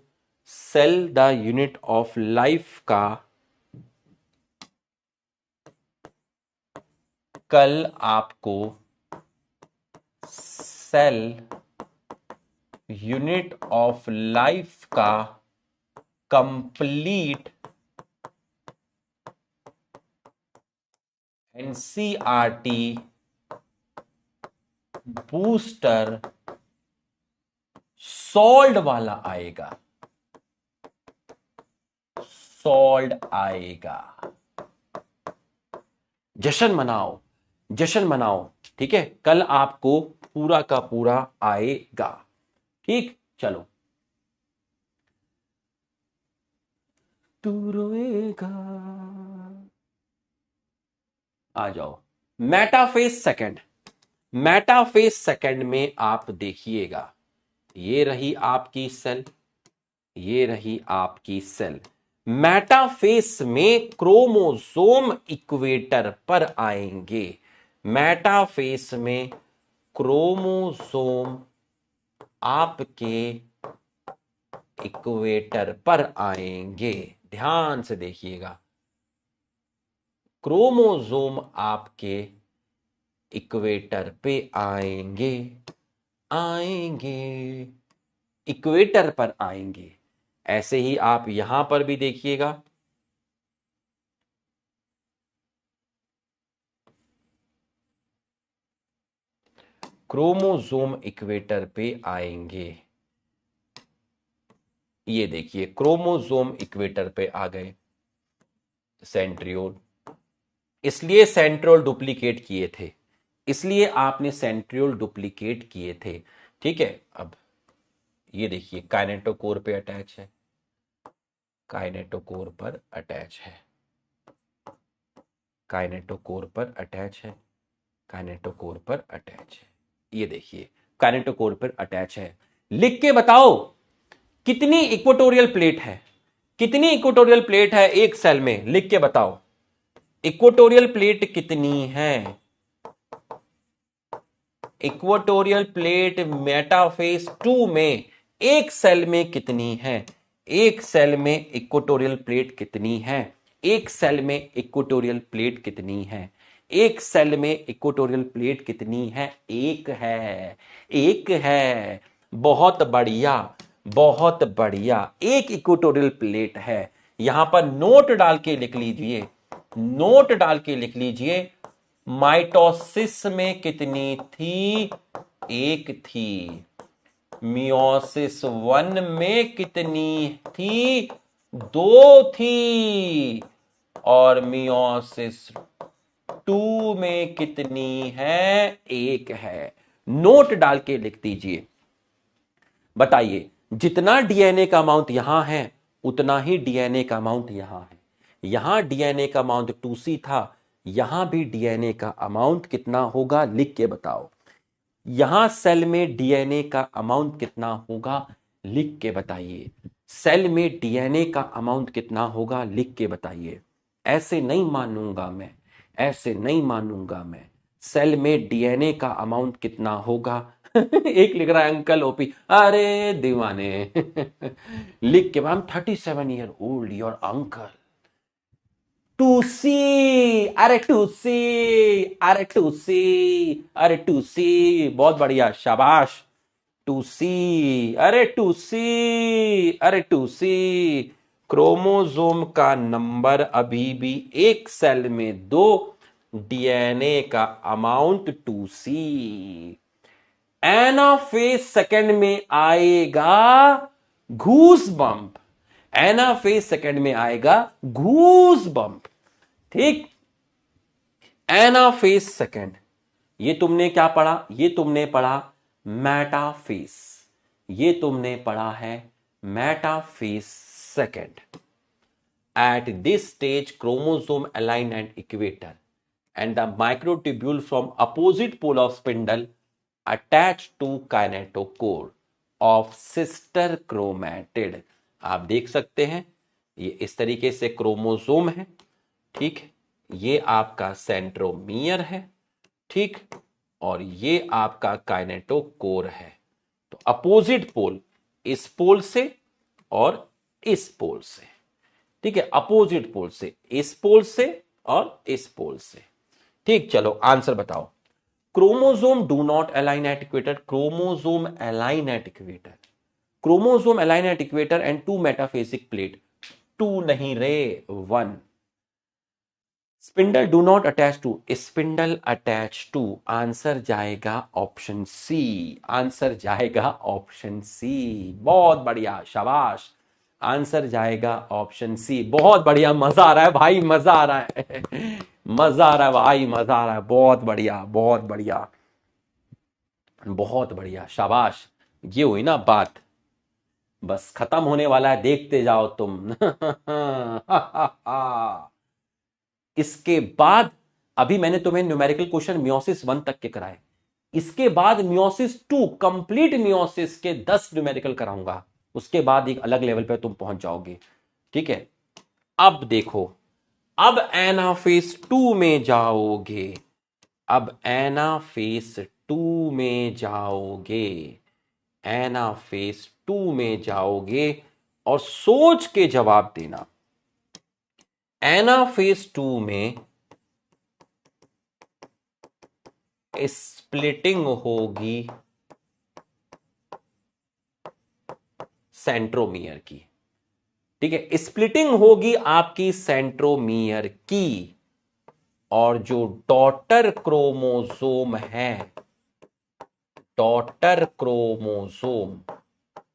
cell the unit of life का, कल आपको सेल यूनिट ऑफ लाइफ का कंप्लीट एनसीईआरटी बूस्टर सॉल्व वाला आएगा, सॉल्व आएगा। जश्न मनाओ, जश्न मनाओ, ठीक है। कल आपको पूरा का पूरा आएगा, ठीक। चलो, तू रोएगा, आ जाओ। मेटाफेज सेकंड, मेटाफेज सेकंड में आप देखिएगा, ये रही आपकी सेल, ये रही आपकी सेल। मेटाफेज में क्रोमोसोम इक्वेटर पर आएंगे, मेटाफेज में क्रोमोसोम आपके इक्वेटर पर आएंगे। ध्यान से देखिएगा, क्रोमोसोम आपके इक्वेटर पे आएंगे, आएंगे, इक्वेटर पर आएंगे। ऐसे ही आप यहां पर भी देखिएगा, क्रोमोसोम इक्वेटर पे आएंगे। ये देखिए, क्रोमोसोम इक्वेटर पे आ गए, सेंट्रियोल, इसलिए सेंट्रियोल डुप्लीकेट किए थे, इसलिए आपने सेंट्रियोल डुप्लीकेट किए थे। ठीक है, अब ये देखिए काइनेटोकोर पे अटैच है, काइनेटोकोर पर अटैच है, काइनेटोकोर पर अटैच है, काइनेटोकोर पर अटैच है। ये देखिए काइनेटोकोर पर अटैच है। लिख के बताओ कितनी इक्वेटोरियल प्लेट है, कितनी इक्वेटोरियल प्लेट है एक सेल में, लिख के बताओ इक्वेटोरियल प्लेट कितनी है। इक्वेटोरियल प्लेट मेटाफेज 2 में एक सेल में कितनी है, एक सेल में इक्वेटोरियल प्लेट कितनी है, एक सेल में इक्वेटोरियल प्लेट कितनी है, एक सेल में इक्वेटोरियल प्लेट कितनी है, एक है, एक है। बहुत बढ़िया, बहुत बढ़िया, एक इक्वेटोरियल प्लेट है। यहां पर नोट डाल के लिख लीजिए, नोट डाल के लिख लीजिए, माइटोसिस में कितनी थी, एक थी। मियोसिस 1 में कितनी थी, दो थी। और मियोसिस 2 में कितनी है, एक है। नोट डाल के लिख दीजिए। बताइए जितना डीएनए का अमाउंट यहां है उतना ही डीएनए का अमाउंट यहां है। यहां डीएनए का अमाउंट 2C था, यहां भी डीएनए का अमाउंट कितना होगा, लिख के बताओ। यहां सेल में डीएनए का अमाउंट कितना होगा, लिख के बताइए। सेल में डीएनए का अमाउंट कितना होगा, लिख के बताइए। ऐसे नहीं मानूंगा मैं, ऐसे नहीं मानूंगा मैं। सेल में डीएनए का अमाउंट कितना होगा एक लिख रहा है अंकल ओपी, अरे दीवाने लिख के, आई am 37 year old your uncle. 2C, अरे 2C, अरे 2C, अरे 2C, बहुत बढ़िया, शाबाश। 2C, अरे 2C, अरे 2C। क्रोमोसोम का नंबर अभी भी एक सेल में दो, डीएनए का अमाउंट 2C। एनाफेज सेकंड में आएगा घूस बम्प, एनाफेज सेकंड में आएगा घूस बम्प। ठीक, एनाफेज सेकंड। ये तुमने क्या पढ़ा, ये तुमने पढ़ा मेटाफेज, ये तुमने पढ़ा है metaphase second. At this stage, chromosome align at equator, and the microtubule from opposite pole of spindle attached to kinetochore of sister chromatid। आप देख सकते हैं ये इस तरीके से क्रोमोसोम है। ठीक, ये आपका सेंट्रोमियर है। ठीक, और ये आपका काइनेटोकोर है। तो अपोजिट पोल, इस पोल से और इस पोल से। ठीक है, अपोजिट पोल से, इस पोल से और इस पोल से। ठीक, चलो आंसर बताओ। Chromosome do not align at equator, chromosome align at equator, chromosome align at equator and to metaphasic plate, two नहीं रे, 1। Spindle do not attach to, spindle attach to, answer जाएगा ऑप्शन सी, आंसर जाएगा option C. बहुत बढ़िया, शाबाश, answer जाएगा option C. बहुत बढ़िया, मजा आ रहा है भाई, मजा आ रहा है मजा आ रहा है भाई, मजा आ रहा है। बहुत बढ़िया, बहुत बढ़िया, बहुत बढ़िया, शाबाश। ये हुई ना बात, बस खत्म होने वाला है, देखते जाओ तुम इसके बाद अभी मैंने तुम्हें न्यूमेरिकल क्वेश्चन मियोसिस 1 तक के कराए, इसके बाद मियोसिस 2 कंप्लीट मियोसिस के 10 न्यूमेरिकल कराऊंगा, उसके बाद एक अलग लेवल पे तुम पहुंच जाओगे। ठीक है, अब देखो, अब एनाफेज 2 में जाओगे, अब एनाफेज 2 में जाओगे, एनाफेज 2 में जाओगे और सोच के जवाब देना। एनाफेज 2 में स्प्लिटिंग होगी सेंट्रोमियर की। ठीक है, स्प्लिटिंग होगी आपकी सेंट्रोमियर की, और जो डॉटर क्रोमोसोम है, डॉटर क्रोमोसोम,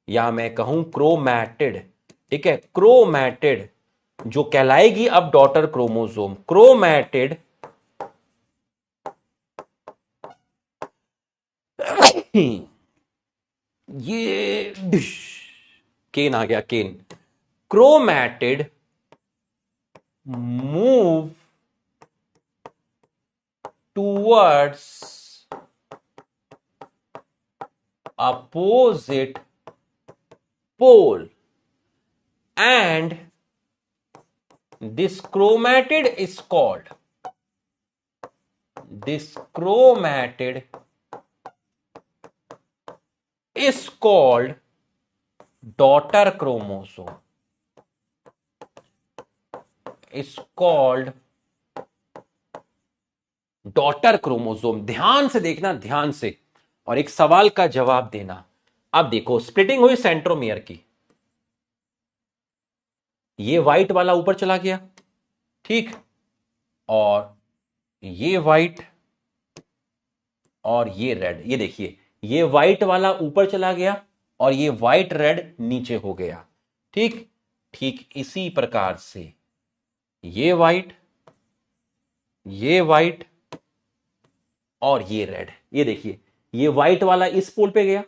या मैं कहूं क्रोमैटिड, ठीक है, क्रोमैटिड, जो कहलाएगी अब डॉटर क्रोमोसोम। क्रोमैटिड ये केन आ गया, केन। Chromatid move towards opposite pole and this chromatid is called daughter chromosome, is called daughter chromosome. ध्यान से देखना, ध्यान से, और एक सवाल का जवाब देना। अब देखो स्प्लिटिंग हुई सेंट्रोमियर की, ये व्हाइट वाला ऊपर चला गया, ठीक, और ये व्हाइट और ये रेड, ये देखिए ये व्हाइट वाला ऊपर चला गया और ये व्हाइट रेड नीचे हो गया, ठीक। ठीक इसी प्रकार से ये व्हाइट और ये रेड, ये देखिए ये व्हाइट वाला इस पोल पे गया,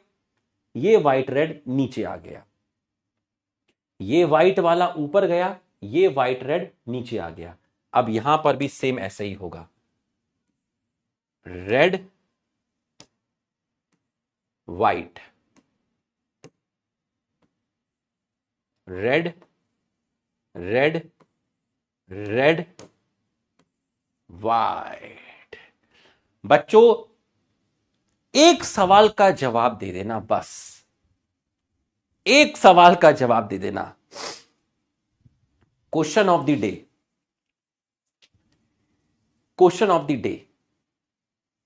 ये व्हाइट रेड नीचे आ गया, ये व्हाइट वाला ऊपर गया, ये व्हाइट रेड नीचे आ गया। अब यहां पर भी सेम ऐसे ही होगा, red white, red red red white. बच्चों एक सवाल का जवाब दे देना, बस एक सवाल का जवाब दे देना। Question of the day, question of the day,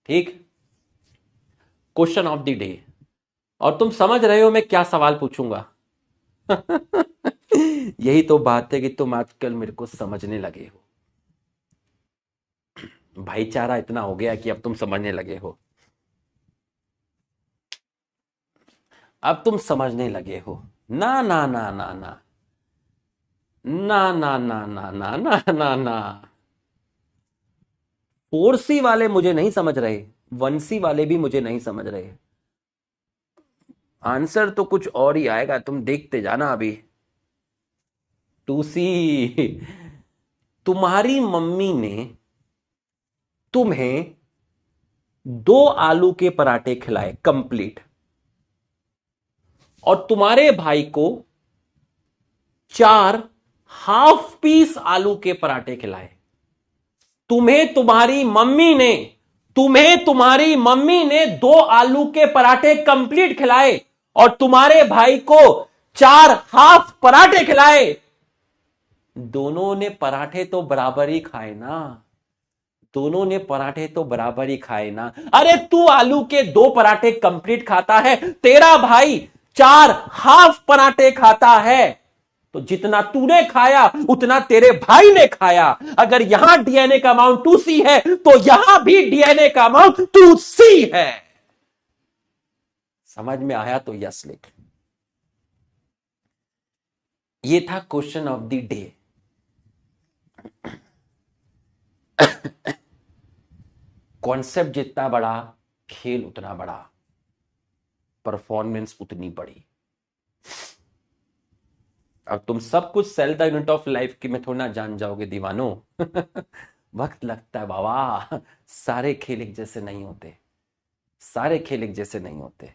ठीक, क्वेश्चन ऑफ द डे। और तुम समझ रहे हो मैं क्या सवाल पूछूंगा। यही तो बात है कि तुम आजकल मेरे को समझने लगे हो, भाईचारा इतना हो गया कि अब तुम समझने लगे हो, अब तुम समझने लगे हो। ना ना ना ना ना ना ना ना ना ना ना ना ना, 4C वाले मुझे नहीं समझ रहे, 1C वाले भी मुझे नहीं समझ रहे। आंसर तो कुछ और ही आएगा, तुम देखते जाना अभी। 2C, तुम्हारी मम्मी ने तुम्हें 2 आलू के पराठे खिलाए कंप्लीट, और तुम्हारे भाई को 4 हाफ पीस आलू के पराठे खिलाए। तुम्हें तुम्हारी मम्मी ने 2 आलू के पराठे कंप्लीट खिलाए और तुम्हारे भाई को 4 हाफ पराठे खिलाए। दोनों ने पराठे तो बराबर ही खाए ना, दोनों ने पराठे तो बराबर ही खाए ना। अरे तू आलू के 2 पराठे कंप्लीट खाता है, तेरा भाई 4 हाफ पराठे खाता है, तो जितना तूने खाया उतना तेरे भाई ने खाया। अगर यहां डीएनए का अमाउंट 2C है तो यहां भी डीएनए का अमाउंट 2C है। समझ में आया तो यस लिख। ये था question of the day. Concept जितना बड़ा, खेल उतना बड़ा, परफॉर्मेंस उतनी बड़ी। अब तुम सब कुछ cell the unit of life की में थोड़ा ना जान जाओगे दीवानो। वक्त लगता है बाबा, सारे खेल एक जैसे नहीं होते, सारे खेल एक जैसे नहीं होते।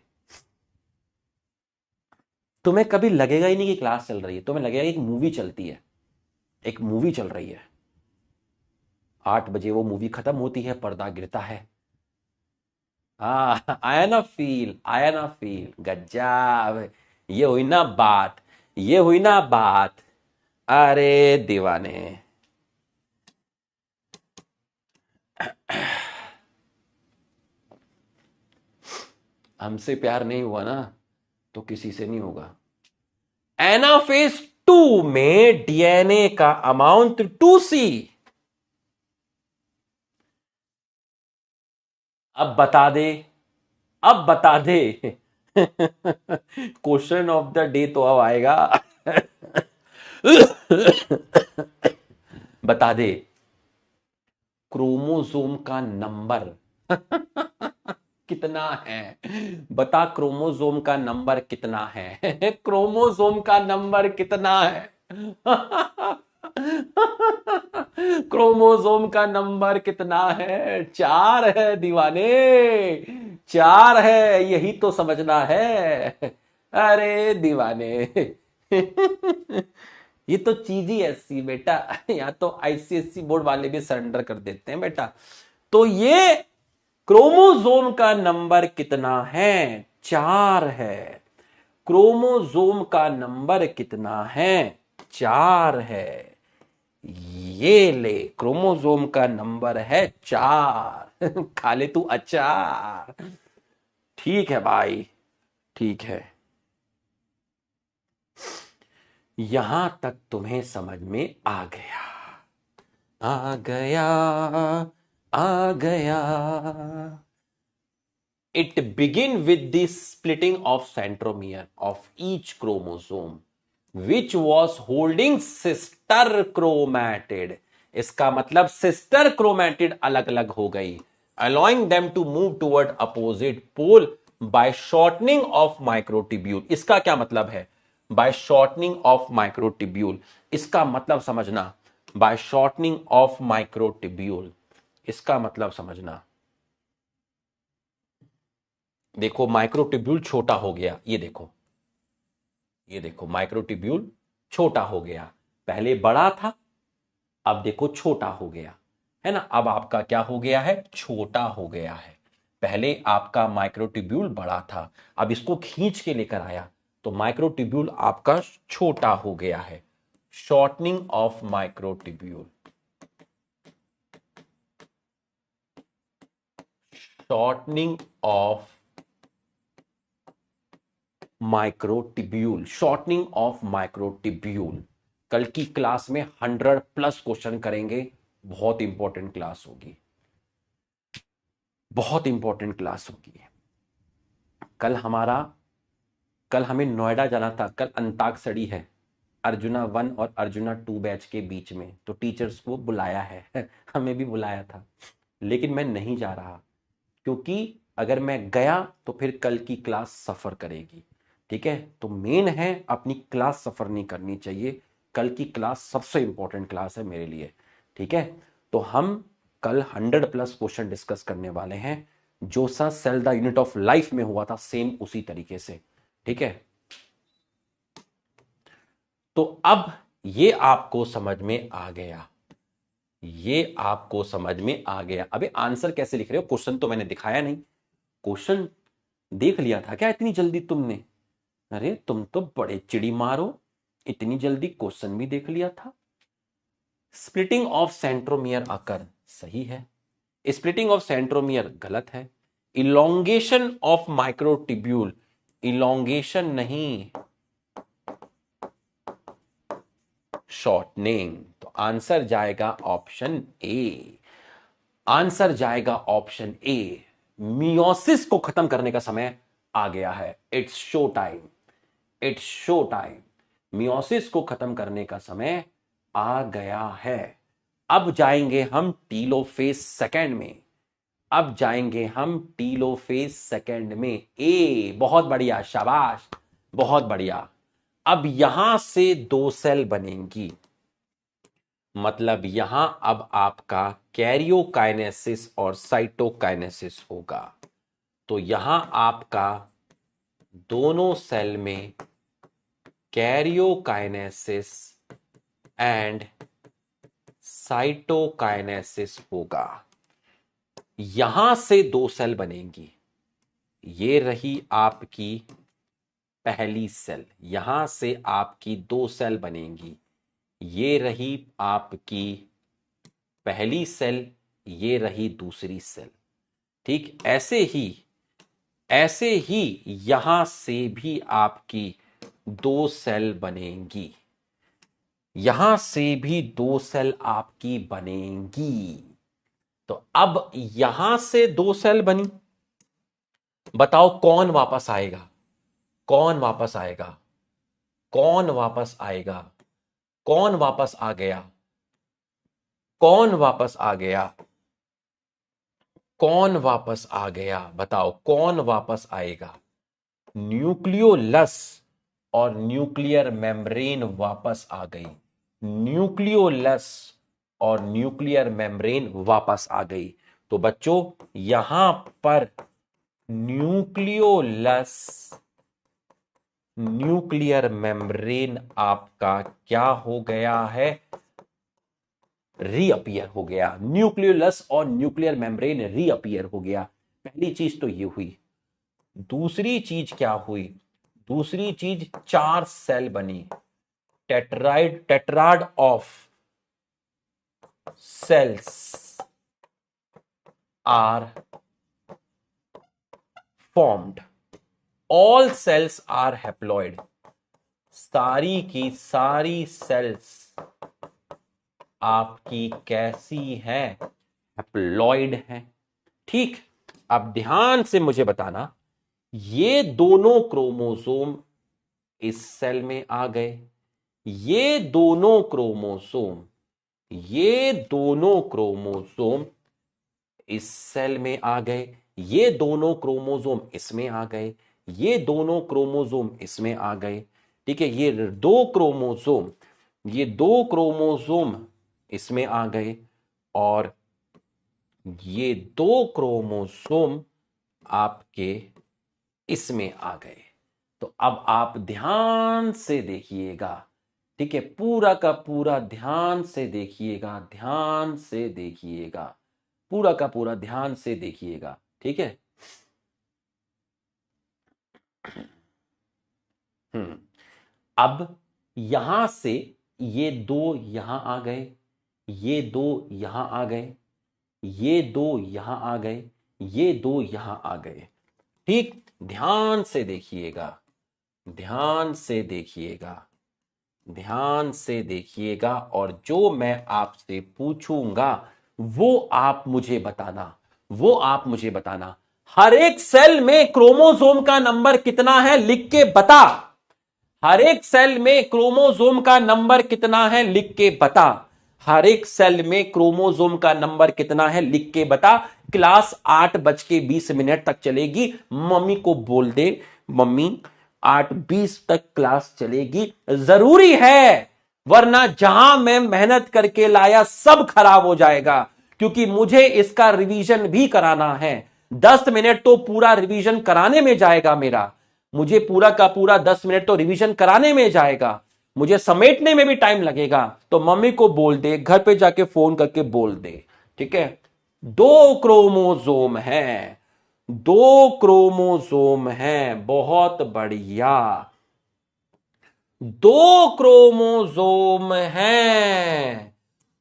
तुम्हें कभी लगेगा ही नहीं कि क्लास चल रही है, तुम्हें लगेगा एक मूवी चलती है, एक मूवी चल रही है। 8 बजे वो मूवी खत्म होती है, पर्दा गिरता है। आया ना फील, आया ना फील, गजब। ये हुई ना बात, ये हुई ना बात। अरे दीवाने, हमसे प्यार नहीं हुआ ना तो किसी से नहीं होगा। एनाफेज 2 में डीएनए का अमाउंट 2C। अब बता दे, अब बता दे। क्वेश्चन ऑफ द डे तो अब आएगा। बता दे क्रोमोसोम का नंबर कितना है। बता क्रोमोसोम का नंबर कितना है। क्रोमोसोम का नंबर कितना है। क्रोमोसोम का नंबर कितना है। 4 है दीवाने, 4 है, यही तो समझना है। अरे दीवाने। ये तो चीज ही ऐसी बेटा, या तो आईसीएससी बोर्ड वाले भी सरेंडर कर देते हैं बेटा। तो ये क्रोमोसोम का नंबर कितना है। 4 है। क्रोमोसोम का नंबर कितना है। 4 है। ये ले क्रोमोसोम का नंबर है 4। खा ले तू अचार। ठीक है भाई, ठीक है। यहां तक तुम्हें समझ में आ गया। आ गया, आ गया। It begin with the splitting of centromere of each chromosome which was holding sister chromatid। इसका मतलब सिस्टर क्रोमैटिड अलग अलग हो गई, allowing them to move toward opposite pole by shortening of microtubule। इसका क्या मतलब है by shortening of microtubule। इसका मतलब समझना, by shortening of microtubule इसका मतलब समझना। देखो माइक्रोट्यूब्यूल छोटा हो गया, ये देखो, ये देखो माइक्रोट्यूब्यूल छोटा हो गया। पहले बड़ा था, अब देखो छोटा हो गया, है ना। अब आपका क्या हो गया है, छोटा हो गया है। पहले आपका माइक्रोट्यूब्यूल बड़ा था, अब इसको खींच के लेकर आया तो माइक्रोट्यूब्यूल आपका छोटा हो गया है। Shortening of microtubule, shortening of microtubule, shortening of microtubule. कल की क्लास में 100+ क्वेश्चन करेंगे। बहुत इंपॉर्टेंट क्लास होगी, बहुत इंपॉर्टेंट क्लास होगी। कल हमें नोएडा जाना था। कल अंताक्षरी है अर्जुना 1 और अर्जुना 2 बैच के बीच में, तो टीचर्स को बुलाया है। हमें भी बुलाया था, लेकिन मैं नहीं जा रहा, क्योंकि अगर मैं गया तो फिर कल की क्लास सफर करेगी। ठीक है, तो मेन है अपनी क्लास सफर नहीं करनी चाहिए। कल की क्लास सबसे इंपॉर्टेंट क्लास है मेरे लिए। ठीक है, तो हम कल 100+ क्वेश्चन डिस्कस करने वाले हैं। जो सा cell the unit of life में हुआ था सेम उसी तरीके से। ठीक है, तो अब ये आपको समझ में आ गया, ये आपको समझ में आ गया। अबे आंसर कैसे लिख रहे हो, क्वेश्चन तो मैंने दिखाया नहीं। क्वेश्चन देख लिया था क्या इतनी जल्दी तुमने। अरे तुम तो बड़े चिड़ी मारो, इतनी जल्दी क्वेश्चन भी देख लिया था। स्प्लिटिंग ऑफ सेंट्रोमियर अकर सही है, स्प्लिटिंग ऑफ सेंट्रोमियर गलत है। इलोंगेशन ऑफ माइक्रोट्यूब्यूल, इलोंगेशन नहीं शॉर्टनिंग। तो आंसर जाएगा ऑप्शन ए, आंसर जाएगा ऑप्शन ए। मियोसिस को खत्म करने का समय आ गया है। It's show time, it's show time. Meiosis को खत्म करने का समय आ गया है। अब जाएंगे हम टीलोफेज सेकंड में, अब जाएंगे हम टीलोफेज सेकंड में। ए बहुत बढ़िया, शाबाश, बहुत बढ़िया। अब यहां से 2 सेल बनेंगी, मतलब यहां अब आपका कैरियोकाइनेसिस और साइटोकाइनेसिस होगा। तो यहां आपका दोनों सेल में कैरियोकाइनेसिस एंड साइटोकाइनेसिस होगा। यहां से 2 सेल बनेंगी। ये रही आपकी पहली सेल, यहां से आपकी 2 सेल बनेंगी। ये रही आपकी पहली सेल, ये रही दूसरी सेल। ठीक, ऐसे ही यहां से भी आपकी 2 सेल बनेंगी, यहां से भी 2 सेल आपकी बनेंगी। तो अब यहां से 2 सेल बनी, बताओ कौन वापस आएगा, कौन वापस आएगा, कौन वापस आएगा। कौन वापस आ गया? कौन वापस आ गया? कौन वापस आ गया? बताओ कौन वापस आएगा? न्यूक्लियोलस और न्यूक्लियर मेम्ब्रेन वापस आ गई। न्यूक्लियोलस और न्यूक्लियर मेम्ब्रेन वापस आ गई। तो बच्चों यहां पर न्यूक्लियोलस, न्यूक्लियर मेम्ब्रेन आपका क्या हो गया है? रीअपियर हो गया। न्यूक्लियोलस और न्यूक्लियर मेम्ब्रेन रीअपियर हो गया। पहली चीज तो ये हुई। दूसरी चीज क्या हुई? दूसरी चीज 4 सेल बनी। Tetrad of cells are formed. All cells are haploid. सारी की सारी सेल्स आपकी कैसी है? हैप्लॉइड है। ठीक। अब ध्यान से मुझे बताना, ये दोनों क्रोमोसोम इस सेल में आ गए, ये दोनों क्रोमोसोम, ये दोनों क्रोमोसोम इस सेल में आ गए, ये दोनों क्रोमोसोम इसमें आ गए, ये दोनों क्रोमोसोम इसमें आ गए। ठीक है, ये दो क्रोमोसोम, ये दो क्रोमोसोम इसमें आ गए और ये दो क्रोमोसोम आपके इसमें आ गए। तो अब आप ध्यान से देखिएगा। ठीक है, पूरा का पूरा ध्यान से देखिएगा, ध्यान से देखिएगा, पूरा का पूरा ध्यान से देखिएगा। ठीक है। अब यहां से ये दो यहां आ गए, ये दो यहां आ गए, ये दो यहां आ गए, ये दो यहां आ गए। ठीक, ध्यान से देखिएगा, ध्यान से देखिएगा, ध्यान से देखिएगा और जो मैं आपसे पूछूंगा वो आप मुझे बताना, वो आप मुझे बताना। हर एक सेल में क्रोमोसोम का नंबर कितना है लिख के बता। हर एक सेल में क्रोमोसोम का नंबर कितना है लिख के बता। हर एक सेल में क्रोमोसोम का नंबर कितना है लिख के बता। क्लास 8:20 तक चलेगी। मम्मी को बोल दे, मम्मी 8:20 तक क्लास चलेगी, जरूरी है, वरना जहां मैं मेहनत करके लाया सब खराब हो जाएगा, क्योंकि मुझे इसका रिवीजन भी कराना है। 10 मिनट तो पूरा रिवीजन कराने में जाएगा मेरा, मुझे पूरा का पूरा 10 मिनट तो रिवीजन कराने में जाएगा, मुझे समेटने में भी टाइम लगेगा। तो मम्मी को बोल दे, घर पे जाके फोन करके बोल दे। ठीक है, दो क्रोमोसोम है, दो क्रोमोसोम है, बहुत बढ़िया, दो क्रोमोसोम हैं,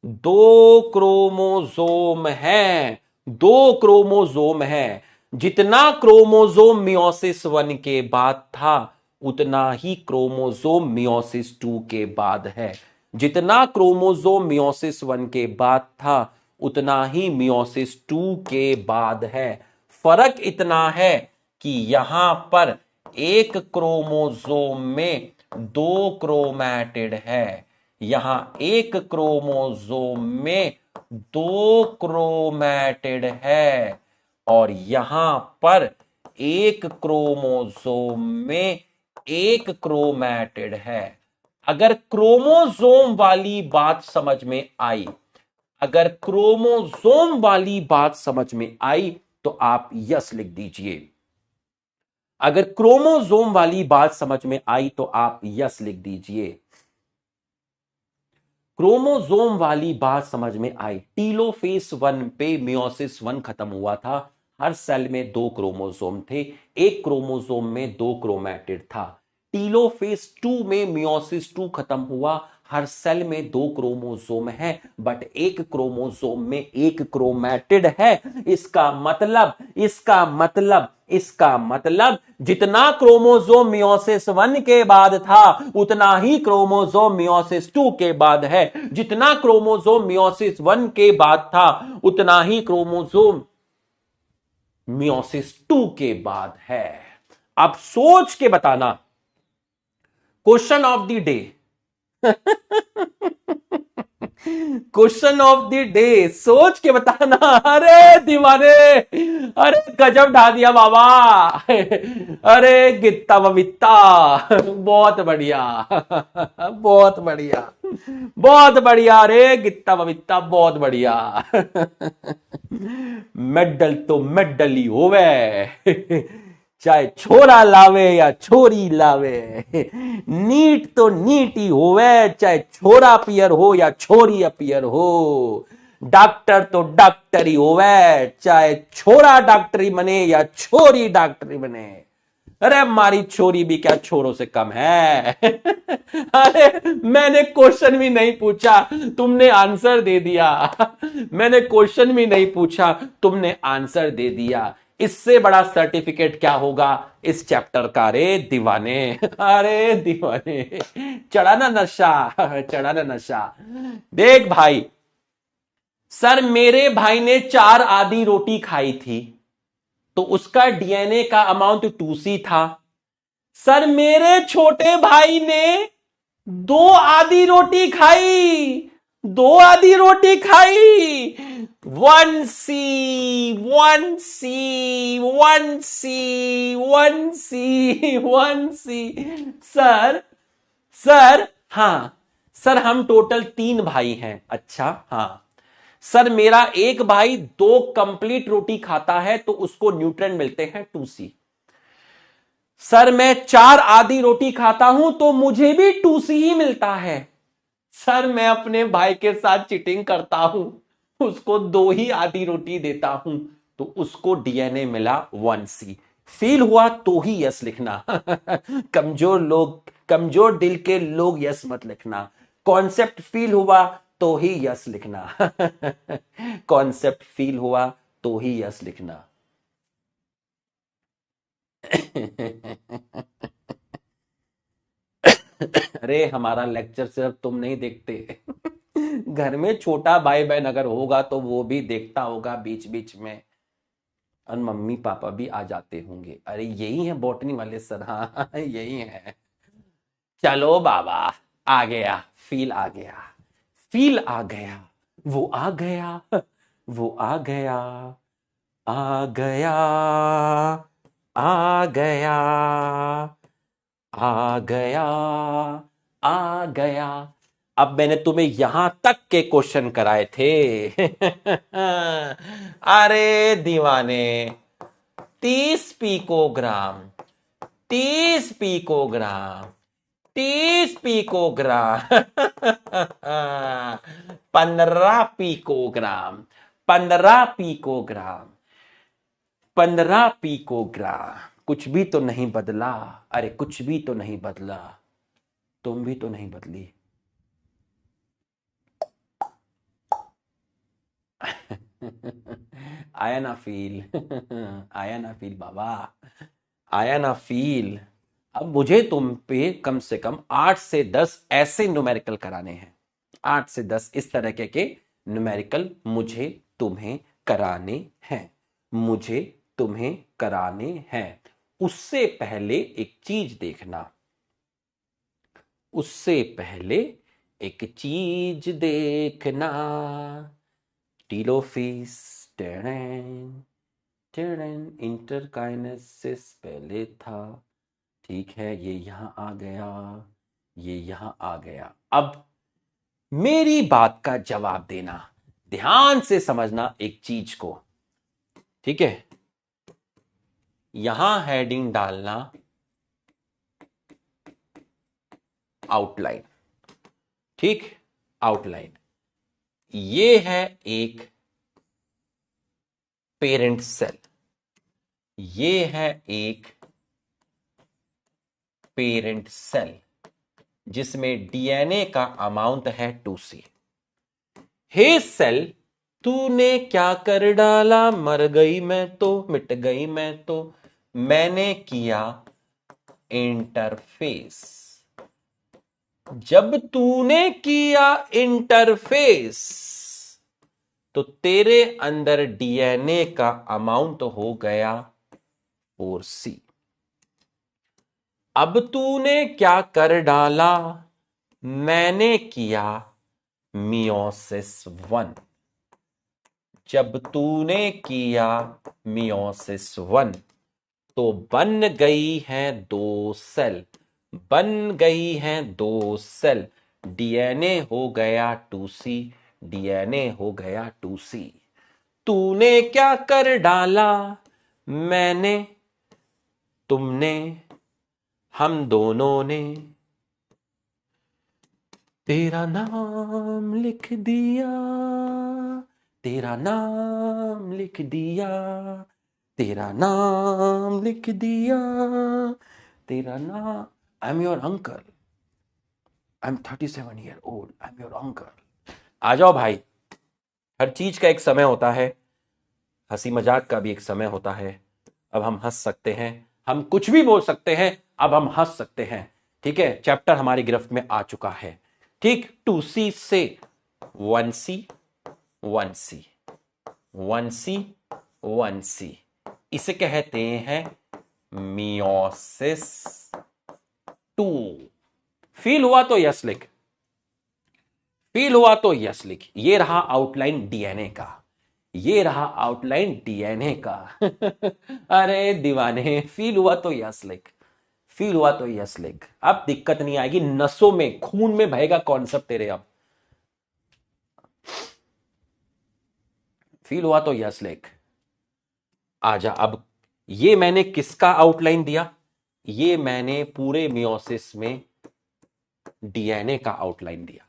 दो क्रोमोसोम हैं, दो क्रोमोसोम हैं। जितना क्रोमोसोम मियोसिस 1 के बाद था उतना ही क्रोमोसोम मियोसिस 2 के बाद है। जितना क्रोमोसोम मियोसिस 1 के बाद था उतना ही मियोसिस 2 के बाद है। फर्क इतना है कि यहां पर एक क्रोमोसोम में दो क्रोमैटिड है, यहां एक क्रोमोसोम में दो क्रोमैटिड है और यहां पर एक क्रोमोसोम में एक क्रोमैटिड है। अगर क्रोमोसोम वाली बात समझ में आई, अगर क्रोमोसोम वाली बात समझ में आई तो आप यस लिख दीजिए। अगर क्रोमोसोम वाली बात समझ में आई तो आप यस लिख दीजिए। क्रोमोसोम वाली बात समझ में आई। टीलोफेज 1 पे मियोसिस 1 खत्म हुआ था। हर सेल में दो क्रोमोसोम थे, एक क्रोमोसोम में दो क्रोमैटिड था। टीलोफेज 2 में मियोसिस 2 खत्म हुआ, हर सेल में दो क्रोमोसोम है बट एक क्रोमोसोम में एक क्रोमैटिड है। इसका मतलब जितना क्रोमोसोम मियोसिस 1 के बाद था उतना ही क्रोमोसोम मियोसिस 2 के बाद है। जितना क्रोमोसोम मियोसिस 1 के बाद था उतना ही क्रोमोसोम मियोसिस 2 के बाद है। अब सोच के बताना, question of the day, question of the day, सोच के बताना। अरे दीवाने, अरे गजब ढा दिया बाबा। अरे गित्ता बबित्ता, बहुत बढ़िया, बहुत बढ़िया, बहुत बढ़िया। अरे गित्ता बबित्ता, बहुत बढ़िया। मेडल तो मेडल ही होवे, चाहे छोरा लावे या छोरी लावे। नीट तो नीट ही होवे, चाहे छोरा पियर हो या छोरी अपियर हो। डॉक्टर तो डॉक्टर ही होवे, चाहे छोरा डॉक्टरी बने या छोरी डॉक्टरी बने। अरे हमारी छोरी भी क्या छोरों से कम है। अरे मैंने क्वेश्चन भी नहीं पूछा, तुमने आंसर दे दिया। मैंने क्वेश्चन भी नहीं पूछा, तुमने आंसर दे दिया। इससे बड़ा सर्टिफिकेट क्या होगा इस चैप्टर का? रे दीवाने, अरे दीवाने, चढ़ा ना नशा, चढ़ा ना नशा। देख भाई, सर मेरे भाई ने 4 आधी रोटी खाई थी, तो उसका डीएनए का अमाउंट 2C था। सर मेरे छोटे भाई ने 2 आधी रोटी खाई, 2 आधी रोटी खाई। 1C, 1C, 1C, 1C, 1C। Sir, sir, हाँ सर, हम टोटल 3 भाई हैं। अच्छा हाँ सर, मेरा एक भाई 2 कंप्लीट रोटी खाता है, तो उसको न्यूट्रिएंट मिलते हैं 2C। सर मैं 4 आधी रोटी खाता हूं, तो मुझे भी 2C ही मिलता है। सर मैं अपने भाई के साथ चीटिंग करता हूं, उसको 2 ही आधी रोटी देता हूं, तो उसको डीएनए मिला 1C। फील हुआ तो ही यस लिखना। कमजोर लोग, कमजोर दिल के लोग यस मत लिखना। कॉन्सेप्ट फील हुआ तो ही यस लिखना। कॉन्सेप्ट फील हुआ तो ही यस लिखना। अरे हमारा लेक्चर सिर्फ तुम नहीं देखते। घर में छोटा भाई बहन अगर होगा तो वो भी देखता होगा बीच बीच में, और मम्मी पापा भी आ जाते होंगे। अरे यही है बॉटनी वाले सर, हाँ यही है। चलो बाबा, आ गया, फील आ गया, फील आ गया, वो आ गया, वो आ गया, आ गया, आ गया, आ गया, आ गया। अब मैंने तुम्हें यहां तक के क्वेश्चन कराए थे। अरे दीवाने, 30 picogram, 30 picogram, 30 picogram. 15 picogram, 15 picogram, 15 picogram. कुछ भी तो नहीं बदला, अरे कुछ भी तो नहीं बदला, तुम भी तो नहीं बदली। आया ना फील? आया ना फील बाबा, आया ना फील? अब मुझे तुम पे कम से कम 8 से 10 ऐसे न्यूमेरिकल कराने हैं। 8 से 10 इस तरह के न्यूमेरिकल मुझे तुम्हें कराने हैं, मुझे तुम्हें कराने हैं। उससे पहले एक चीज देखना, उससे पहले एक चीज देखना। टीलोफिस, टेरेन, टेरेन इंटरकाइनेसिस पहले था। ठीक है, ये यहां आ गया, ये यहां आ गया। अब मेरी बात का जवाब देना, ध्यान से समझना एक चीज को, ठीक है? यहां हेडिंग डालना आउटलाइन, ठीक? आउटलाइन। ये है एक पेरेंट सेल, ये है एक पेरेंट सेल जिसमें डीएनए का अमाउंट है 2C। हे सेल, तूने क्या कर डाला, मर गई मैं तो, मिट गई मैं तो। मैंने किया इंटरफेस। जब तूने किया इंटरफेस, तो तेरे अंदर डीएनए का अमाउंट हो गया 4C। अब तूने क्या कर डाला, मैंने किया मियोसिस 1। जब तूने किया मियोसिस 1 तो बन गई हैं 2 सेल, बन गई हैं 2 सेल। डीएनए हो गया 2C, डीएनए हो गया 2C। तूने क्या कर डाला, मैंने, तुमने, हम दोनों ने तेरा नाम लिख दिया, तेरा नाम लिख दिया, तेरा नाम लिख दिया, तेरा नाम। I am your uncle, I am 37 year old, I am your uncle. आ जाओ भाई, हर चीज का एक समय होता है, हंसी मजाक का भी एक समय होता है। अब हम हंस सकते हैं, हम कुछ भी बोल सकते हैं, अब हम हंस सकते हैं। ठीक है, चैप्टर हमारी गिरफ्त में आ चुका है। ठीक, 2C से 1C, 1C, 1C, 1C, इसे कहते हैं मियोसिस 2। फील हुआ तो यस लिख, फील हुआ तो यस लिख। ये रहा आउटलाइन डीएनए का, ये रहा आउटलाइन डीएनए का। अरे दीवाने, फील हुआ तो यस लिख, फील हुआ तो यस लिख। अब दिक्कत नहीं आएगी, नसों में, खून में बहेगा कॉन्सेप्ट तेरे। अब फील हुआ तो यस लिख। आजा अब, ये मैंने किसका आउटलाइन दिया, ये मैंने पूरे मियोसिस में डीएनए का आउटलाइन दिया।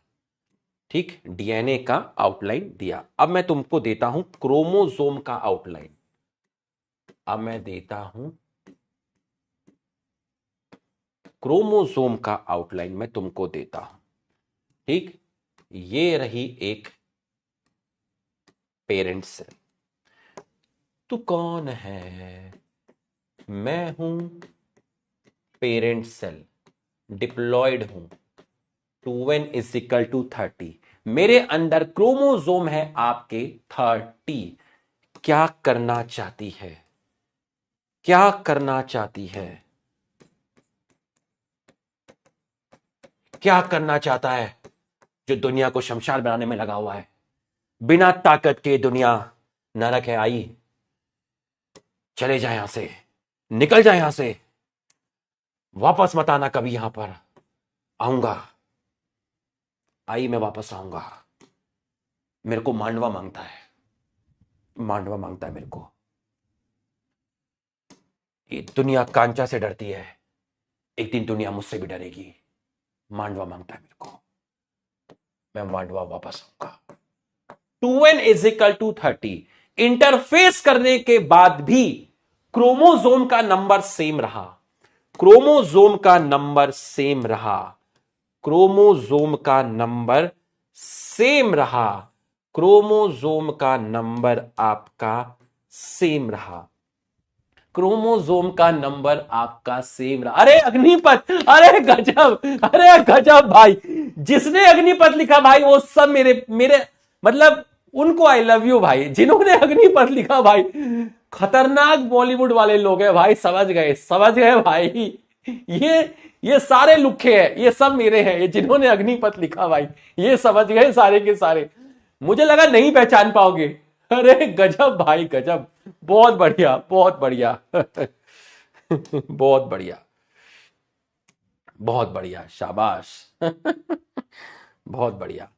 ठीक, डीएनए का आउटलाइन दिया। अब मैं तुमको देता हूं क्रोमोसोम का आउटलाइन। अब मैं देता हूं क्रोमोसोम का आउटलाइन, मैं तुमको देता हूं। ठीक, ये रही एक पेरेंट सेल। तू कौन है, मैं हूं पेरेंट सेल, डिप्लॉयड हूं, 2n = 30। मेरे अंदर क्रोमोसोम है आपके 30। क्या करना चाहती है, क्या करना चाहती है, क्या करना चाहता है जो दुनिया को शमशान बनाने में लगा हुआ है। बिना ताकत के दुनिया नरक है। आई, चले जाए यहां से, निकल जाए यहां से, वापस मत आना कभी यहां पर। आऊंगा, आई मैं वापस आऊंगा। मेरे को मांडवा मांगता है, मांडवा मांगता है मेरे को। ये दुनिया कांचा से डरती है, एक दिन दुनिया मुझसे भी डरेगी। मांडवा मांगता है मेरे को, मैं मांडवा वापस आऊंगा। 2n = 30। इंटरफेस करने के बाद भी क्रोमोसोम का नंबर सेम रहा, क्रोमोसोम का नंबर सेम रहा, क्रोमोसोम का नंबर सेम रहा, क्रोमोसोम का नंबर आपका सेम रहा, क्रोमोसोम का नंबर आपका सेम रहा। अरे अग्निपथ, अरे गजब, अरे गजब भाई। जिसने अग्निपथ लिखा भाई वो सब मेरे मेरे मतलब उनको आई लव यू भाई। जिन्होंने अग्निपथ लिखा भाई, खतरनाक बॉलीवुड वाले लोग हैं भाई। समझ गए, समझ गए भाई। ये सारे लुखे हैं, ये सब मेरे हैं, ये जिन्होंने अग्निपथ लिखा भाई, ये समझ गए सारे के सारे। मुझे लगा नहीं पहचान पाओगे। अरे गजब भाई, गजब, बहुत बढ़िया, बहुत बढ़िया। बहुत बढ़िया, बहुत बढ़िया, शाबाश। बहुत बढ़िया।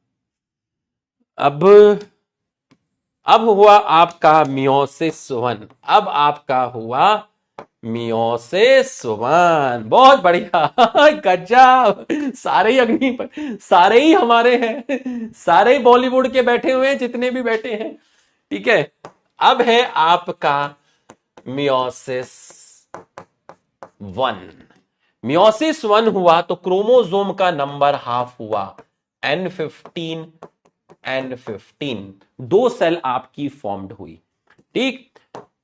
अब हुआ आपका मियोसिस 1, अब आपका हुआ मियोसिस 1। बहुत बढ़िया। गजब, सारे ही अग्निपथ, सारे ही हमारे हैं, सारे ही बॉलीवुड के बैठे हुए हैं जितने भी बैठे हैं। ठीक है, अब है आपका मियोसिस 1। मियोसिस 1 हुआ तो क्रोमोसोम का नंबर हाफ हुआ, N15, N15, 2 सेल आपकी फॉर्म्ड हुई। ठीक,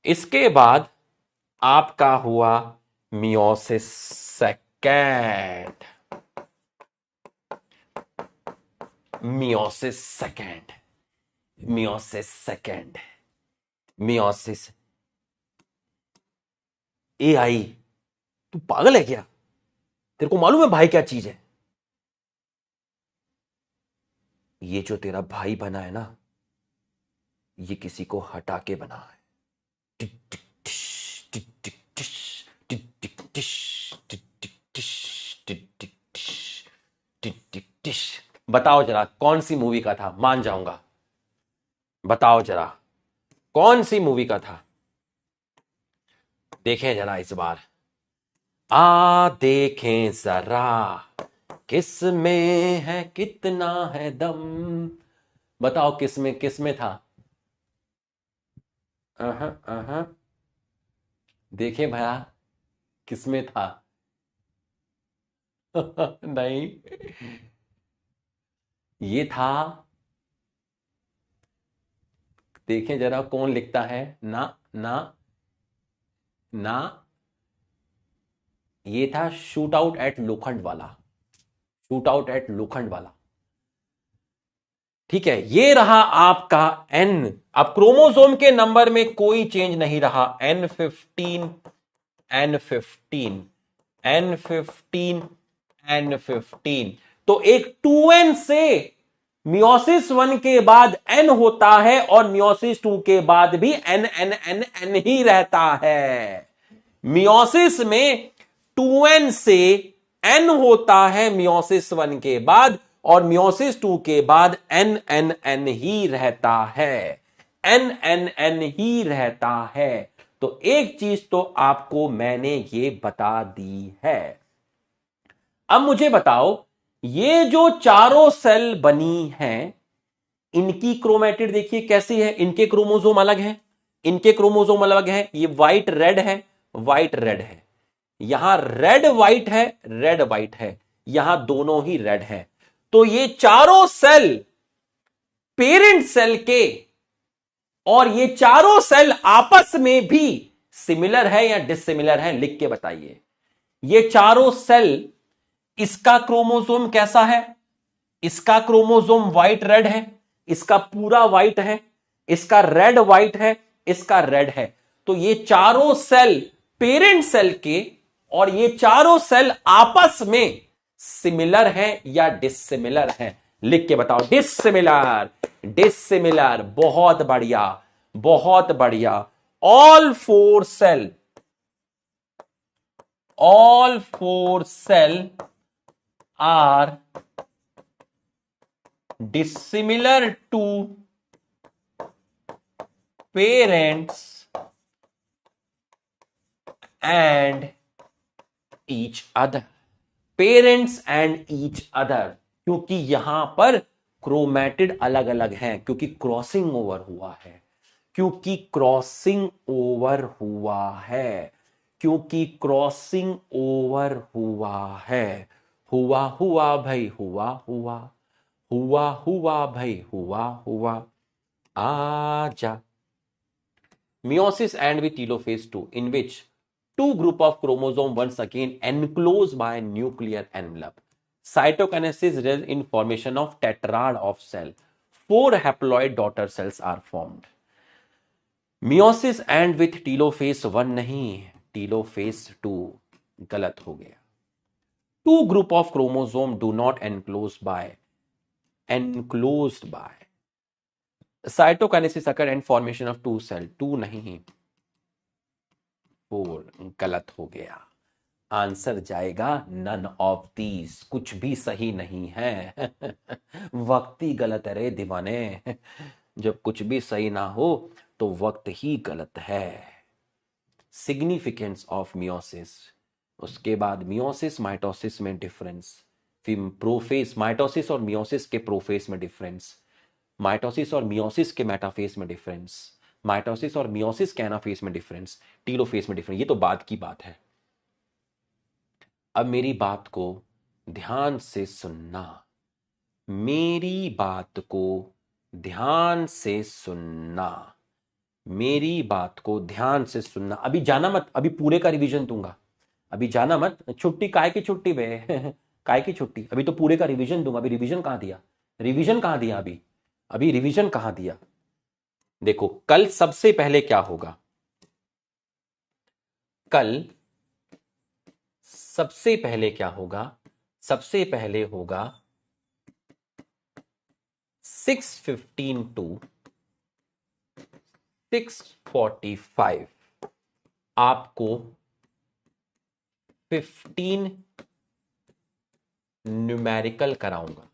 इसके बाद आपका हुआ meiosis second, meiosis second, meiosis second, meiosis. ए आई, तू पागल है क्या? तेरे को मालूम है भाई क्या चीज है? ये जो तेरा भाई बना है ना, ये किसी को हटा के बना है। टिक टिक टिश, टिक टिक टिश, टिक टिक टिश, टिक टिक टिश, टिक टिक टिश, टिक टिक टिश। बताओ जरा कौन सी मूवी का था, मान जाऊंगा। बताओ जरा कौन सी मूवी का था। देखें जरा इस बार, देखें जरा किस में है कितना है दम। बताओ किस में था। अहा देखे भैया किस में था। नहीं, ये था, देखें जरा कौन लिखता है। ना ना ना, ये था शूट आउट एट लोखंड वाला। शूट आउट एट लोखंड वाला। ठीक है, ये रहा आपका एन। अब क्रोमोसोम के नंबर में कोई चेंज नहीं रहा। N15 N15 N15 N15। तो एक 2N से मियोसिस 1 के बाद N होता है और मियोसिस 2 के बाद भी N N N N ही रहता है। मियोसिस में 2N से N होता है मियोसिस 1 के बाद, और मियोसिस 2 के बाद N N N ही रहता है। N N N ही रहता है। तो एक चीज तो आपको मैंने ये बता दी है। अब मुझे बताओ, ये जो चारों सेल बनी हैं, इनकी क्रोमेटिड देखिए कैसी है। इनके क्रोमोसोम अलग हैं, इनके क्रोमोसोम अलग हैं। ये व्हाइट रेड है, व्हाइट रेड है। यहां रेड व्हाइट है, रेड व्हाइट है। यहां दोनों ही रेड है। तो ये चारों सेल पेरेंट सेल के, और ये चारों सेल आपस में भी सिमिलर है या डिसिमिलर है, लिख के बताइए। ये चारों सेल, इसका क्रोमोसोम कैसा है। इसका क्रोमोसोम व्हाइट रेड है, इसका पूरा व्हाइट है, इसका रेड व्हाइट है, इसका रेड है। तो ये चारों सेल पेरेंट सेल के, और ये चारों सेल आपस में सिमिलर है या डिसिमिलर है, लिख के बताओ। डिसिमिलर, डिसिमिलर, बहुत बढ़िया, बहुत बढ़िया। All four cell, all four cell are dissimilar to parents and each other। Parents and each other, क्योंकि यहां पर क्रोमेटिड अलग अलग हैं, क्योंकि क्रॉसिंग ओवर हुआ है, क्योंकि क्रॉसिंग ओवर हुआ है, क्योंकि क्रॉसिंग ओवर हुआ है। हुआ हुआ भाई, हुआ हुआ, हुआ हुआ भाई, हुआ हुआ। आजा। Meiosis end with telophase 2, in which two group of chromosome once again enclosed by nuclear envelope. Cytokinesis results in formation of tetrad of cell. 4 haploid daughter cells are formed. Meiosis end with telophase 1 नहीं, telophase 2 गलत हो गया। Two group of chromosome do not enclosed by cytokinesis occur and formation of 2 cell, 2 नहीं 4 गलत हो गया। Answer जाएगा none of these, कुछ भी सही नहीं है। वक्त ही गलत है रे दीवाने, जब कुछ भी सही ना हो तो वक्त ही गलत है। सिग्निफिकेंस ऑफ मियोसिस, उसके बाद मियोसिस माइटोसिस में डिफरेंस, फिर प्रोफेस, माइटोसिस और मियोसिस के प्रोफेस में डिफरेंस, माइटोसिस और मियोसिस के मेटाफेस में डिफरेंस, माइटोसिस और मियोसिस के एनाफेस में डिफरेंस, टीलोफेस में डिफरेंस। ये तो बाद की बात है। अब मेरी बात को ध्यान से सुनना, मेरी बात को ध्यान से सुनना, मेरी बात को ध्यान से सुनना। अभी जाना मत, अभी पूरे का रिवीजन दूंगा। अभी जाना मत, छुट्टी काय की छुट्टी बे। काय की छुट्टी, अभी तो पूरे का रिवीजन दूंगा। अभी रिवीजन कहां दिया, रिवीजन कहां दिया, अभी अभी रिवीजन कहां दिया। देखो कल सबसे पहले क्या होगा, कल सबसे पहले क्या होगा, सबसे पहले होगा 615 to 645 आपको 15 न्यूमेरिकल कराऊंगा,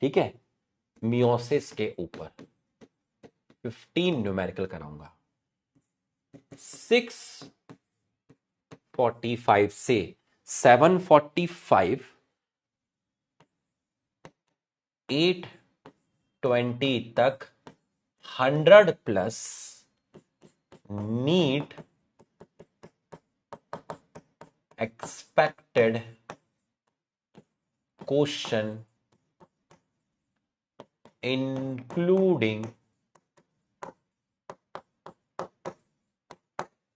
ठीक है, मियोसिस के ऊपर 15 न्यूमेरिकल कराऊंगा। 645 से 745 820 तक 100 plus NEET expected question including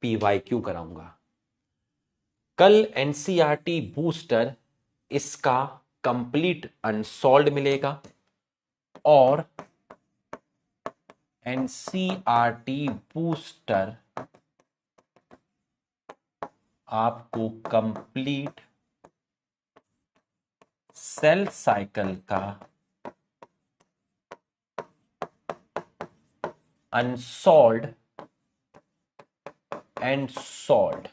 PYQ कराऊंगा। कल एनसीईआरटी बूस्टर इसका कंप्लीट अनसॉल्व्ड मिलेगा और एनसीईआरटी बूस्टर आपको कंप्लीट सेल साइकिल का अनसॉल्व्ड एंड सॉल्व्ड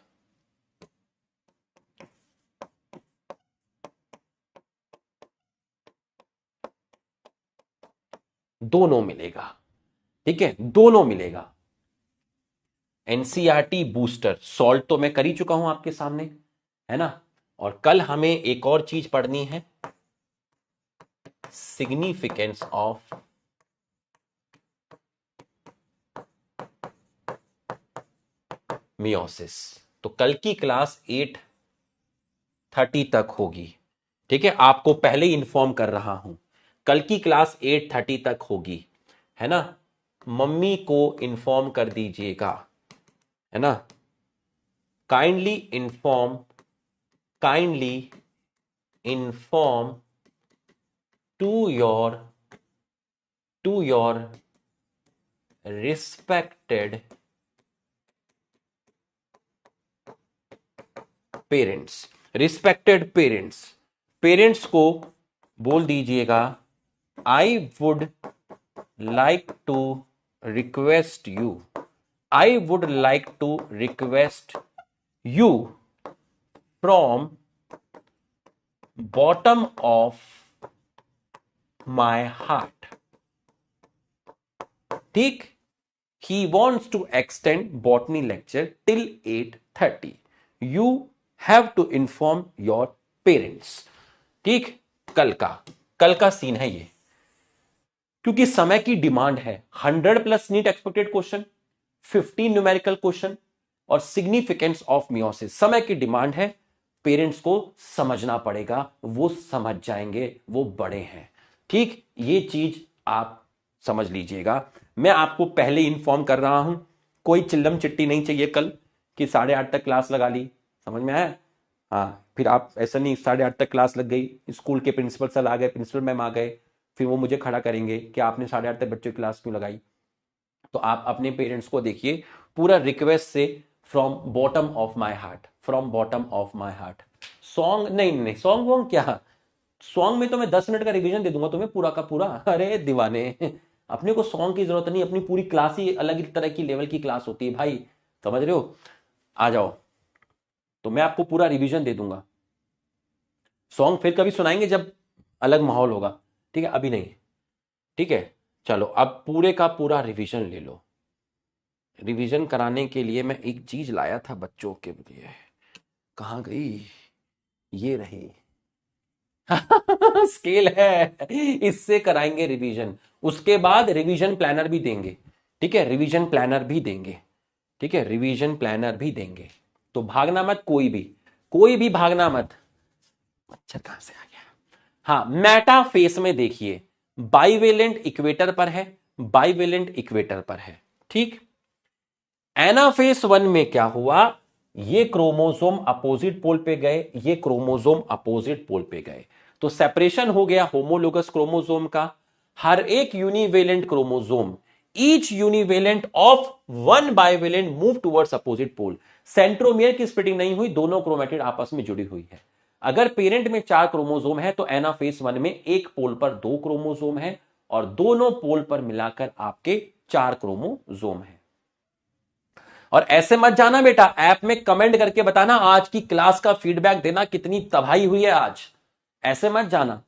दोनों मिलेगा, ठीक है, दोनों मिलेगा। एनसीईआरटी बूस्टर सॉल्व तो मैं कर ही चुका हूं आपके सामने, है ना। और कल हमें एक और चीज पढ़नी है, सिग्निफिकेंस ऑफ मियोसिस। तो कल की क्लास 8:30 तक होगी, ठीक है, आपको पहले ही इंफॉर्म कर रहा हूं, कल की क्लास 8:30 तक होगी, है ना। मम्मी को इंफॉर्म कर दीजिएगा, है ना। Kindly inform to your respected parents. Respected parents को बोल दीजिएगा, I would like to request you from bottom of my heart, ठीक। He wants to extend botany lecture till 8:30। You have to inform your parents, ठीक। कल का scene है ये, क्योंकि समय की डिमांड है। 100 plus NEET expected question, 15 numerical question और सिग्निफिकेंस ऑफ मियोसिस, समय की डिमांड है। पेरेंट्स को समझना पड़ेगा, वो समझ जाएंगे, वो बड़े हैं, ठीक। ये चीज आप समझ लीजिएगा। मैं आपको पहले इन्फॉर्म कर रहा हूं, कोई चिल्लम चिट्टी नहीं चाहिए कल कि 8:30 तक क्लास लगा ली, समझ में आया। हाँ, फिर आप ऐसा नहीं 8:30 तक क्लास लग गई, स्कूल के प्रिंसिपल सर आ गए, प्रिंसिपल मैम आ गए, फिर वो मुझे खड़ा करेंगे कि आपने 8:30 तक बच्चों की क्लास क्यों लगाई। तो आप अपने पेरेंट्स को देखिए, पूरा रिक्वेस्ट से from bottom of my heart. Song नहीं, सॉन्ग वॉन्ग क्या, सॉन्ग में तो मैं 10 मिनट का रिवीजन दे दूंगा तुम्हें पूरा का पूरा। अरे दीवाने, अपने को सॉन्ग की जरूरत नहीं, अपनी पूरी क्लास ही अलग तरह की लेवल की क्लास होती है भाई, समझ रहे हो। आ जाओ, तो मैं आपको पूरा रिवीजन दे दूंगा। सॉन्ग फिर कभी सुनाएंगे जब अलग माहौल होगा, ठीक है, अभी नहीं, ठीक है। चलो अब पूरे का पूरा रिवीजन ले लो। रिवीजन कराने के लिए मैं एक चीज लाया था बच्चों के लिए, कहां गई, ये रही। स्केल है, इससे कराएंगे रिवीजन। उसके बाद रिवीजन प्लानर भी देंगे, ठीक है, रिवीजन प्लानर भी देंगे, ठीक है, रिवीजन प्लानर भी देंगे। तो भागना मत, कोई भी भागना मत। मच्छर कहां से आ गया। हाँ, मेटाफेस में देखिए, बाइवेलेंट इक्वेटर पर है, ठीक। एनाफेस 1 में क्या हुआ, ये क्रोमोसोम अपोजिट पोल पे गए, तो सेपरेशन हो गया होमोलोगस क्रोमोसोम का। हर एक univalent chromosome, each univalent of one bivalent move towards opposite pole. Centromere की स्प्लिटिंग नहीं हुई, दोनों क्रोमेटिड आपस में जुड़ी हुई है। अगर पेरेंट में 4 क्रोमोसोम है तो एनाफेस 1 में एक पोल पर 2 क्रोमोसोम है और दोनों पोल पर मिलाकर आपके 4 क्रोमोसोम हैं। और ऐसे मत जाना बेटा, ऐप में कमेंट करके बताना आज की क्लास का फीडबैक देना कितनी तबाही हुई है आज, ऐसे मत जाना।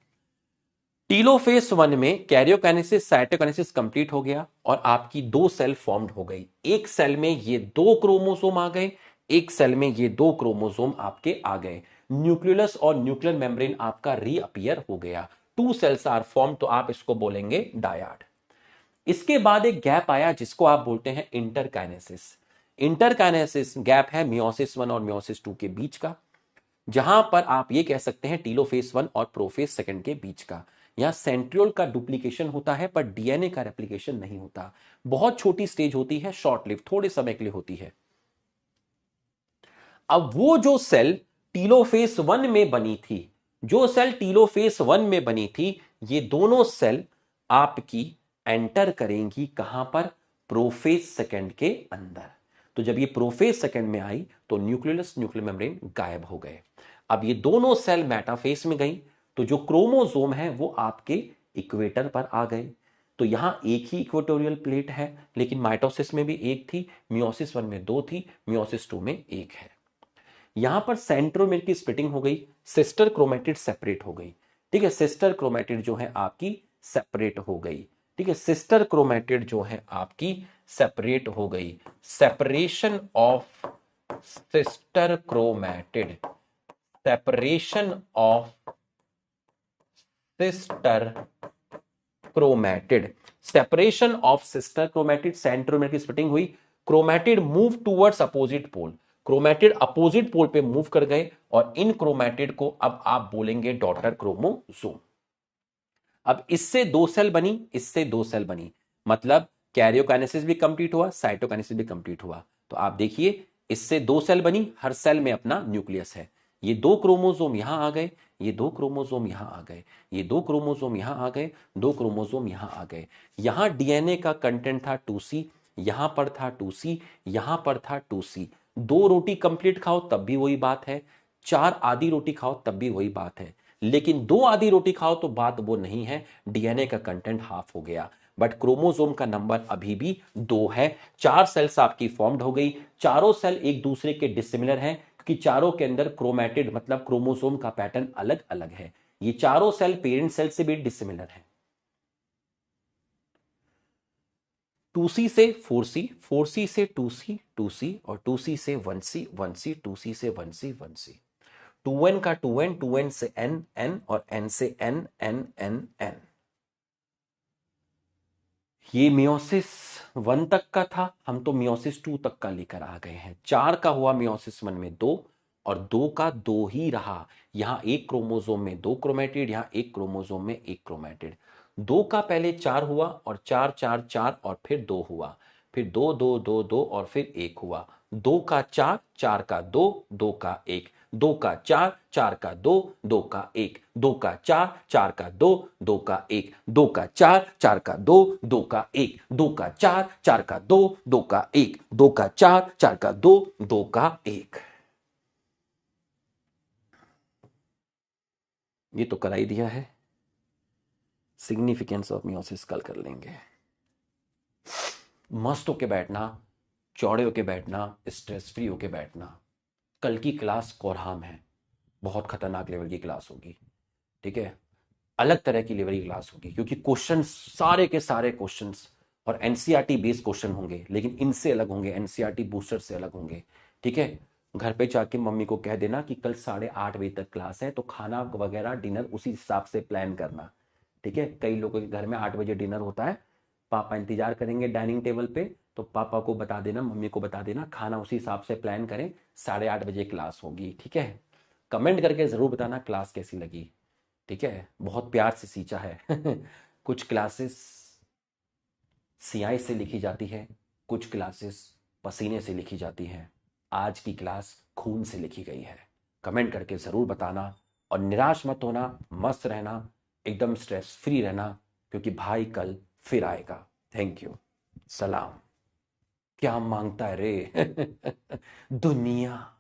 टीलोफेज 1 में कैरियोकाइनेसिस साइटोकाइनेसिस कंप्लीट हो गया और आपकी 2 सेल फॉर्म्ड हो गई। एक सेल में ये 2 क्रोमोसोम आ गए, एक सेल में ये 2 क्रोमोसोम आपके आ गए। न्यूक्लियस और न्यूक्लियर मेम्ब्रेन आपका रीअपियर हो गया। 2 सेल्स आर फॉर्म, तो आप इसको बोलेंगे डायड। इसके बाद एक गैप आया जिसको आप बोलते हैं इंटरकाइनेसिस। इंटरकाइनेसिस गैप है मियोसिस 1 और मियोसिस 2 के बीच का, जहां पर आप ये कह सकते हैं टीलोफेज 1 और प्रोफेज 2 के बीच का। यहां सेंट्रियोल का डुप्लीकेशन होता है पर डीएनए का रेप्लिकेशन नहीं होता। बहुत छोटी स्टेज होती है, शॉर्ट लिव, थोड़े समय के लिए होती है। अब वो जो सेल टीलोफेज 1 में बनी थी, जो सेल टीलोफेज 1 में बनी थी, ये दोनों सेल आपकी एंटर करेंगी कहां पर? प्रोफेज 2 के अंदर। तो जब ये प्रोफेज 2 में आई तो न्यूक्लियस न्यूक्लियर मेम्ब्रेन गायब हो गए। अब ये दोनों सेल मेटाफेज में गई तो जो क्रोमोसोम है वो आपके इक्वेटर पर आ गए। तो यहां एक ही इक्वेटोरियल प्लेट है, लेकिन माइटोसिस में भी एक थी, मियोसिस 1 में 2 थी, मियोसिस 2 में 1 है। यहां पर सेंट्रोमेर की स्प्लिटिंग हो गई, सिस्टर क्रोमेटिड सेपरेट हो गई। ठीक है, सिस्टर क्रोमेटिड जो है आपकी सेपरेट हो गई। ठीक है, सिस्टर क्रोमेटिड जो है आपकी सेपरेट हो गई। Separation of sister chromatid, separation of sister chromatid, separation of sister chromatid, centromere की स्प्लिटिंग हुई, chromatid move towards opposite pole, chromatid opposite pole पे मूव कर गए और इन क्रोमेटिड को अब आप बोलेंगे डॉटर क्रोमोसोम। अब इससे 2 सेल बनी, इससे 2 सेल बनी, मतलब कैरियोकाइनेसिस भी कंप्लीट हुआ, साइटोकाइनेसिस भी कंप्लीट हुआ। तो आप देखिए इससे 2 सेल बनी, हर सेल में अपना न्यूक्लियस है। ये 2 क्रोमोसोम यहां आ गए, ये 2 क्रोमोसोम यहां आ गए, ये 2 क्रोमोसोम यहां आ गए, 2 क्रोमोसोम यहां आ गए। यहां डीएनए का कंटेंट था 2C, यहां पर था 2C, यहां पर था 2C। 2 रोटी कंप्लीट खाओ तब भी वही बात है, 4 आधी रोटी खाओ तब भी वही बात है, लेकिन 2 आधी रोटी खाओ तो बात वो नहीं है, डीएनए का कंटेंट हाफ हो गया, बट क्रोमोसोम का नंबर अभी भी 2 है। 4 सेल्स आपकी फॉर्म्ड हो गई, चारों सेल एक दूसरे के डिसिमिलर हैं क्योंकि चारों के अंदर क्रोमेटिड मतलब क्रोमोसोम का पैटर्न अलग अलग है। ये चारों सेल पेरेंट सेल से भी डिसिमिलर है। 2C से 4C, 4C से 2C, 2C और 2C से 1C, 1C, 2C से 1C, 1C, 2N का 2N, 2N से N, N और N से N, N, N, N। ये मियोसिस 1 तक का था, हम तो मियोसिस 2 तक का लेकर आ गए हैं। 4 का हुआ मियोसिस 1 में 2 और 2 का 2 ही रहा। यहां एक क्रोमोसोम में 2 क्रोमेटिड, यहां एक क्रोमोसोम में 1 क्रोमेटिड। 2 का पहले 4 हुआ और 4 4 4 और फिर 2 हुआ, फिर 2 2 2 2 और फिर 1 हुआ। 2 का 4, 4 का 2, 2 का 1, 2 का 4, 4 का 2, 2 का 1, 2 का 4, 4 का 2, 2 का 1, 2 का 4, 4 का 2, 2 का 1, 2 का 4, 4 का 2, 2 का 1, 2 का 4, 4 का 2, 2 का 1। ये तो करा ही दिया है। सिग्निफिकेंस ऑफ मियोसिस कल कर लेंगे। मस्त होके बैठना, चौड़े होके बैठना, स्ट्रेस फ्री होके बैठना। कल की क्लास कोरहाम है, बहुत खतरनाक लेवल की क्लास होगी। ठीक है, अलग तरह की लेवल की क्लास होगी क्योंकि क्वेश्चन सारे के सारे क्वेश्चंस और एनसीईआरटी बेस्ड क्वेश्चन होंगे, लेकिन इनसे अलग होंगे, एनसीईआरटी बूस्टर से अलग होंगे। ठीक है, घर पे जाके मम्मी को कह देना कि कल 8:30 बजे तक क्लास है, तो खाना वगैरह डिनर उसी हिसाब से प्लान करना। ठीक है, कई लोगों के घर में 8 बजे डिनर होता है, पापा इंतजार करेंगे डाइनिंग टेबल पे, तो पापा को बता देना, मम्मी को बता देना, खाना उसी हिसाब से प्लान करें, 8:30 बजे क्लास होगी। ठीक है, कमेंट करके जरूर बताना क्लास कैसी लगी। ठीक है, बहुत प्यार से सींचा है कुछ क्लासेस सियाई से लिखी जाती है, कुछ क्लासेस पसीने से लिखी जाती हैं, आज की क्लास खून से लिखी गई है। कमेंट करके ज़रूर बताना और निराश मत होना, मस्त रहना, एकदम स्ट्रेस फ्री रहना, क्योंकि भाई कल फिर आएगा। थैंक यू, सलाम। क्या मांगता है रे दुनिया।